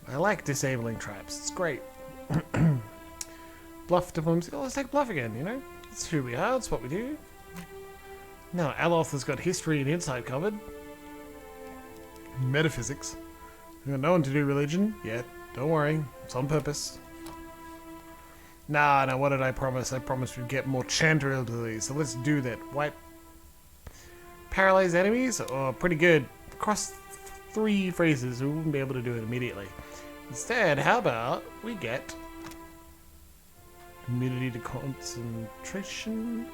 Speaker 1: I like disabling traps. It's great. Bluff diplomacy. Oh, let's take bluff again, you know? It's who we are. It's what we do. Now, Aloth has got history and insight covered. Metaphysics. We've got no one to do religion yet. Don't worry. It's on purpose. Nah, what did I promise? I promised we'd get more chanter abilities, so let's do that. Wipe. Paralyze enemies? Oh, pretty good. Across 3 phrases, we wouldn't be able to do it immediately. Instead, how about we get immunity to concentration,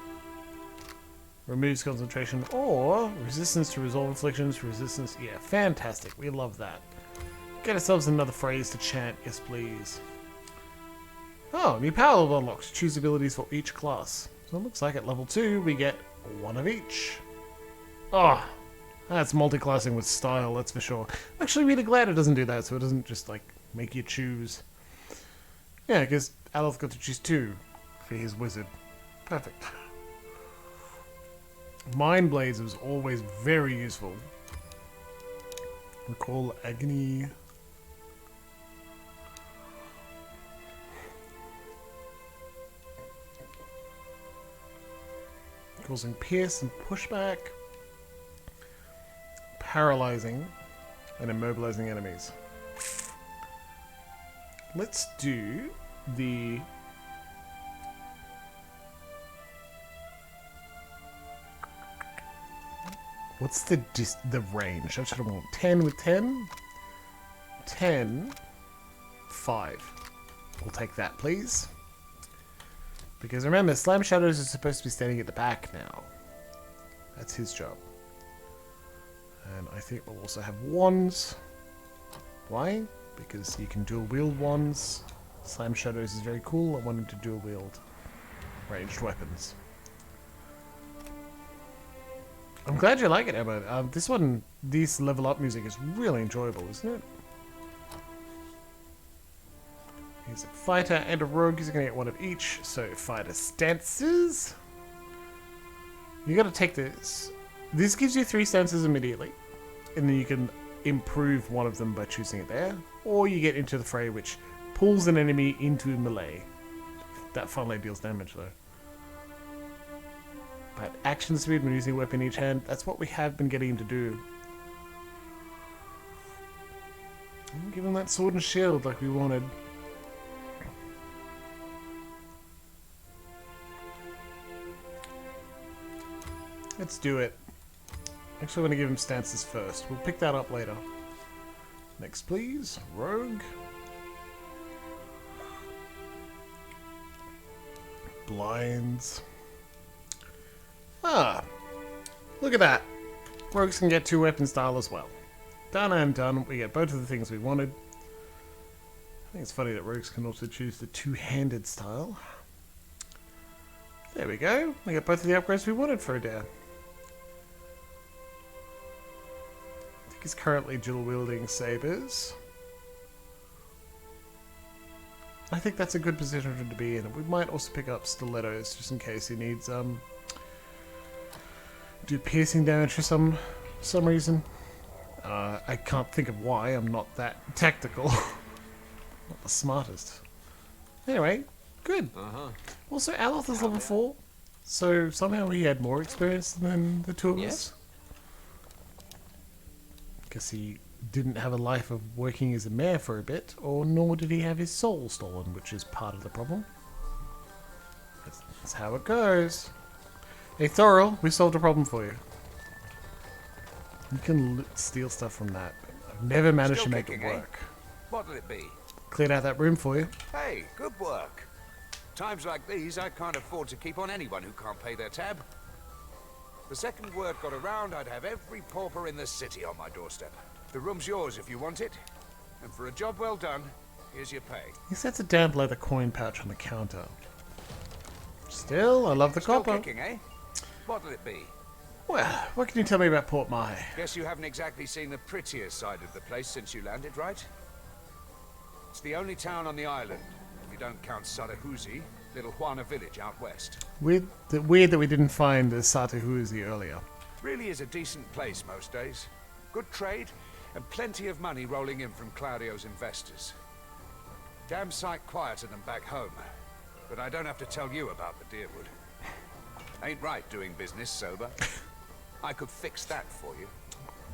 Speaker 1: removes concentration, or resistance to resolve afflictions, resistance. Yeah, fantastic. We love that. Get ourselves another phrase to chant. Yes, please. Oh, new power level unlocks. Choose abilities for each class. So it looks like at level 2 we get one of each. Oh, that's multi-classing with style, that's for sure. I'm actually really glad it doesn't do that, so it doesn't just like make you choose. Yeah, because Aloth got to choose 2 for his wizard. Perfect. Mind Blades was always very useful. Recall Agony. Causing pierce and pushback. Paralyzing and immobilizing enemies. Let's do the what's the range? I should want 10 with 10. 10 5. We'll take that, please. Because remember, Slam Shadows is supposed to be standing at the back now. That's his job. And I think we'll also have wands. Why? Because you can dual wield wands. Slam Shadows is very cool. I want him to dual wield ranged weapons. I'm glad you like it, Emma. This level up music is really enjoyable, isn't it? He's a fighter and a rogue. He's going to get one of each. So, fighter stances. You got to take this. This gives you 3 stances immediately. And then you can improve one of them by choosing it there. Or you get into the fray, which pulls an enemy into melee. That finally deals damage, though. But action speed when using a weapon in each hand, that's what we have been getting him to do. Give him that sword and shield like we wanted. Let's do it. Actually, I want to give him stances first. We'll pick that up later. Next, please. Rogue. Blinds. Ah. Look at that. Rogues can get 2 weapon style as well. Done and done. We get both of the things we wanted. I think it's funny that rogues can also choose the 2-handed style. There we go. We get both of the upgrades we wanted for Adair. He's currently dual wielding sabers. I think that's a good position for him to be in. We might also pick up stilettos just in case he needs do piercing damage for some reason. I can't think of why. I'm not that tactical. Not the smartest. Anyway, good. Also, Aloth is level 4, so somehow he had more experience than the 2 of us. Guess he didn't have a life of working as a mayor for a bit, or nor did he have his soul stolen, which is part of the problem. That's how it goes. Hey Thoril, we solved a problem for you. You can steal stuff from that, but I've never managed to make it work.
Speaker 23: What'll it be?
Speaker 1: Cleared out that room for you.
Speaker 23: Hey, good work. Times like these, I can't afford to keep on anyone who can't pay their tab. The second word got around, I'd have every pauper in the city on my doorstep. The room's yours if you want it. And for a job well done, here's your pay.
Speaker 1: He sets a damp leather coin pouch on the counter. Still, I love the copper.
Speaker 23: Kicking, eh? What'll it be?
Speaker 1: Well, what can you tell me about Port Maje?
Speaker 23: Guess you haven't exactly seen the prettier side of the place since you landed, right? It's the only town on the island, if you don't count Sarahuzi, Little Juana village out west. Weird that we didn't find the Sarahuzi earlier. Really is a decent place most days. Good trade, and plenty of money rolling in from Claudio's investors. Damn sight quieter than back home. But I don't have to tell you about the Deerwood. Ain't right doing business sober. I could fix that for you.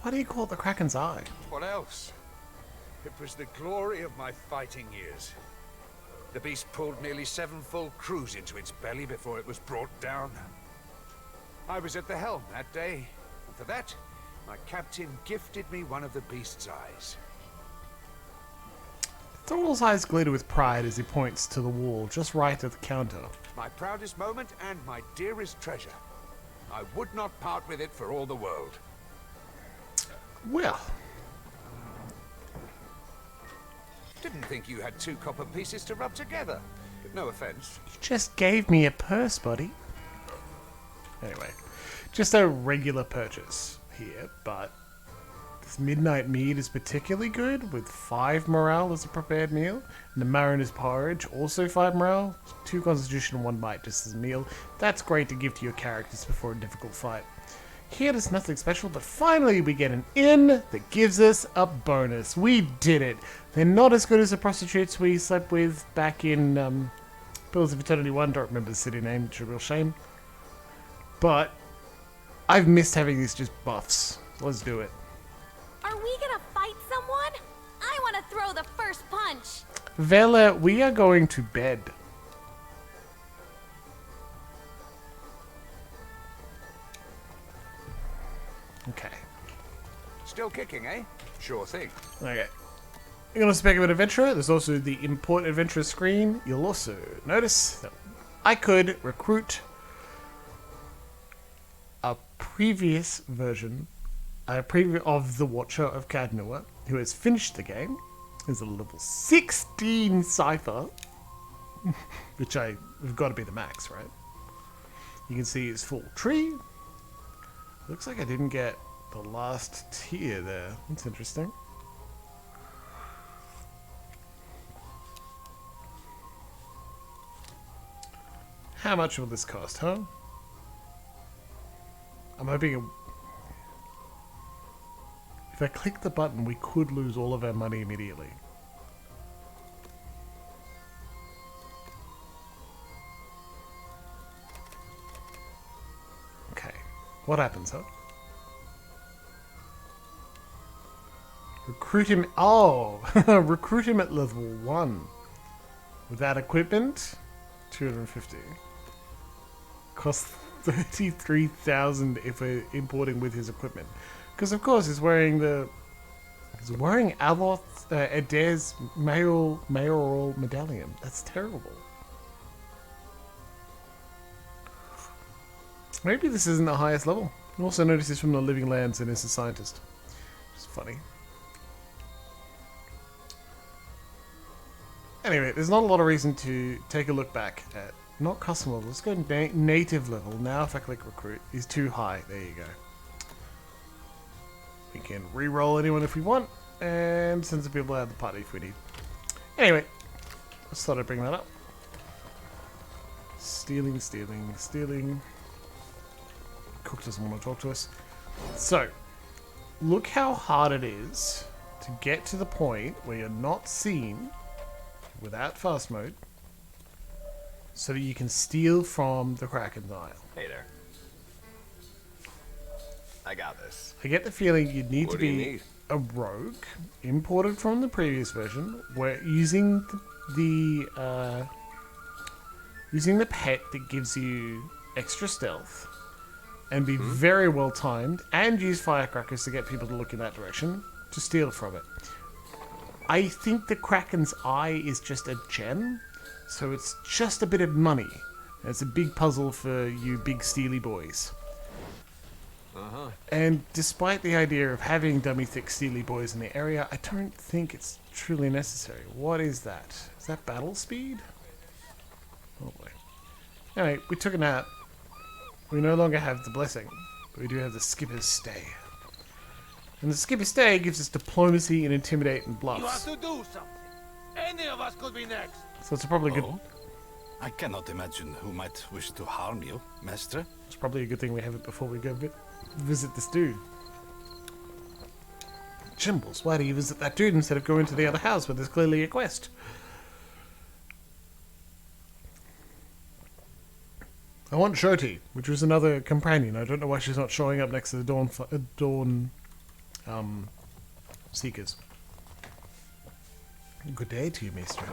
Speaker 1: Why do you call it the Kraken's Eye?
Speaker 23: What else? It was the glory of my fighting years. The beast pulled nearly 7 full crews into its belly before it was brought down. I was at the helm that day, and for that, my captain gifted me one of the beast's eyes.
Speaker 1: Thorwald's eyes glitter with pride as he points to the wall just right at the counter.
Speaker 23: My proudest moment and my dearest treasure. I would not part with it for all the world.
Speaker 1: Well.
Speaker 23: Didn't think you had 2 copper pieces to rub together. No offense.
Speaker 1: You just gave me a purse, buddy. Anyway, just a regular purchase here, but this midnight mead is particularly good with 5 morale as a prepared meal. And the mariner's porridge, also 5 morale, 2 constitution and 1 bite just as a meal. That's great to give to your characters before a difficult fight. Here there's nothing special, but finally we get an inn that gives us a bonus. We did it. They're not as good as the prostitutes we slept with back in Pillars of Eternity 1. Don't remember the city name, which is a real shame. But I've missed having these just buffs. Let's do it.
Speaker 7: Are we gonna fight someone? I want to throw the first punch.
Speaker 1: Vela, we are going to bed. Okay.
Speaker 23: Still kicking, eh? Sure thing.
Speaker 1: Okay. You're going to spec of an adventurer. There's also the import adventurer screen. You'll also notice that I could recruit a previous version of the Watcher of Cadnua, who has finished the game. Is a level 16 Cypher, which have got to be the max, right? You can see his full tree. Looks like I didn't get the last tier there. That's interesting. How much will this cost, huh? I'm hoping if I click the button, we could lose all of our money immediately. Okay. What happens, huh? Recruit him. Oh! Recruit him at level 1. Without equipment, 250. Costs 33,000 if we're importing with his equipment. Because of course he's wearing Aloth Adair's mayoral medallion. That's terrible. Maybe this isn't the highest level. You also notice he's from the Living Lands and is a scientist. It's funny. Anyway, there's not a lot of reason to take a look back at not custom level. Let's go native level. Now if I click recruit, he's too high. There you go. We can re-roll anyone if we want, and send some people out of the party if we need. Anyway, just thought I'd bring that up. Stealing. Cook doesn't want to talk to us. So, look how hard it is to get to the point where you're not seen without fast mode, so that you can steal from the Kraken's Isle.
Speaker 2: Hey there. I got this.
Speaker 1: I get the feeling you'd need
Speaker 2: What
Speaker 1: to
Speaker 2: do you
Speaker 1: be
Speaker 2: need?
Speaker 1: a rogue, imported from the previous version, where using the pet that gives you extra stealth, and be very well timed, and use firecrackers to get people to look in that direction to steal from it. I think the Kraken's Eye is just a gem, so it's just a bit of money. It's a big puzzle for you big steely boys. And despite the idea of having dummy thick steely boys in the area, I don't think it's truly necessary. What is that? Is that battle speed? Oh boy. Anyway, we took a nap. We no longer have the blessing, but we do have the Skipper's Stay. And the Skipper's Stay gives us diplomacy and intimidate and bluffs.
Speaker 18: You have to do something. Any of us could be next.
Speaker 1: So it's probably good.
Speaker 8: I cannot imagine who might wish to harm you, Master.
Speaker 1: It's probably a good thing we have it before we go visit this dude. Jimbles, why do you visit that dude instead of going to the other house where there's clearly a quest? I want Shoti, which was another companion. I don't know why she's not showing up next to the Dawn Seekers. Good day to you, Maester.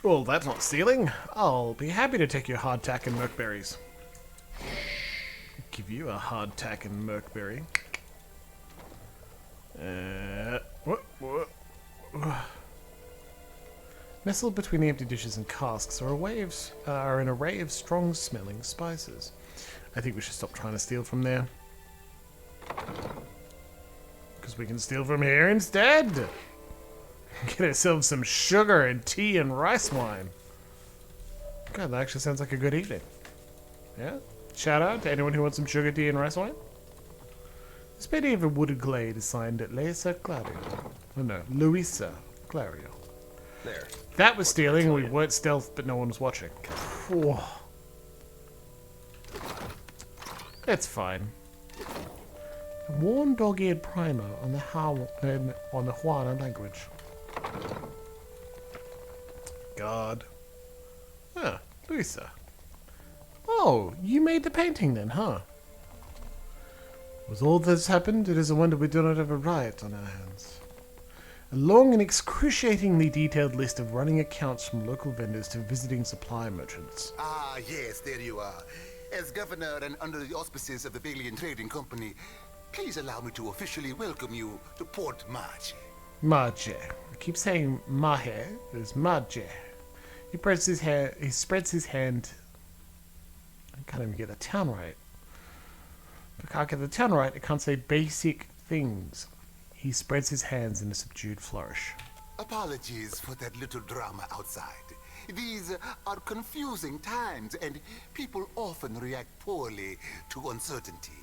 Speaker 1: Well, that's not stealing. I'll be happy to take your hardtack and merkberries. Give you a hardtack and merkberry. What? Nestled between the empty dishes and casks are an array of strong-smelling spices. I think we should stop trying to steal from there. Because we can steal from here instead! Get ourselves some sugar and tea and rice wine. God, that actually sounds like a good evening. Yeah? Shout out to anyone who wants some sugar, tea, and rice wine. This painting of a wooded glade is signed at Luisa Clario. Oh no, Luisa Clario.
Speaker 3: There.
Speaker 1: That was stealing, we weren't stealth, but no one was watching. Whoa. It's fine. A worn dog-eared primer on the Juana language. God. Ah, Luisa. Oh, you made the painting then, huh? With all that's happened, it is a wonder we do not have a riot on our hands. A long and excruciatingly detailed list of running accounts from local vendors to visiting supply merchants.
Speaker 13: Ah, yes, there you are. As governor and under the auspices of the Valian Trading Company, please allow me to officially welcome you to Port Maje.
Speaker 1: Maje. I keep saying Maje. It's Maje. He spreads his hand. I can't even get the town right. If I can't get the town right, I can't say basic things. He spreads his hands in a subdued flourish.
Speaker 13: Apologies for that little drama outside. These are confusing times, and people often react poorly to uncertainty.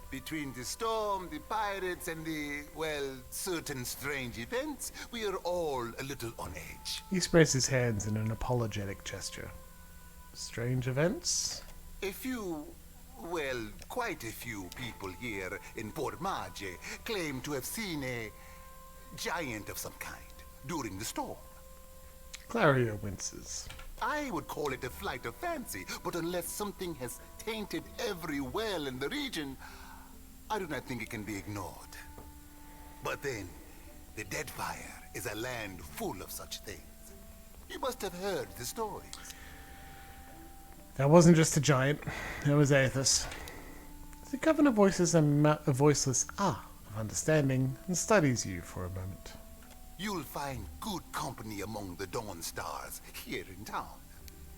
Speaker 13: Between the storm, the pirates, and the, well, certain strange events, we are all a little on edge.
Speaker 1: He spreads his hands in an apologetic gesture. Strange events?
Speaker 13: A few, well, quite a few people here in Port Maje claim to have seen a giant of some kind during the storm.
Speaker 1: Clario winces.
Speaker 13: I would call it a flight of fancy, but unless something has tainted every well in the region, I do not think it can be ignored. But then, the Deadfire is a land full of such things. You must have heard the stories.
Speaker 1: That wasn't just a giant. That was Aethys. The governor voices a voiceless ah of understanding and studies you for a moment.
Speaker 13: You'll find good company among the Dawn Stars here in town.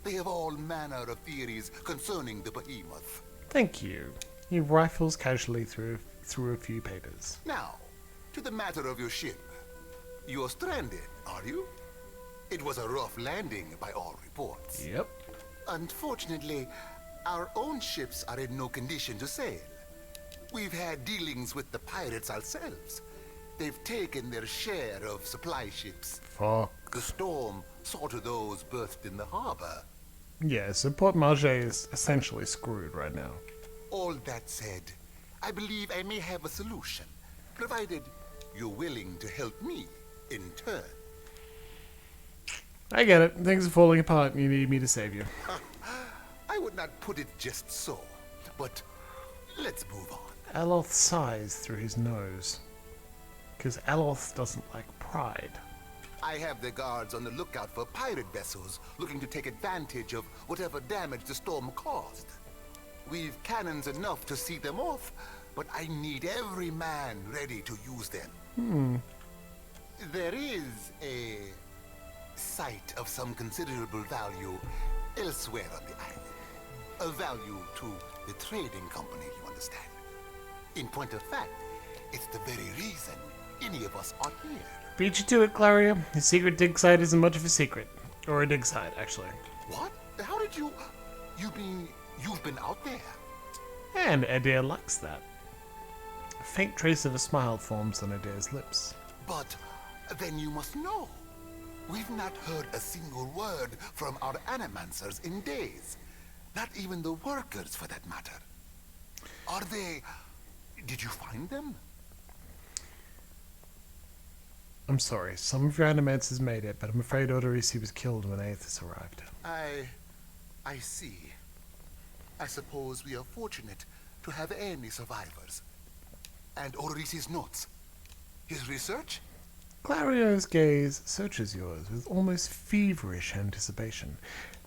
Speaker 13: They have all manner of theories concerning the behemoth.
Speaker 1: Thank you. He rifles casually through a few papers.
Speaker 13: Now, to the matter of your ship. You're stranded, are you? It was a rough landing by all reports.
Speaker 1: Yep.
Speaker 13: Unfortunately, our own ships are in no condition to sail. We've had dealings with the pirates ourselves. They've taken their share of supply ships.
Speaker 1: Fuck.
Speaker 13: The storm saw to those berthed in the harbor.
Speaker 1: Yeah, so Port Maje is essentially screwed right now.
Speaker 13: All that said, I believe I may have a solution, provided you're willing to help me in turn.
Speaker 1: I get it. Things are falling apart and you need me to save you.
Speaker 13: I would not put it just so, but let's move on.
Speaker 1: Aloth sighs through his nose. Because Aloth doesn't like pride.
Speaker 13: I have the guards on the lookout for pirate vessels looking to take advantage of whatever damage the storm caused. We've cannons enough to see them off, but I need every man ready to use them. There is a site of some considerable value elsewhere on the island. A value to the trading company, you understand. In point of fact, it's the very reason any of us are here.
Speaker 1: Beat you to it, Clario. His secret dig site isn't much of a secret. Or a dig site, actually.
Speaker 13: What? How did you... You've been out there?
Speaker 1: And Adair likes that. A faint trace of a smile forms on Adair's lips.
Speaker 13: But then you must know. We've not heard a single word from our animancers in days. Not even the workers, for that matter. Are they... Did you find them?
Speaker 1: I'm sorry, some of your animancers made it, but I'm afraid Odorisi was killed when Aethys arrived.
Speaker 13: I see. I suppose we are fortunate to have any survivors. And Orisi's notes. His research?
Speaker 1: Clario's gaze searches yours with almost feverish anticipation.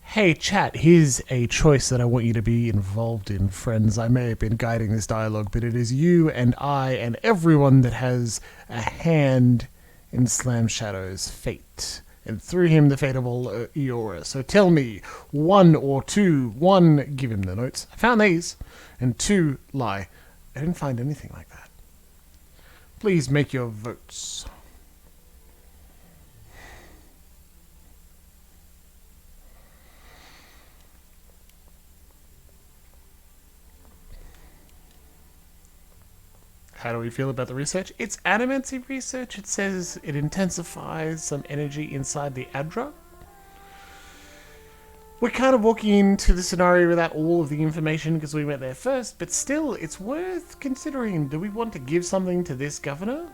Speaker 1: Hey, chat, here's a choice that I want you to be involved in, friends. I may have been guiding this dialogue, but it is you and I and everyone that has a hand in Slam Shadow's fate, and through him the fate of all Eora. So tell me, 1 or 2, 1, give him the notes, I found these, and 2, lie, I didn't find anything like that. Please make your votes. How do we feel about the research? It's Adamancy Research. It says it intensifies some energy inside the Adra. We're kind of walking into the scenario without all of the information because we went there first, but still, it's worth considering. Do we want to give something to this governor?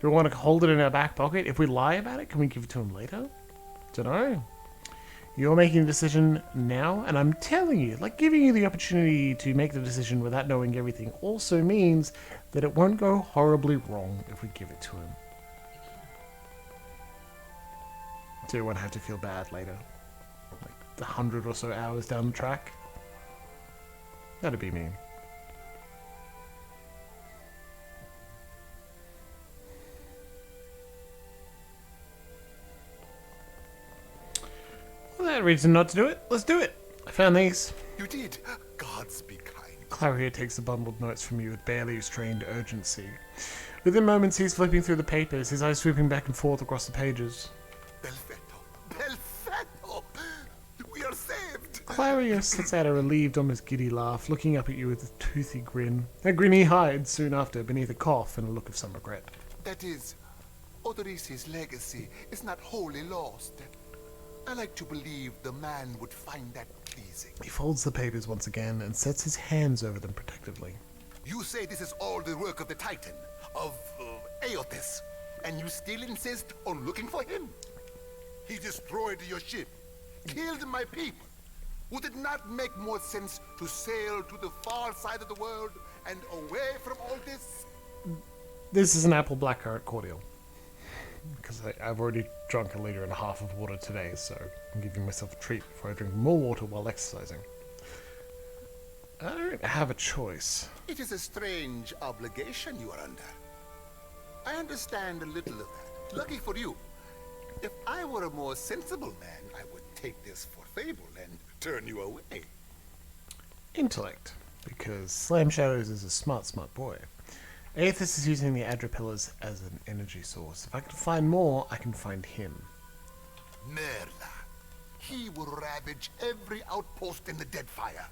Speaker 1: Do we want to hold it in our back pocket? If we lie about it, can we give it to him later? Don't know. You're making a decision now, and I'm telling you, like, giving you the opportunity to make the decision without knowing everything also means that it won't go horribly wrong if we give it to him. So you won't have to feel bad later. Like, 100 or so hours down the track. That'd be mean. Well, that reason not to do it. Let's do it. I found these.
Speaker 13: You did. Gods be kind.
Speaker 1: Claria takes the bundled notes from you with barely restrained urgency. Within moments, he's flipping through the papers, his eyes sweeping back and forth across the pages.
Speaker 13: Belfetto! We are saved!
Speaker 1: Claria sets out a relieved, almost giddy laugh, looking up at you with a toothy grin. A grin he hides soon after beneath a cough and a look of some regret.
Speaker 13: That is, Odorice's legacy is not wholly lost. I like to believe the man would find that pleasing.
Speaker 1: He folds the papers once again and sets his hands over them protectively.
Speaker 13: You say this is all the work of the Titan, of Aothis, and you still insist on looking for him? He destroyed your ship, killed my people. Would it not make more sense to sail to the far side of the world and away from all this?
Speaker 1: This is an apple blackcurrant cordial. Because I've already drunk 1.5 liters of water today, so I'm giving myself a treat before I drink more water while exercising. I don't have a choice.
Speaker 13: It is a strange obligation you are under. I understand a little of that. Lucky for you. If I were a more sensible man, I would take this for fable and turn you away.
Speaker 1: Intellect. Because Slam Shadows is a smart boy. Aothis is using the Adra pillars as an energy source. If I can find more, I can find him.
Speaker 13: Merla. He will ravage every outpost in the Deadfire.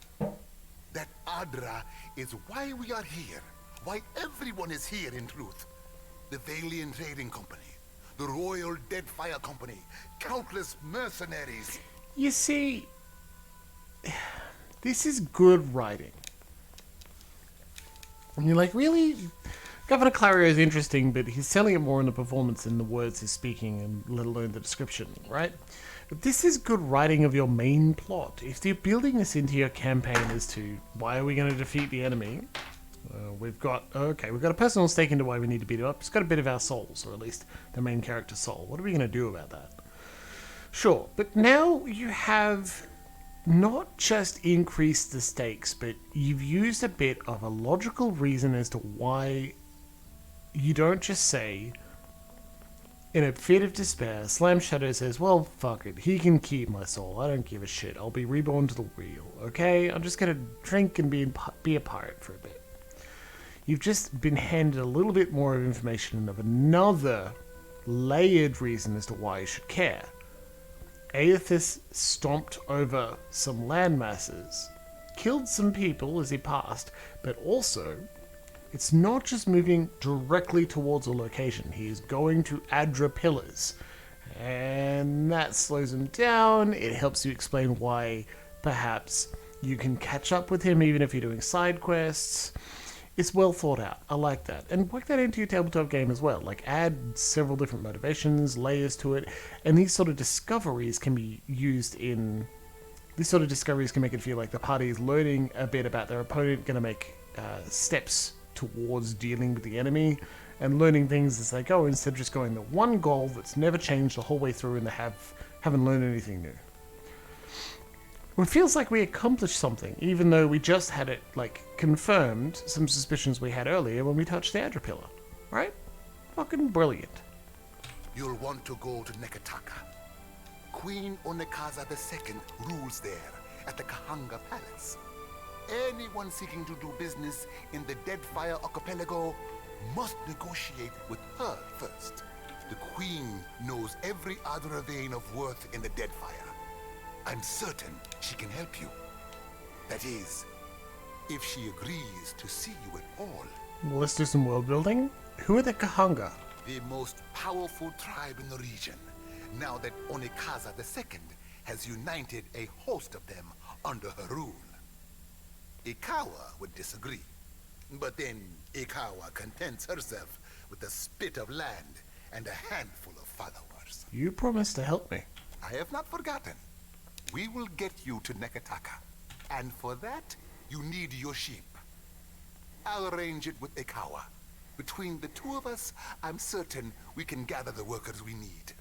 Speaker 13: That Adra is why we are here. Why everyone is here, in truth. The Valiant Trading Company. The Royal Deadfire Company. Countless mercenaries.
Speaker 1: You see, this is good writing. And you're like, really? Governor Clario is interesting, but he's selling it more in the performance than the words he's speaking, and let alone the description, right? But this is good writing of your main plot. If you're building this into your campaign as to why are we going to defeat the enemy, we've got a personal stake into why we need to beat it up. It's got a bit of our souls, or at least the main character's soul. What are we going to do about that? Sure, but now you have not just increased the stakes, but you've used a bit of a logical reason as to why you don't just say, in a fit of despair, Slam Shadow says, well, fuck it, he can keep my soul, I don't give a shit, I'll be reborn to the wheel, okay? I'm just gonna drink and be a pirate for a bit. You've just been handed a little bit more of information of another layered reason as to why you should care. Aothis stomped over some land masses, killed some people as he passed, but also, it's not just moving directly towards a location. He is going to Adra pillars, and that slows him down. It helps you explain why perhaps you can catch up with him even if you're doing side quests. It's well thought out. I like that. And work that into your tabletop game as well. Like, add several different motivations, layers to it, and these sort of discoveries can be used in... These sort of discoveries can make it feel like the party is learning a bit about their opponent, going to make steps towards dealing with the enemy, and learning things as they go, instead of just going the one goal that's never changed the whole way through and they haven't learned anything new. It feels like we accomplished something, even though we just had it, like, confirmed some suspicions we had earlier when we touched the Adra pillar, right? Fucking brilliant.
Speaker 13: You'll want to go to Nekataka. Queen Onekaza II rules there at the Kahanga Palace. Anyone seeking to do business in the Deadfire archipelago must negotiate with her first. The Queen knows every other vein of worth in the Deadfire. I'm certain she can help you. That is, if she agrees to see you at all.
Speaker 1: Well, let's do some world building. Who are the Kahanga?
Speaker 13: The most powerful tribe in the region, now that Onekaza II has united a host of them under her rule. Ikawa would disagree, but then Ikawa contents herself with a spit of land and a handful of followers.
Speaker 1: You promised to help me.
Speaker 13: I have not forgotten. We will get you to Nekataka, and for that, you need your sheep. I'll arrange it with Ikawa. Between the two of us, I'm certain we can gather the workers we need.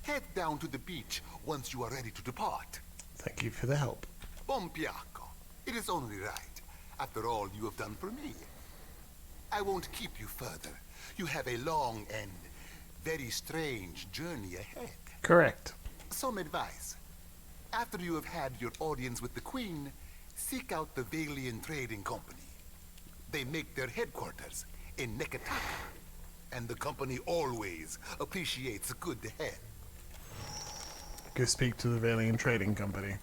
Speaker 13: Head down to the beach once you are ready to depart.
Speaker 1: Thank you for the help.
Speaker 13: Bompiaco. It is only right. After all you have done for me. I won't keep you further. You have a long and very strange journey ahead.
Speaker 1: Correct.
Speaker 13: Some advice. After you have had your audience with the Queen, seek out the Valian Trading Company. They make their headquarters in Nekataka, and the company always appreciates a good head.
Speaker 1: Go speak to the Valian Trading Company.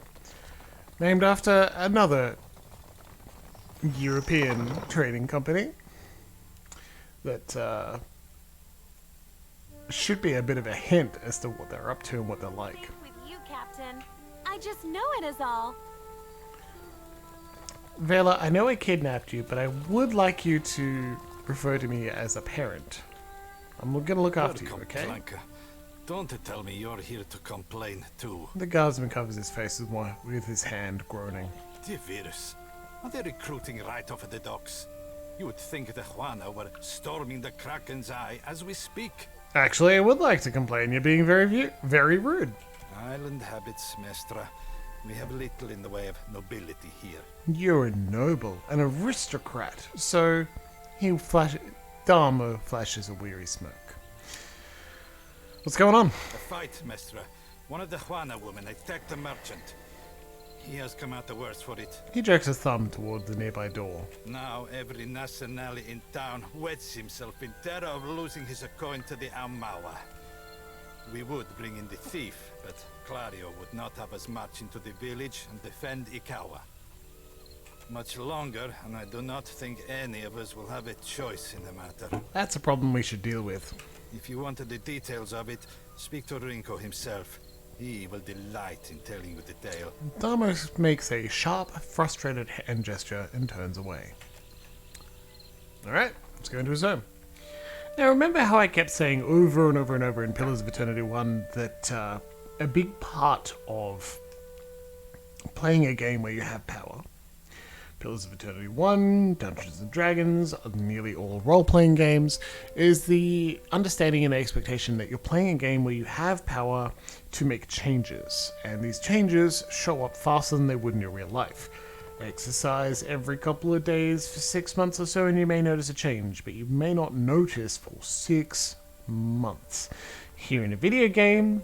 Speaker 1: Named after another European trading company that should be a bit of a hint as to what they're up to and what they're like.
Speaker 7: With you, Captain. I just know it is all.
Speaker 1: Vela, I know I kidnapped you, but I would like you to refer to me as a parent. I'm gonna look after you, okay?
Speaker 8: Blanca. Don't tell me you're here to complain too.
Speaker 1: The guardsman covers his face with his hand, groaning.
Speaker 8: Divirus. Are they recruiting right off of the docks? You would think the Juana were storming the Kraken's Eye as we speak.
Speaker 1: Actually, I would like to complain. You're being very rude.
Speaker 8: Island habits, Mestra. We have little in the way of nobility here.
Speaker 1: You're a noble, an aristocrat. So, Dharma flashes a weary smirk. What's going on?
Speaker 8: A fight, Mestra. One of the Juana women attacked a merchant. He has come out the worse for it.
Speaker 1: He jerks a thumb toward the nearby door.
Speaker 8: Now every nationale in town wets himself in terror of losing his coin to the Aumaua. We would bring in the thief, but Clario would not have us march into the village and defend Ikawa. Much longer, and I do not think any of us will have a choice in the matter.
Speaker 1: That's a problem we should deal with.
Speaker 8: If you wanted the details of it, speak to Rinko himself. He will delight in telling you the tale.
Speaker 1: Dharma makes a sharp, frustrated hand gesture and turns away. Alright, let's go into his home. Now remember how I kept saying over and over and over in Pillars of Eternity 1 that a big part of playing a game where you have power, Pillars of Eternity 1, Dungeons & Dragons, nearly all role-playing games, is the understanding and the expectation that you're playing a game where you have power to make changes, and these changes show up faster than they would in your real life. Exercise every couple of days for 6 months or so and you may notice a change, but you may not notice for 6 months. Here in a video game,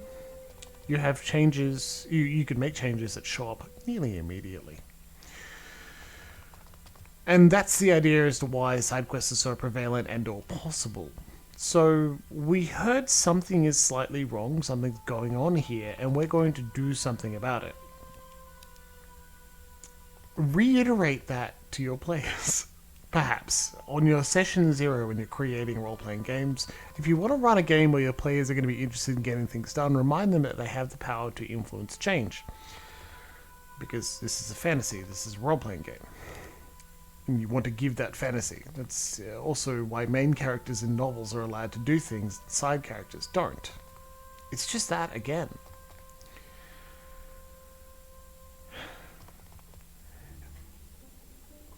Speaker 1: you have changes, you can make changes that show up nearly immediately. And that's the idea as to why side quests are so prevalent and or possible. So we heard something is slightly wrong, something's going on here, and we're going to do something about it. Reiterate that to your players. Perhaps on your session 0 when you're creating role-playing games, if you want to run a game where your players are going to be interested in getting things done, remind them that they have the power to influence change. Because this is a fantasy, this is a role-playing game. And you want to give that fantasy. That's also why main characters in novels are allowed to do things that side characters don't. It's just that again.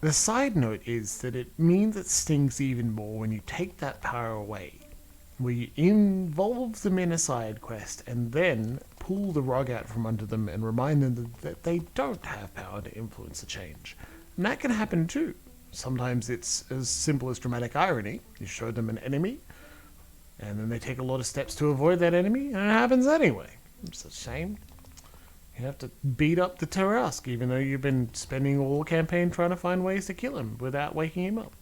Speaker 1: The side note is that it means it stings even more when you take that power away, where you involve them in a side quest and then pull the rug out from under them and remind them that they don't have power to influence a change. And that can happen too. Sometimes it's as simple as dramatic irony. You show them an enemy, And then they take a lot of steps to avoid that enemy, and it happens anyway. It's a shame. You have to beat up the Tarrasque, even though you've been spending all campaign trying to find ways to kill him without waking him up.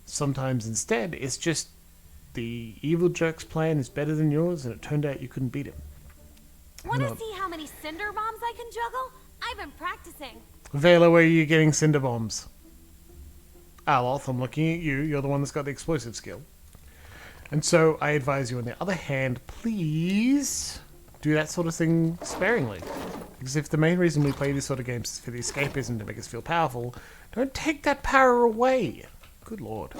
Speaker 1: Sometimes instead, it's just the evil jerk's plan is better than yours, and it turned out you couldn't beat him.
Speaker 7: Want to see how many cinder bombs I can juggle? I've been practicing.
Speaker 1: Vela, where are you getting cinder bombs? Aloth, I'm looking at you. You're the one that's got the explosive skill. And so I advise you, on the other hand, please do that sort of thing sparingly. Because if the main reason we play these sort of games is for the escapism to make us feel powerful, don't take that power away. Good lord.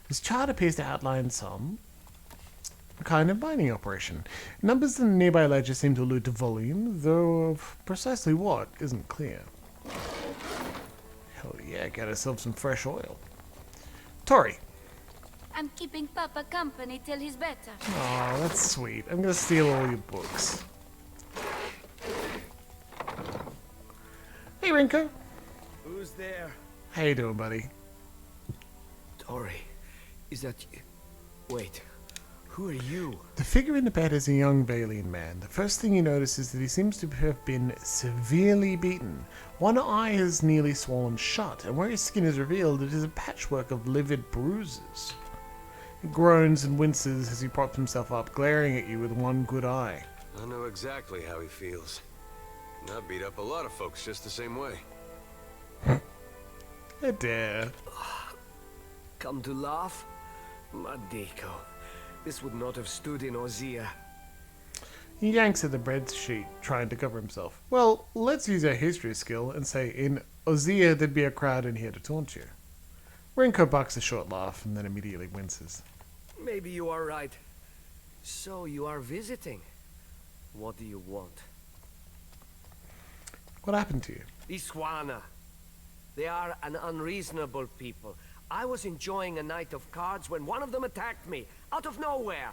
Speaker 1: This chart appears to outline some kind of mining operation. Numbers in the nearby ledger seem to allude to volume, though of precisely what isn't clear. Hell yeah, get ourselves some fresh oil. Tori.
Speaker 9: I'm keeping Papa company till he's better.
Speaker 1: Oh, that's sweet. I'm gonna steal all your books. Hey, Rinko.
Speaker 15: Who's there?
Speaker 1: How you doing, buddy?
Speaker 15: Tori, is that you? Wait, who are you?
Speaker 1: The figure in the bed is a young Valian man. The first thing you notice is that he seems to have been severely beaten. One eye is nearly swollen shut, and where his skin is revealed, it is a patchwork of livid bruises. He groans and winces as he props himself up, glaring at you with one good eye.
Speaker 3: I know exactly how he feels. And I beat up a lot of folks just the same way.
Speaker 1: I dare.
Speaker 15: Come to laugh? Madeko. This would not have stood in Ozia.
Speaker 1: He yanks at the bread sheet, trying to cover himself. Well, let's use our history skill and say in Ozia there'd be a crowd in here to taunt you. Rinko bucks a short laugh and then immediately winces.
Speaker 15: Maybe you are right. So you are visiting. What do you want?
Speaker 1: What happened to you?
Speaker 15: These Juana. They are an unreasonable people. I was enjoying a night of cards when one of them attacked me, out of nowhere.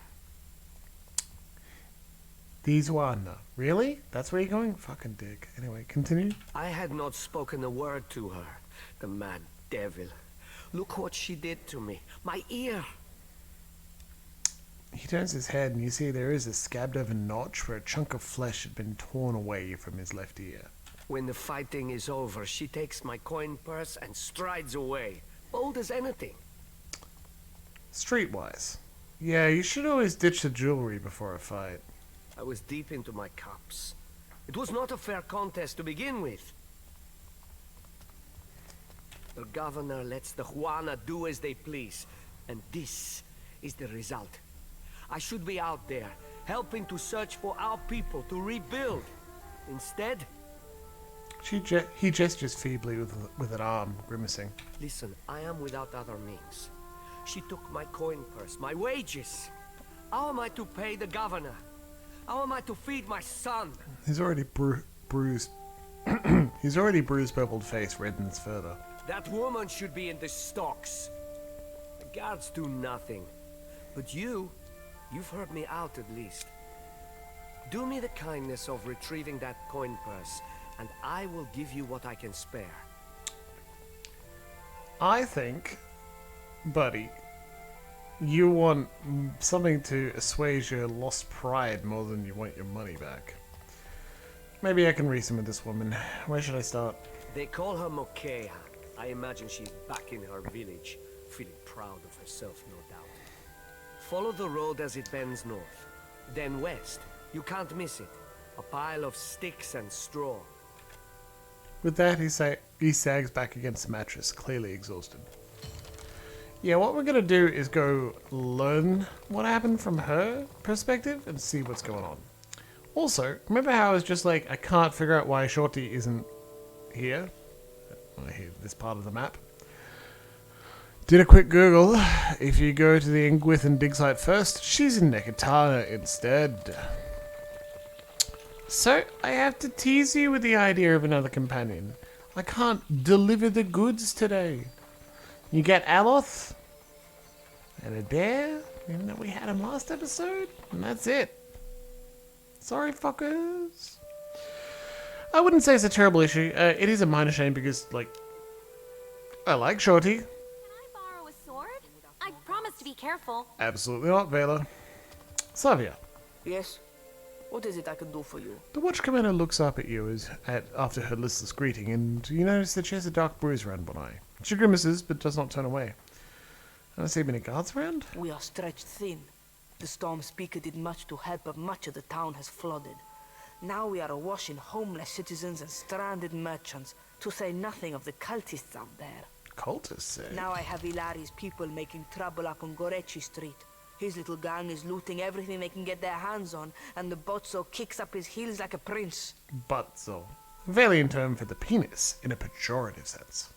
Speaker 1: These one. Really? That's where you're going? Fucking dick. Anyway, continue.
Speaker 15: I had not spoken a word to her. The mad devil. Look what she did to me. My ear.
Speaker 1: He turns his head and you see there is a scabbed over notch where a chunk of flesh had been torn away from his left ear.
Speaker 15: When the fighting is over, she takes my coin purse and strides away. Bold as anything.
Speaker 1: Streetwise. Yeah, you should always ditch the jewelry before a fight.
Speaker 15: I was deep into my cups. It was not a fair contest to begin with. The governor lets the Juana do as they please, and this is the result. I should be out there, helping to search for our people to rebuild. Instead...
Speaker 1: He gestures feebly with an arm, grimacing.
Speaker 15: Listen, I am without other means. She took my coin purse, my wages. How am I to pay the governor? How am I to feed my son?
Speaker 1: He's already bruised. His already bruised, purpled face reddens further.
Speaker 15: That woman should be in the stocks. The guards do nothing. But you've heard me out at least. Do me the kindness of retrieving that coin purse, and I will give you what I can spare.
Speaker 1: I think, buddy, you want something to assuage your lost pride more than you want your money back. Maybe I can reason with this woman. Where should I start?
Speaker 15: They call her Mokea. I imagine she's back in her village, feeling proud of herself, no doubt. Follow the road as it bends north. Then west. You can't miss it. A pile of sticks and straw.
Speaker 1: With that, he sags back against the mattress, clearly exhausted. Yeah, what we're gonna do is go learn what happened from her perspective and see what's going on. Also, remember how I was just like, I can't figure out why Shorty isn't here? This part of the map. Did a quick Google. If you go to the Ingwith and dig site first, she's in Nekatana instead. So, I have to tease you with the idea of another companion. I can't deliver the goods today. You get Aloth and Adair, even though we had him last episode, and that's it. Sorry, fuckers. I wouldn't say it's a terrible issue. It is a minor shame because, like, I like Shorty.
Speaker 7: Can I borrow a sword? I promised to be careful.
Speaker 1: Absolutely not, Vela. Savia.
Speaker 4: Yes? What is it I can do for you?
Speaker 1: The watch commander looks up at you after her listless greeting, and you notice that she has a dark bruise around one eye. She grimaces, but does not turn away. I don't see many guards around.
Speaker 4: We are stretched thin. The storm speaker did much to help, but much of the town has flooded. Now we are awash in homeless citizens and stranded merchants, to say nothing of the cultists out there.
Speaker 1: Cultists, eh?
Speaker 4: Now I have Ilari's people making trouble up on Gorechi Street. His little gang is looting everything they can get their hands on, and the Bozzo kicks up his heels like a prince.
Speaker 1: Buzzo. Valian term for the penis, in a pejorative sense.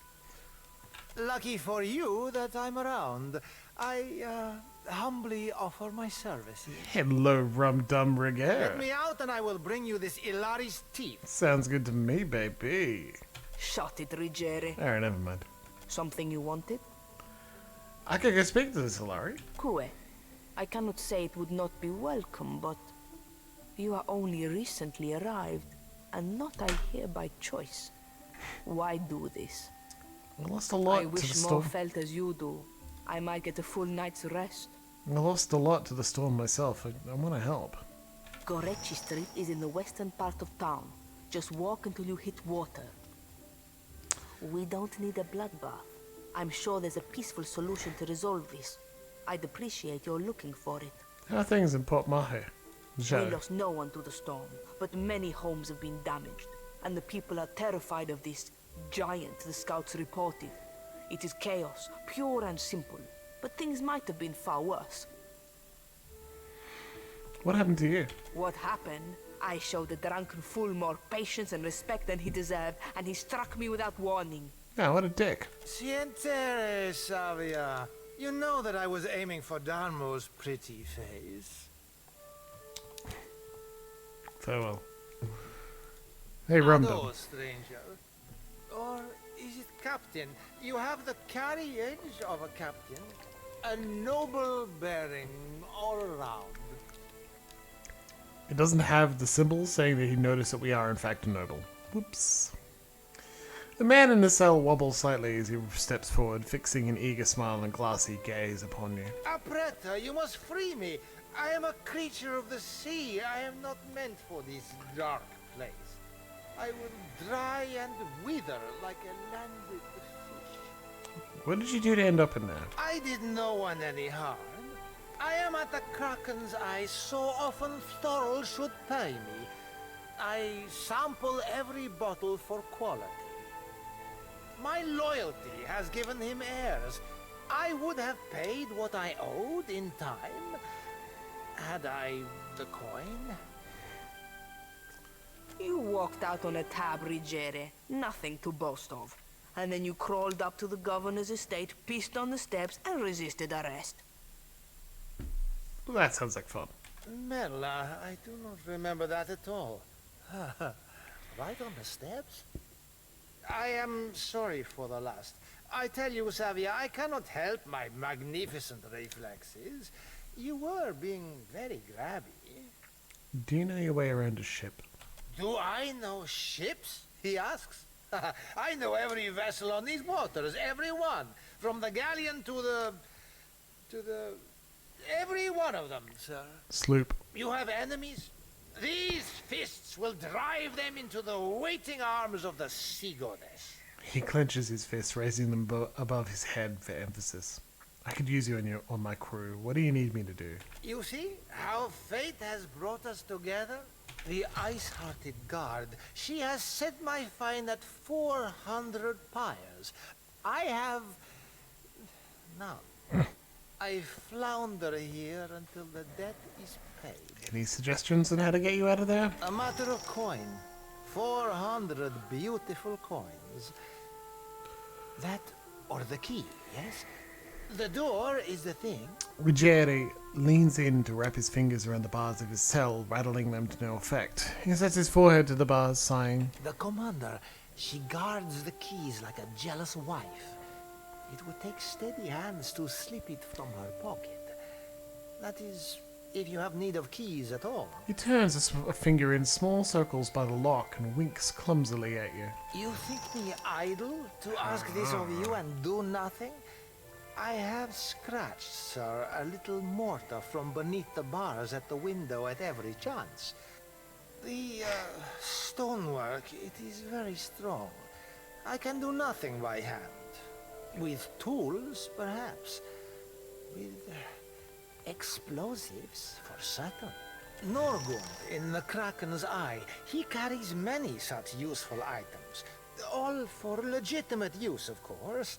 Speaker 18: Lucky for you that I'm around. I humbly offer my services.
Speaker 1: Hello, rum-dum
Speaker 18: Let
Speaker 1: rigere.
Speaker 18: me out and I will bring you this Ilari's teeth.
Speaker 1: Sounds good to me, baby.
Speaker 4: Shut it, Rigere.
Speaker 1: Alright, never mind.
Speaker 4: Something you wanted?
Speaker 1: I could go speak to this Hilari.
Speaker 4: Kue, I cannot say it would not be welcome, but you are only recently arrived, and not I here by choice. Why do this?
Speaker 1: I lost a lot
Speaker 4: I
Speaker 1: to the
Speaker 4: wish
Speaker 1: storm.
Speaker 4: more felt as you do. I might get a full night's rest.
Speaker 1: I lost a lot to the storm myself. I want to help.
Speaker 4: Gorechi Street is in the western part of town. Just walk until you hit water. We don't need a bloodbath. I'm sure there's a peaceful solution to resolve this. I'd appreciate your looking for it.
Speaker 1: How are things in Port Maje?
Speaker 4: We
Speaker 1: Joe.
Speaker 4: lost no one to the storm, but many homes have been damaged, and the people are terrified of this giant the scouts reported. It is chaos, pure and simple, but things might have been far worse.
Speaker 1: What happened to you?
Speaker 4: What happened? I showed the drunken fool more patience and respect than he deserved, and he struck me without warning.
Speaker 1: Oh, what a dick.
Speaker 18: Sientere, Savia. You know that I was aiming for Darmo's pretty face.
Speaker 1: Farewell. Hey, rum-dum.
Speaker 18: Hello, stranger. Or is it captain? You have the carriage of a captain. A noble bearing all around.
Speaker 1: It doesn't have the symbol saying that he noticed that we are in fact a noble. Whoops. The man in the cell wobbles slightly as he steps forward, fixing an eager smile and glassy gaze upon you.
Speaker 18: Apretta, you must free me. I am a creature of the sea. I am not meant for this dark place. I will dry and wither like a landed fish.
Speaker 1: What did you do to end up in there?
Speaker 18: I did no one any harm. I am at the Kraken's eye so often Thorol should pay me. I sample every bottle for quality. My loyalty has given him heirs. I would have paid what I owed in time, had I the coin.
Speaker 4: You walked out on a tab, Rigere. Nothing to boast of. And then you crawled up to the governor's estate, pissed on the steps, and resisted arrest.
Speaker 1: Well, that sounds like fun.
Speaker 18: Merla, I do not remember that at all. Right on the steps? I am sorry for the last. I tell you, Savia, I cannot help my magnificent reflexes. You were being very grabby.
Speaker 1: Do you know your way around a ship?
Speaker 18: Do I know ships? He asks. I know every vessel on these waters, every one. From the galleon to the... every one of them, sir.
Speaker 1: Sloop.
Speaker 18: You have enemies? These fists will drive them into the waiting arms of the sea goddess.
Speaker 1: He clenches his fists, raising them above his head for emphasis. I could use you on my crew. What do you need me to do?
Speaker 18: You see how fate has brought us together? The ice-hearted guard. She has set my fine at 400 pyres. I have... none. I flounder here until the debt is paid.
Speaker 1: Any suggestions on how to get you out of there?
Speaker 18: A matter of coin. 400 beautiful coins. That or the key, yes? The door is the thing.
Speaker 1: Ruggieri leans in to wrap his fingers around the bars of his cell, rattling them to no effect. He sets his forehead to the bars, sighing.
Speaker 18: The commander, she guards the keys like a jealous wife. It would take steady hands to slip it from her pocket. That is, if you have need of keys at all.
Speaker 1: He turns a finger in small circles by the lock and winks clumsily at you.
Speaker 18: You think me idle to ask this of you and do nothing? I have scratched, sir, a little mortar from beneath the bars at the window at every chance. The stonework, it is very strong. I can do nothing by hand. With tools, perhaps. With explosives, for certain. Norgund, in the Kraken's eye, he carries many such useful items. All for legitimate use, of course.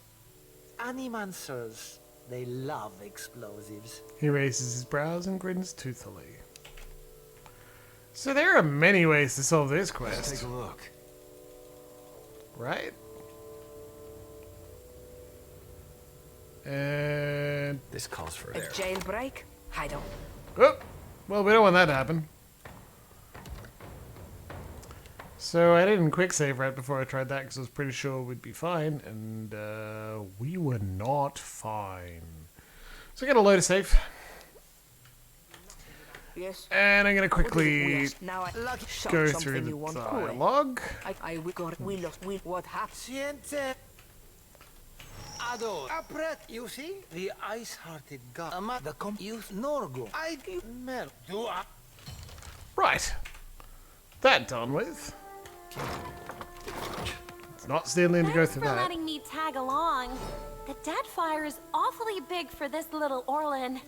Speaker 18: Animancers, they love explosives.
Speaker 1: He raises his brows and grins toothily. So there are many ways to solve this quest.
Speaker 3: Let's take a look.
Speaker 1: Right? And
Speaker 20: this calls for
Speaker 4: a jailbreak? I don't.
Speaker 1: Oh, well, we don't want that to happen. So I didn't quick save right before I tried that because I was pretty sure we'd be fine, and we were not fine. So I got a load of safe.
Speaker 4: Yes.
Speaker 1: And I'm gonna quickly
Speaker 4: now
Speaker 1: go through the dialogue.
Speaker 4: What happened?
Speaker 18: Ado, Apret, you see? The ice-hearted god. The youth Norgund. I mer do.
Speaker 1: Right. That done with. It's not stealing to go through
Speaker 7: Thanks for
Speaker 1: that.
Speaker 7: letting me tag along. The Deadfire is awfully big for this little Orlin.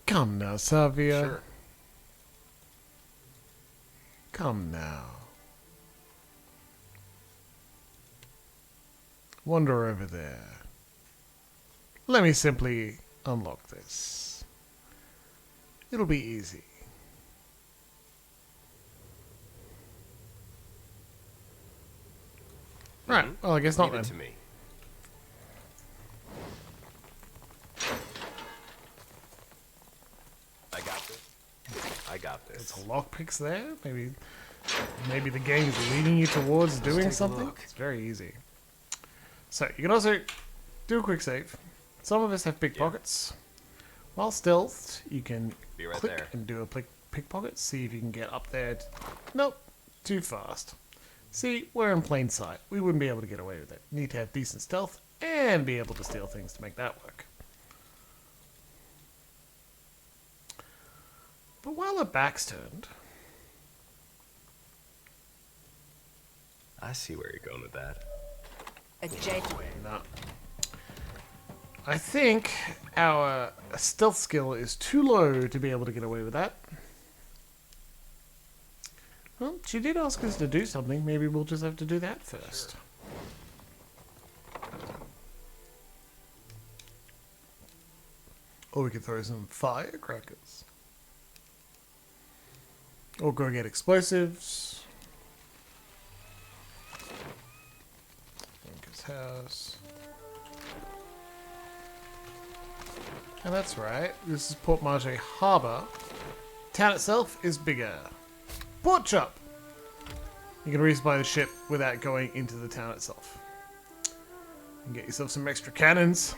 Speaker 1: Come now, Savia.
Speaker 3: Sure.
Speaker 1: Come now. Wander over there. Let me simply unlock this. It'll be easy. Right, well, I guess not
Speaker 20: Leave it
Speaker 1: then.
Speaker 20: to me.
Speaker 3: I got this.
Speaker 1: There's lockpicks there. Maybe the game is leading you towards doing something. It's very easy. So you can also do a quick save. Some of us have pickpockets. While stealthed, you can
Speaker 20: Be right
Speaker 1: click
Speaker 20: there.
Speaker 1: and do a pickpocket. See if you can get up there. Nope, too fast. See, we're in plain sight. We wouldn't be able to get away with it. Need to have decent stealth and be able to steal things to make that work. But while our back's turned,
Speaker 20: I see where you're going with that.
Speaker 1: no. I think our stealth skill is too low to be able to get away with that. Well, she did ask us to do something. Maybe we'll just have to do that first. Or we could throw some firecrackers. Or go get explosives. Anchor's house. And that's right, this is Port Maje Harbour. Town itself is bigger. Port Chop! You can resupply the ship without going into the town itself. You can get yourself some extra cannons.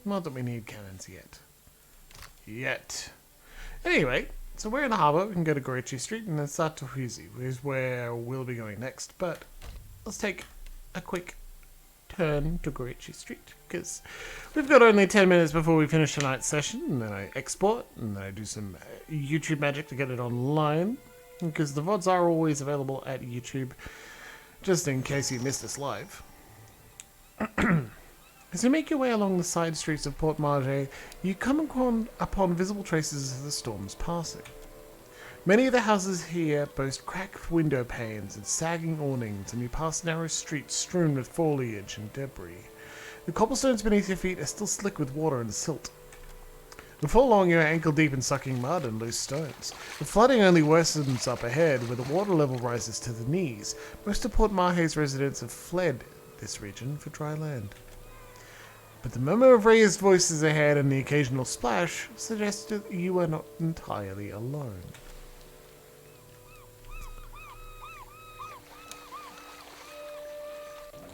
Speaker 1: Not that we need cannons yet. Anyway, so we're in the harbour. We can go to Gorechi Street and then start to Huizi, which is where we'll be going next. But let's take a quick turn to Gorechi Street, because we've got only 10 minutes before we finish tonight's session, and then I export, and then I do some YouTube magic to get it online, because the VODs are always available at YouTube, just in case you missed us live. As you make your way along the side streets of Port Maje, you come upon visible traces of the storm's passing. Many of the houses here boast cracked window panes and sagging awnings, and you pass narrow streets strewn with foliage and debris. The cobblestones beneath your feet are still slick with water and silt. Before long, you are ankle deep in sucking mud and loose stones. The flooding only worsens up ahead, where the water level rises to the knees. Most of Port Maje's residents have fled this region for dry land. But the murmur of raised voices ahead and the occasional splash suggest that you are not entirely alone.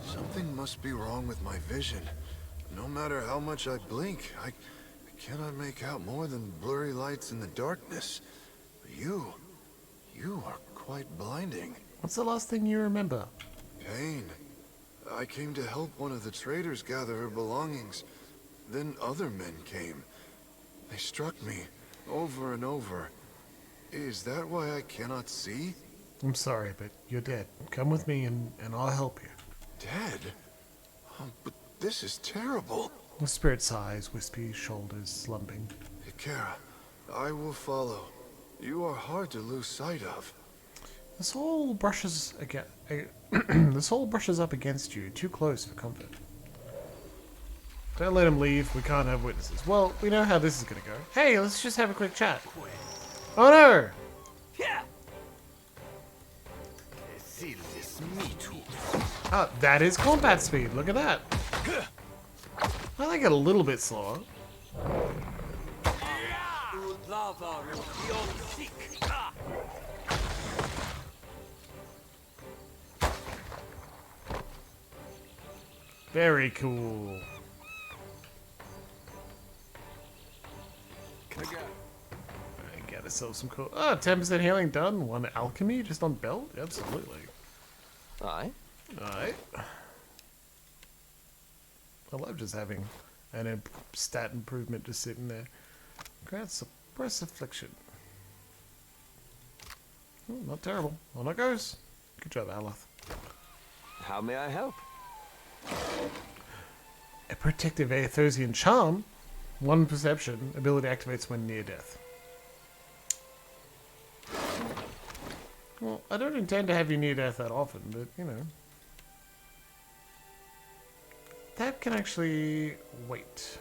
Speaker 17: Something must be wrong with my vision. No matter how much I blink, I cannot make out more than blurry lights in the darkness. But you You are quite blinding.
Speaker 1: What's the last thing you remember?
Speaker 17: Pain. I came to help one of the traders gather her belongings. Then other men came. They struck me over and over. Is that why I cannot see?
Speaker 1: I'm sorry, but you're dead. Come with me and I'll help you.
Speaker 17: Dead? Oh, but this is terrible.
Speaker 1: The spirit sighs, wispy, shoulders slumping.
Speaker 17: Ikera, I will follow. You are hard to lose sight of.
Speaker 1: This hole brushes this hole brushes up against you, too close for comfort. Don't let him leave. We can't have witnesses. Well, we know how this is gonna go. Hey, let's just have a quick chat. Oh no! Oh, that is combat speed. Look at that. I like it a little bit slower. Very cool. I get ourselves some cool. Oh, 10% healing done. 1 alchemy just on belt? Absolutely.
Speaker 20: Aye.
Speaker 1: Aye. I love just having an stat improvement just sitting there. Grant suppress affliction. Oh, not terrible. On it goes. Good job, Alath.
Speaker 20: How may I help?
Speaker 1: A protective Aethosian charm. 1 perception. Ability activates when near death. Well, I don't intend to have you near death that often, but you know. That can actually wait.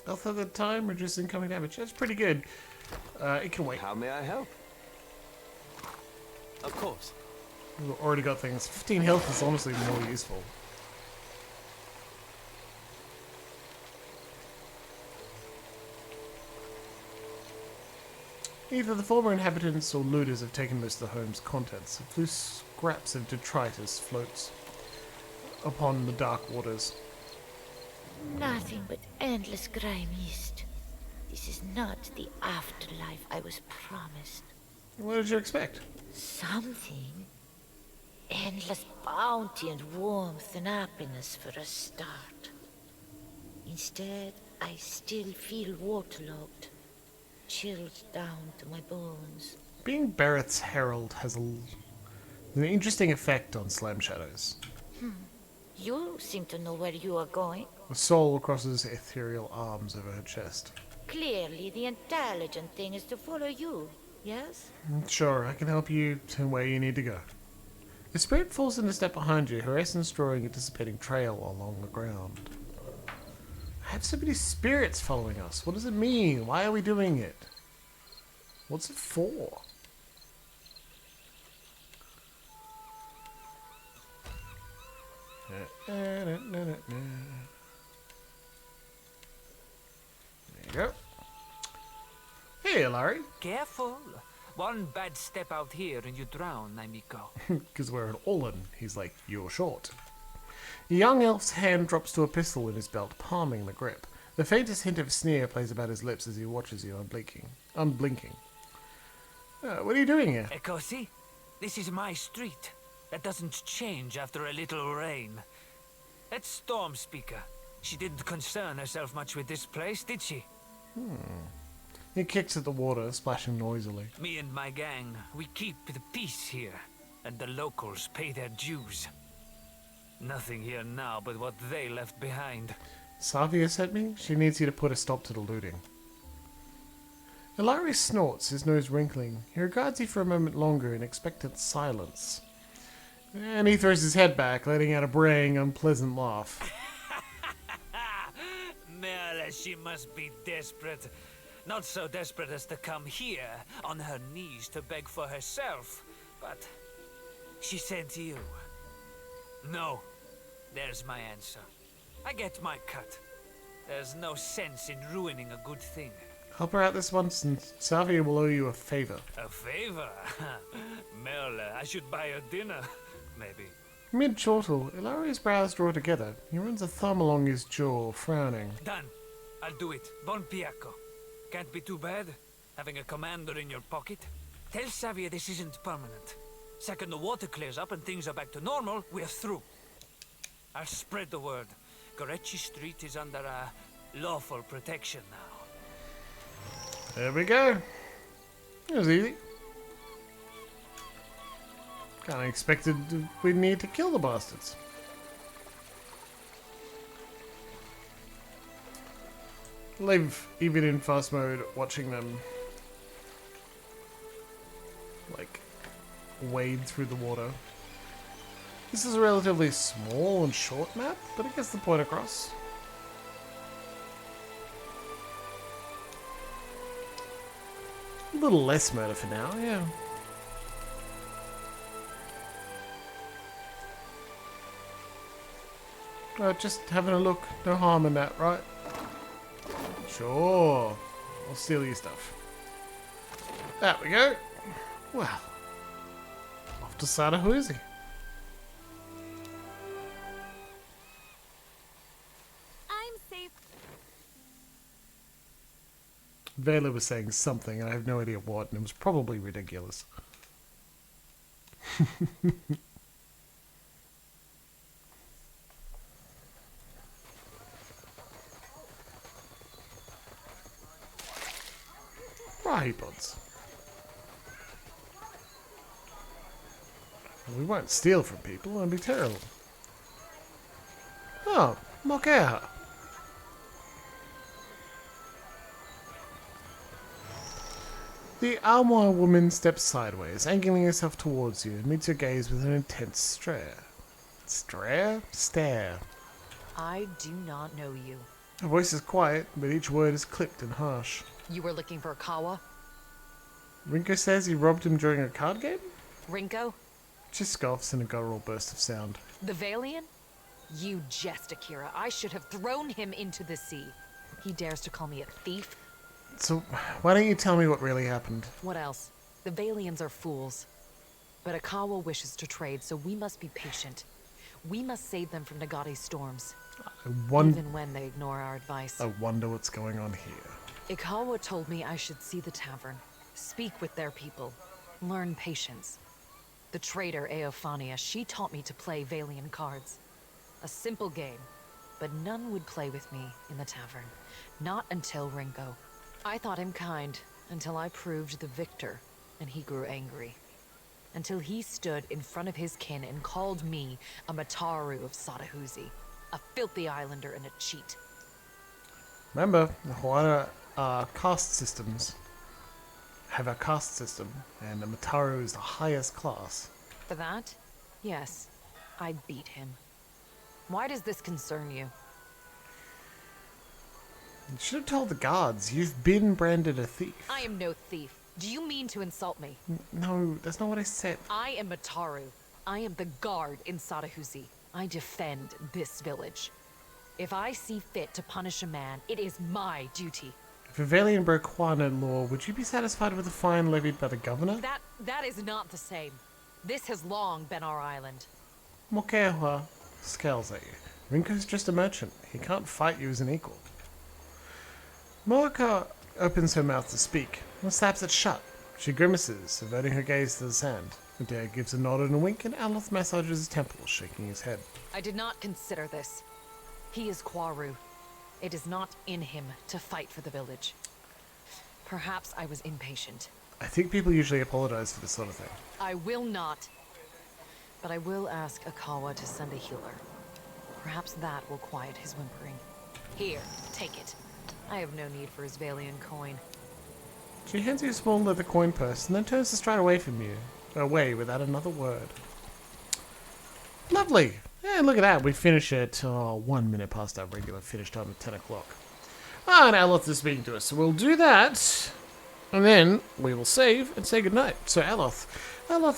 Speaker 1: Health at the time, reduce incoming damage. That's pretty good. It can wait.
Speaker 20: How may I help? Of course.
Speaker 1: We've already got things. 15 health is honestly more useful. Either the former inhabitants or looters have taken most of the home's contents. Loose scraps of detritus floats upon the dark waters.
Speaker 6: Nothing but endless grey mist. This is not the afterlife I was promised.
Speaker 1: What did you expect?
Speaker 6: Something. Endless bounty and warmth and happiness for a start. Instead, I still feel waterlogged, chilled down to my bones.
Speaker 1: Being Barrett's herald has an interesting effect on Slam Shadows.
Speaker 6: You seem to know where you are going.
Speaker 1: A soul crosses ethereal arms over her chest.
Speaker 6: Clearly, the intelligent thing is to follow you, yes?
Speaker 1: Sure, I can help you to where you need to go. The spirit falls in a step behind you, her essence drawing a dissipating trail along the ground. I have so many spirits following us. What does it mean? Why are we doing it? What's it for? There you go. Hey, Larry.
Speaker 16: Careful. One bad step out here and you drown, amigo.
Speaker 1: Because we're an Olin. He's like, you're short. The young elf's hand drops to a pistol in his belt, palming the grip. The faintest hint of a sneer plays about his lips as he watches you unblinking. What are you doing here?
Speaker 16: Ecosi, this is my street. That doesn't change after a little rain. That Storm Speaker, she didn't concern herself much with this place, did she?
Speaker 1: He kicks at the water, splashing noisily.
Speaker 16: Me and my gang, we keep the peace here, and the locals pay their dues. Nothing here now but what they left behind.
Speaker 1: Savia sent me? She needs you to put a stop to the looting. Ilari snorts, his nose wrinkling. He regards you for a moment longer in expectant silence. And he throws his head back, letting out a braying, unpleasant laugh.
Speaker 16: Merle, she must be desperate. Not so desperate as to come here, on her knees to beg for herself. But she sent you. No. There's my answer. I get my cut. There's no sense in ruining a good thing.
Speaker 1: Help her out this once, and Savia will owe you a favor.
Speaker 16: A favor? Merle, I should buy her dinner. Maybe.
Speaker 1: Mid-chortle, Ilari's brows draw together. He runs a thumb along his jaw, frowning.
Speaker 16: Done. I'll do it. Bon piacco. Can't be too bad. Having a commander in your pocket? Tell Xavier this isn't permanent. Second the water clears up and things are back to normal, we're through. I'll spread the word. Gorechi Street is under lawful protection now.
Speaker 1: There we go. It was easy. Kinda expected we'd need to kill the bastards. Live even in fast mode watching them like wade through the water. This is a relatively small and short map, but it gets the point across. A little less murder for now, yeah. Just having a look, no harm in that, right? Sure. I'll steal your stuff. There we go. Well, off to Sadahuzi.
Speaker 7: I'm safe.
Speaker 1: Vela was saying something, and I have no idea what, and it was probably ridiculous. Rahipods. We won't steal from people, that'd be terrible. Oh, Mokeha. The Almoy woman steps sideways, angling herself towards you, and meets your gaze with an intense stare. Stare.
Speaker 10: I do not know you.
Speaker 1: Her voice is quiet, but each word is clipped and harsh.
Speaker 10: You were looking for Kawa?
Speaker 1: Rinko says you robbed him during a card game?
Speaker 10: Rinko?
Speaker 1: She scoffs in a guttural burst of sound.
Speaker 10: The Valian? You jest, Akira. I should have thrown him into the sea. He dares to call me a thief?
Speaker 1: So, why don't you tell me what really happened?
Speaker 10: What else? The Valians are fools. But Akawa wishes to trade, so we must be patient. We must save them from Nagate's storms. Even when they ignore our advice.
Speaker 1: I wonder what's going on here.
Speaker 10: Ikawa told me I should see the tavern, speak with their people, learn patience. The trader Eophania, she taught me to play Valian cards. A simple game, but none would play with me in the tavern. Not until Rinko. I thought him kind, until I proved the victor, and he grew angry. Until he stood in front of his kin and called me a Mataru of Sadahuzi, a filthy islander and a cheat.
Speaker 1: Remember, the Hawana caste systems have a caste system, and the Mataru is the highest class.
Speaker 10: For that? Yes, I beat him. Why does this concern you?
Speaker 1: You should have told the guards. You've been branded a thief.
Speaker 10: I am no thief. Do you mean to insult me?
Speaker 1: No, that's not what I said.
Speaker 10: I am Mataru. I am the guard in Sadahuzi. I defend this village. If I see fit to punish a man, it is my duty.
Speaker 1: If a Valian broke Huana law, would you be satisfied with the fine levied by the governor?
Speaker 10: That is not the same. This has long been our island.
Speaker 1: Mokeha scowls at you. Rinko's just a merchant. He can't fight you as an equal. Moaka opens her mouth to speak, and slaps it shut. She grimaces, averting her gaze to the sand. Adair gives a nod and a wink, and Aloth massages his temples, shaking his head.
Speaker 10: I did not consider this. He is Kwaru. It is not in him to fight for the village. Perhaps I was impatient.
Speaker 1: I think people usually apologize for this sort of thing.
Speaker 10: I will not. But I will ask Akawa to send a healer. Perhaps that will quiet his whimpering. Here, take it. I have no need for his Valian coin.
Speaker 1: She hands you a small leather coin purse and then turns to stride away from you. Away without another word. Lovely! And look at that, we finish at 1 minute past our regular finish time of 10 o'clock. And Aloth is speaking to us, so we'll do that. And then we will save and say goodnight. So Aloth's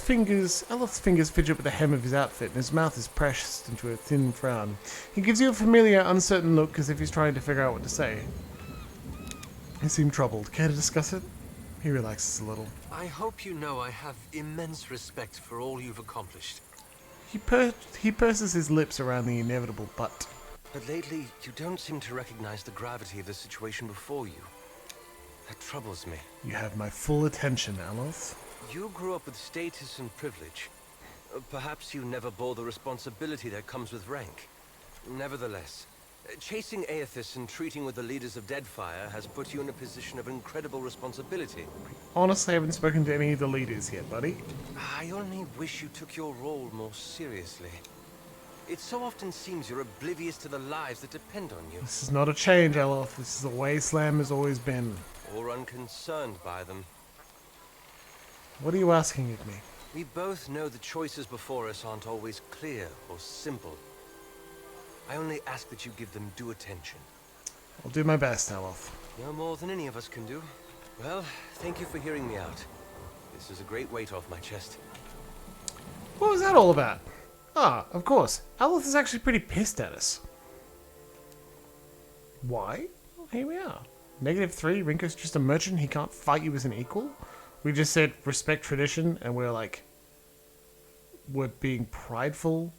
Speaker 1: fingers fidget with the hem of his outfit, and his mouth is pressed into a thin frown. He gives you a familiar, uncertain look as if he's trying to figure out what to say. He seemed troubled. Care to discuss it? He relaxes a little.
Speaker 11: I hope you know I have immense respect for all you've accomplished.
Speaker 1: He purses his lips around the inevitable but.
Speaker 11: But lately, you don't seem to recognize the gravity of the situation before you.
Speaker 5: That troubles me.
Speaker 1: You have my full attention, Aloth.
Speaker 5: You grew up with status and privilege. Perhaps you never bore the responsibility that comes with rank. Nevertheless, chasing Aethys and treating with the leaders of Deadfire has put you in a position of incredible responsibility.
Speaker 1: Honestly, I haven't spoken to any of the leaders yet, buddy.
Speaker 5: I only wish you took your role more seriously. It so often seems you're oblivious to the lives that depend on you.
Speaker 1: This is not a change, Aloth. This is the way Slam has always been.
Speaker 5: Or unconcerned by them.
Speaker 1: What are you asking of me?
Speaker 5: We both know the choices before us aren't always clear or simple. I only ask that you give them due attention.
Speaker 1: I'll do my best, Aloth.
Speaker 5: No more than any of us can do. Well, thank you for hearing me out. This is a great weight off my chest.
Speaker 1: What was that all about? Ah, of course. Aloth is actually pretty pissed at us. Why? Well, here we are. -3, Rinko's just a merchant, he can't fight you as an equal? We just said respect tradition, and we're like... we're being prideful.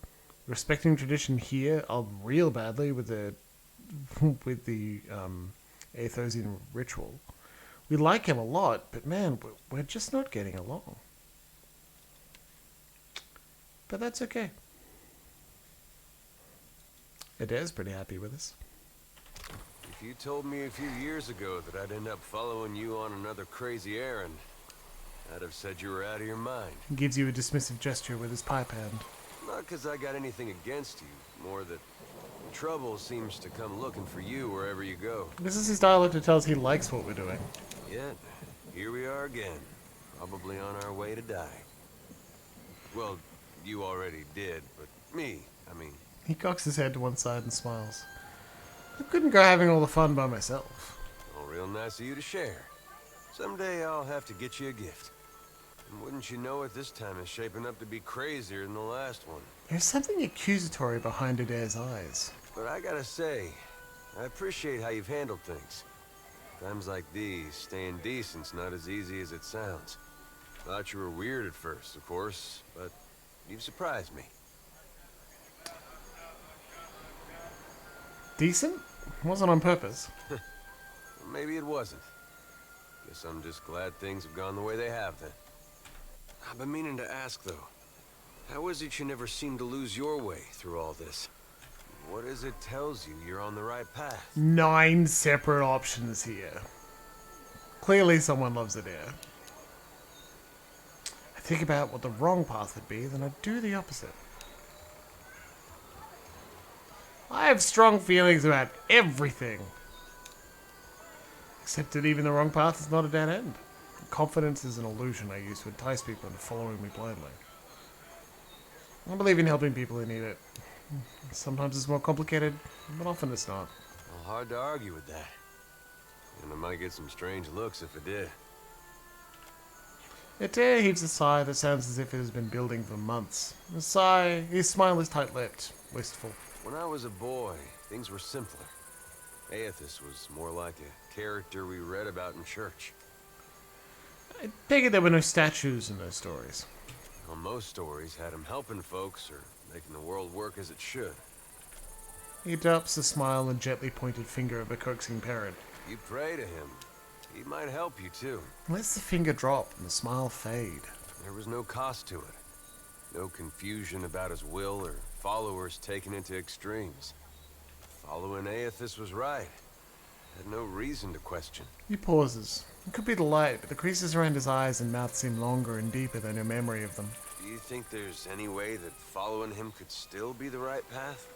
Speaker 1: Respecting tradition here real badly with the... with the, Aethosian ritual. We like him a lot, but man, we're just not getting along. But that's okay. Adair's pretty happy with us.
Speaker 3: If you told me a few years ago that I'd end up following you on another crazy errand, I'd have said you were out of your mind.
Speaker 1: He gives you a dismissive gesture with his pipe hand.
Speaker 3: Not because I got anything against you, more that trouble seems to come looking for you wherever you go.
Speaker 1: This is his dialogue to tell us he likes what we're doing.
Speaker 3: Yet, here we are again, probably on our way to die. Well, you already did, but me, I mean...
Speaker 1: He cocks his head to one side and smiles. I couldn't go having all the fun by myself.
Speaker 3: Well, real nice of you to share. Someday I'll have to get you a gift. And wouldn't you know it, this time is shaping up to be crazier than the last one.
Speaker 1: There's something accusatory behind Adair's eyes.
Speaker 3: But I gotta say, I appreciate how you've handled things. Times like these, staying decent's not as easy as it sounds. Thought you were weird at first, of course, but you've surprised me.
Speaker 1: Decent? Wasn't on purpose.
Speaker 3: Maybe it wasn't. Guess I'm just glad things have gone the way they have then. I've been meaning to ask though, how is it you never seem to lose your way through all this? What is it tells you you're on the right path?
Speaker 1: 9 separate options here. Clearly someone loves Adair. I think about what the wrong path would be, then I do the opposite. I have strong feelings about everything. Except that even the wrong path is not a dead end. Confidence is an illusion I use to entice people into following me blindly. I believe in helping people who need it. Sometimes it's more complicated, but often it's not.
Speaker 3: Well, hard to argue with that. And I might get some strange looks if it did.
Speaker 1: Adair heaves a sigh that sounds as if it has been building for months. A sigh, his smile is tight-lipped, wistful.
Speaker 3: When I was a boy, things were simpler. Aethys was more like a character we read about in church.
Speaker 1: I take it there were no statues in those stories.
Speaker 3: Well, most stories had him helping folks or making the world work as it should.
Speaker 1: He adopts a smile and gently pointed finger of a coaxing parent.
Speaker 3: You pray to him. He might help you too.
Speaker 1: Lets the finger drop and the smile fade.
Speaker 3: There was no cost to it. No confusion about his will or followers taken into extremes. Following Aethys was right. Had no reason to question.
Speaker 1: He pauses. It could be the light, but the creases around his eyes and mouth seem longer and deeper than your memory of them.
Speaker 3: Do you think there's any way that following him could still be the right path?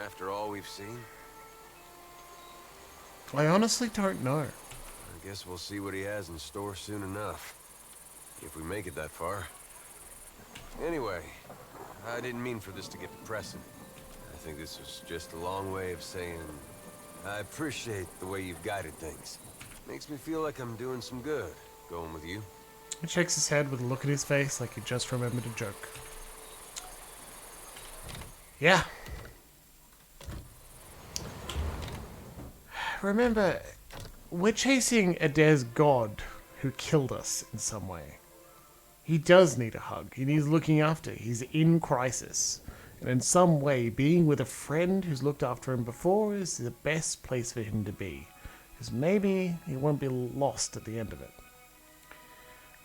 Speaker 3: After all we've seen?
Speaker 1: I honestly don't know.
Speaker 3: I guess we'll see what he has in store soon enough. If we make it that far. Anyway, I didn't mean for this to get depressing. I think this was just a long way of saying I appreciate the way you've guided things. Makes me feel like I'm doing some good, going with you.
Speaker 1: He shakes his head with a look at his face like he just remembered a joke. Yeah. Remember, we're chasing Adair's god who killed us in some way. He does need a hug. He needs looking after. He's in crisis. And in some way, being with a friend who's looked after him before is the best place for him to be. because maybe he won't be lost at the end of it.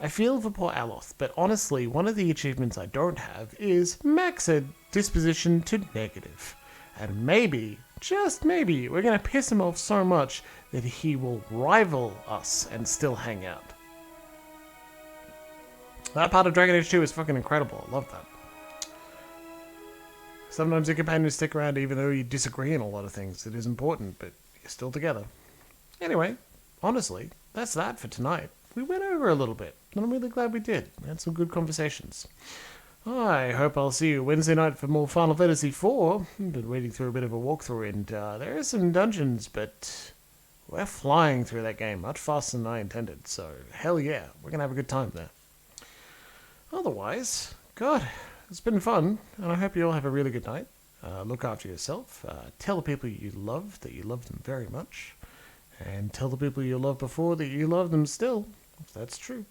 Speaker 1: I feel for poor Aloth, but honestly, one of the achievements I don't have is max disposition to negative. And maybe, just maybe, we're going to piss him off so much that he will rival us and still hang out. That part of Dragon Age 2 is fucking incredible. I love that. Sometimes your companions stick around even though you disagree on a lot of things. It is important, but you're still together. Anyway, honestly, that's that for tonight. We went over a little bit, and I'm really glad we did. We had some good conversations. I hope I'll see you Wednesday night for more Final Fantasy IV. I've been reading through a bit of a walkthrough, and there are some dungeons, but we're flying through that game much faster than I intended, so hell yeah, we're going to have a good time there. Otherwise, God, it's been fun, and I hope you all have a really good night. Look after yourself. Tell the people you love that you love them very much. And tell the people you loved before that you love them still, if that's true.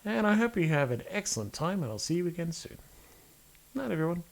Speaker 1: And I hope you have an excellent time, and I'll see you again soon. Night, everyone.